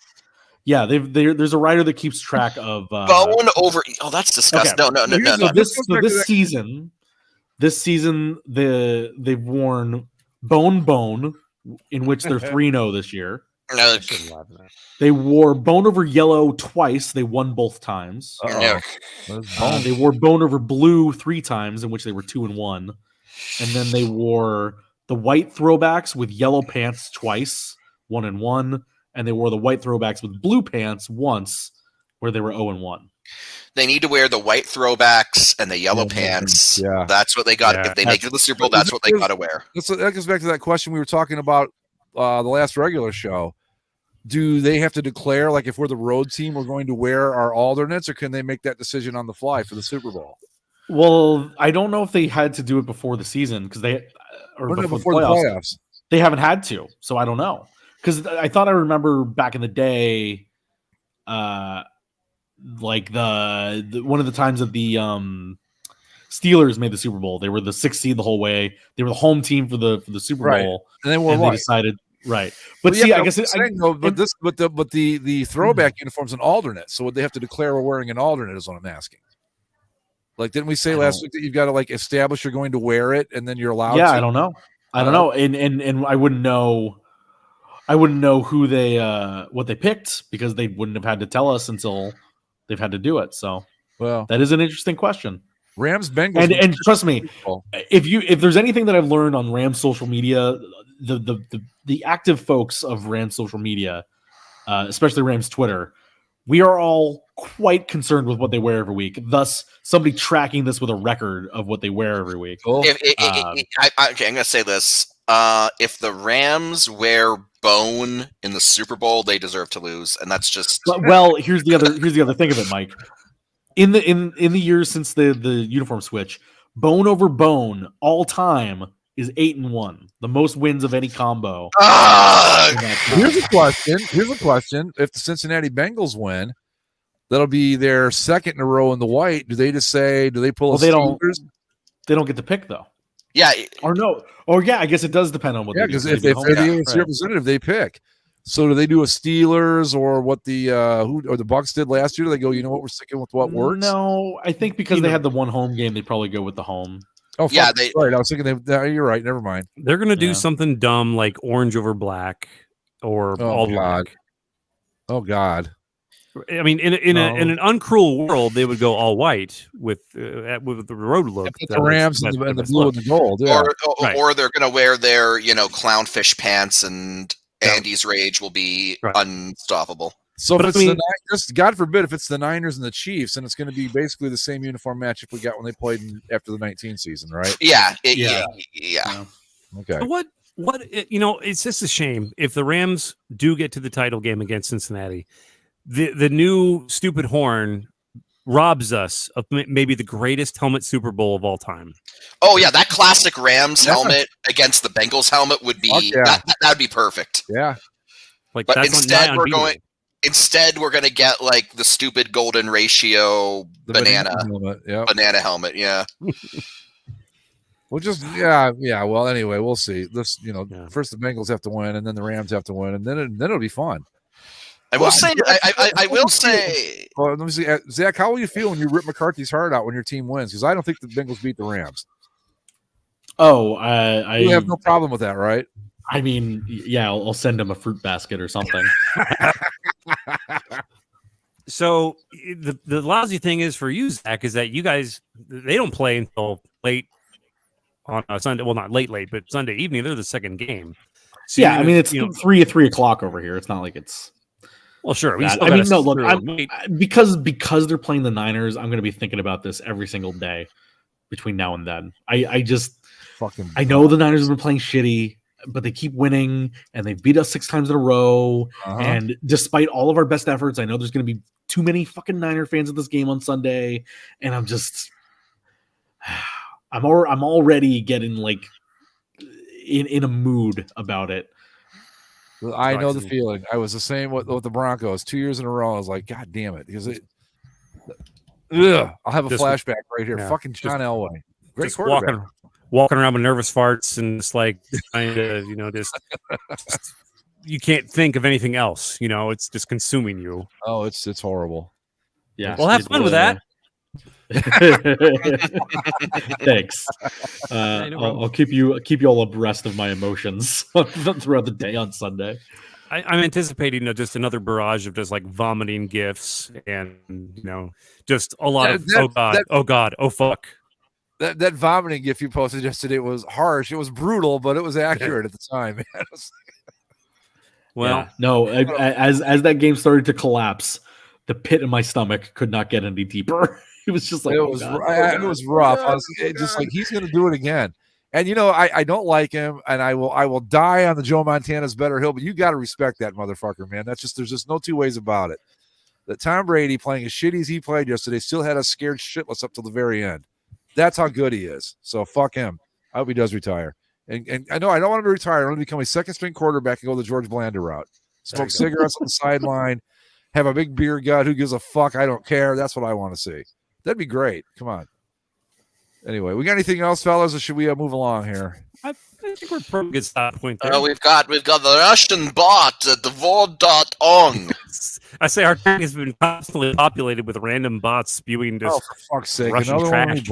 Speaker 7: Yeah, there's a writer that keeps track of
Speaker 4: bone over. Oh, that's disgusting.
Speaker 7: Okay.
Speaker 4: No.
Speaker 7: This season, they've worn bone, in which they're 3-0 this year. They wore bone over yellow twice. They won both times. They wore bone over blue 3 times, in which they were 2-1. And then they wore the white throwbacks with yellow pants twice, 1-1. And they wore the white throwbacks with blue pants once, where they were 0-1.
Speaker 4: They need to wear the white throwbacks and the yellow pants.
Speaker 6: Yeah.
Speaker 4: That's what they got.
Speaker 8: Yeah.
Speaker 4: If they make it to the Super Bowl, that's what they got to wear.
Speaker 6: That goes back to that question we were talking about the last regular show. Do they have to declare, like, if we're the road team, we're going to wear our alternates, or can they make that decision on the fly for the Super Bowl?
Speaker 7: Well, I don't know if they had to do it before the season because before the playoffs. They haven't had to, so I don't know. Because I thought I remember back in the day, like the one of the times that the Steelers made the Super Bowl, they were the 6th seed the whole way. They were the home team for the Super Bowl,
Speaker 6: and they
Speaker 7: decided right. But see, I guess
Speaker 6: the throwback uniform's an alternate. So would they have to declare we're wearing an alternate? Is what I'm asking. Like, didn't we say last week that you've got to like establish you're going to wear it, and then you're allowed?
Speaker 7: Yeah,
Speaker 6: to?
Speaker 7: I don't know. And I wouldn't know. I wouldn't know who they what they picked because they wouldn't have had to tell us until they've had to do it. So,
Speaker 6: well,
Speaker 7: that is an interesting question.
Speaker 6: Rams Bengals,
Speaker 7: and trust me, if there's anything that I've learned on Rams social media, the active folks of Rams social media, especially Rams Twitter, we are all quite concerned with what they wear every week. Thus, somebody tracking this with a record of what they wear every week.
Speaker 4: Cool. I'm going to say this. If the Rams wear bone in the Super Bowl, they deserve to lose, and that's just
Speaker 7: well. Here's the other thing of it, Mike. In the years since the uniform switch, bone over bone all time is 8-1, the most wins of any combo.
Speaker 6: Here's a question: if the Cincinnati Bengals win, that'll be their second in a row in the white. Do they just say? Do they pull?
Speaker 7: They don't get to pick though.
Speaker 4: Yeah,
Speaker 7: or no, or yeah. I guess it does depend on what.
Speaker 6: Yeah, because if they're the AFC representative, they pick. So do they do a Steelers or what the Bucs did last year? Do they go, you know what, we're sticking with what works?
Speaker 7: No, I think because they had the one home game, they probably go with the home.
Speaker 6: Oh, yeah, right. I was thinking you're right. Never mind.
Speaker 8: They're gonna do something dumb like orange over black or all black.
Speaker 6: Oh God.
Speaker 8: I mean, in an uncruel world, they would go all white with the road look.
Speaker 6: The Rams and the blue and the gold,
Speaker 4: or they're going to wear their clownfish pants, and Andy's rage will be unstoppable.
Speaker 6: So if it's the Niners, God forbid, if it's the Niners and the Chiefs, and it's going to be basically the same uniform matchup we got when they played after the 19 season, right?
Speaker 4: Yeah.
Speaker 6: Okay.
Speaker 8: So It's just a shame if the Rams do get to the title game against Cincinnati. The new stupid horn robs us of maybe the greatest helmet Super Bowl of all time.
Speaker 4: Oh yeah, that classic Rams helmet against the Bengals helmet would be that would be perfect.
Speaker 6: Yeah.
Speaker 8: Like,
Speaker 4: but
Speaker 8: that's
Speaker 4: instead we're going to get like the stupid golden ratio banana helmet. Yeah.
Speaker 6: Well, Well, anyway, we'll see. First the Bengals have to win, and then the Rams have to win, and then it'll be fun.
Speaker 4: I will say.
Speaker 6: Well, let me see, Zach. How will you feel when you rip McCarthy's heart out when your team wins? Because I don't think the Bengals beat the Rams.
Speaker 7: Oh, I
Speaker 6: have no problem with that, right?
Speaker 7: I mean, yeah, I'll send him a fruit basket or something.
Speaker 8: So the lousy thing is for you, Zach, is that you guys, they don't play until late on a Sunday. Well, not late, but Sunday evening. They're the second game. So
Speaker 7: yeah, I mean, it's 3 o'clock over here. It's not like it's.
Speaker 8: Well, sure.
Speaker 7: Because they're playing the Niners, I'm going to be thinking about this every single day between now and then. I know the Niners have been playing shitty, but they keep winning, and they've beat us 6 times in a row. And despite all of our best efforts, I know there's going to be too many fucking Niner fans at this game on Sunday, and I'm already getting like in a mood about it.
Speaker 6: I know the feeling. I was the same with the Broncos 2 years in a row. I was like, God damn it. Because I'll have a flashback right here. Fucking John Elway. Great quarterback.
Speaker 8: Walking around with nervous farts and just like kind of, just you can't think of anything else. It's just consuming you.
Speaker 6: Oh, it's horrible.
Speaker 7: Yeah.
Speaker 8: Well, have fun with that.
Speaker 7: Thanks. I'll keep you all abreast of my emotions throughout the day on Sunday.
Speaker 8: I'm anticipating just another barrage of just like vomiting gifs and just a lot of oh god, oh fuck.
Speaker 6: That vomiting gif you posted yesterday was harsh. It was brutal, but it was accurate at the time. Man.
Speaker 7: As that game started to collapse, the pit in my stomach could not get any deeper. It was just like
Speaker 6: it was rough. I was just like, he's going to do it again. And I don't like him, and I will die on the Joe Montana's better hill. But you got to respect that motherfucker, man. There's just no two ways about it. That Tom Brady, playing as shitty as he played yesterday, still had us scared shitless up to the very end. That's how good he is. So fuck him. I hope he does retire. And I know I don't want him to retire. I want him to become a second string quarterback and go the George Blanda route. Smoke cigarettes on the sideline. Have a big beer gut. Who gives a fuck? I don't care. That's what I want to see. That'd be great. Come on. Anyway, we got anything else, fellas, or should we move along here?
Speaker 8: I think we're pretty good stop point there.
Speaker 4: We've got the Russian bot at the war.ong.
Speaker 8: I say our tank has been constantly populated with random bots spewing just
Speaker 6: for fuck's sake,
Speaker 8: Russian trash.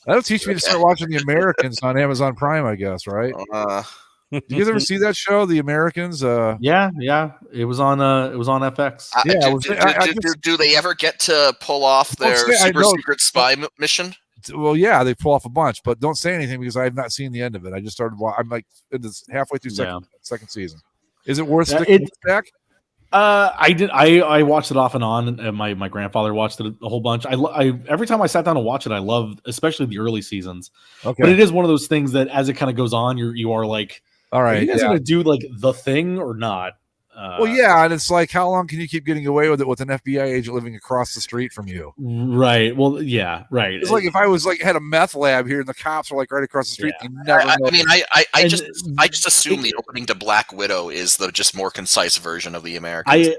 Speaker 6: That'll teach me to start watching The Americans on Amazon Prime, I guess, right? Did you guys ever see that show, The Americans?
Speaker 7: Yeah, it was on FX.
Speaker 4: Do they ever get to pull off their super secret spy mission?
Speaker 6: Well, yeah, they pull off a bunch, but don't say anything because I have not seen the end of it. I just started. I'm like halfway through second season. Is it worth sticking with back?
Speaker 7: I did. I watched it off and on, and my grandfather watched it a whole bunch. I every time I sat down to watch it, I loved, especially the early seasons. Okay, but it is one of those things that as it kind of goes on, you are like, all right, are you guys gonna do like the thing or not?
Speaker 6: Well, yeah, and it's like, how long can you keep getting away with it with an FBI agent living across the street from you?
Speaker 7: Right. Well, yeah, right.
Speaker 6: It's like if I was like had a meth lab here and the cops are like right across the street.
Speaker 7: Yeah.
Speaker 4: I just assume the opening to Black Widow is the just more concise version of The Americans.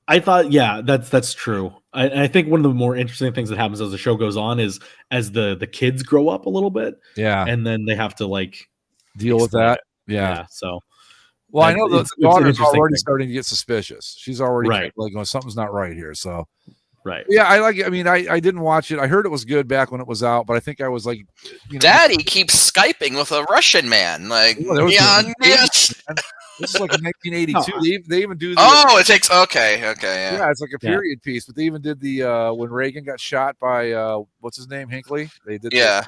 Speaker 7: I thought, yeah, that's true. I think one of the more interesting things that happens as the show goes on is as the kids grow up a little bit, and then they have to like
Speaker 6: deal with that. Yeah.
Speaker 7: So.
Speaker 6: Well, I know the daughter's already starting to get suspicious. She's already like, something's not right here. So, yeah, I like it. I mean, I didn't watch it. I heard it was good back when it was out, but I think I was like,
Speaker 4: Daddy keeps Skyping with a Russian man. Like,
Speaker 6: this is like in 1982. They even do.
Speaker 4: It takes yeah.
Speaker 6: Yeah, it's like a period piece. But they even did the when Reagan got shot by what's his name, Hinckley. They did.
Speaker 7: I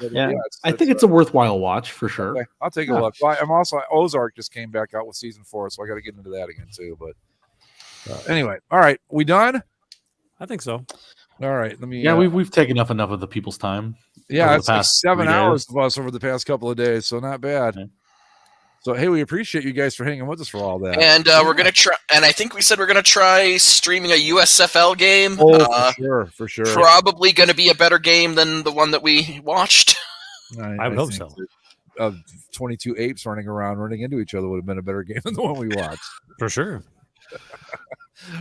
Speaker 7: think it's a worthwhile watch for sure.
Speaker 6: Okay. I'll take a look. I'm also Ozark just came back out with season 4, so I got to get into that again too. But anyway, all right, we done?
Speaker 8: I think so.
Speaker 6: All right, let me.
Speaker 7: Yeah, we've taken enough of the people's time.
Speaker 6: Yeah,
Speaker 9: over
Speaker 6: it's
Speaker 9: the
Speaker 6: like
Speaker 9: past
Speaker 6: 7
Speaker 9: 3
Speaker 6: hours
Speaker 9: days.
Speaker 6: of us over the past couple of days, so not bad.
Speaker 9: Okay.
Speaker 6: So hey, we appreciate you guys for hanging with us for all that.
Speaker 4: And we're gonna try. And I think we said we're gonna try streaming a USFL game.
Speaker 6: Oh, for sure.
Speaker 4: Probably gonna be a better game than the one that we watched.
Speaker 8: I would hope so.
Speaker 6: 22 apes running into each other would have been a better game than the one we watched.
Speaker 8: For sure.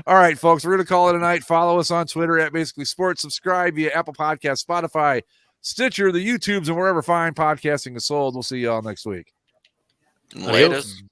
Speaker 6: All right, folks, we're going to call it a night. Follow us on Twitter at Basically Sports. Subscribe via Apple Podcasts, Spotify, Stitcher, the YouTubes, and wherever fine podcasting is sold. We'll see you all next week.
Speaker 4: Latest.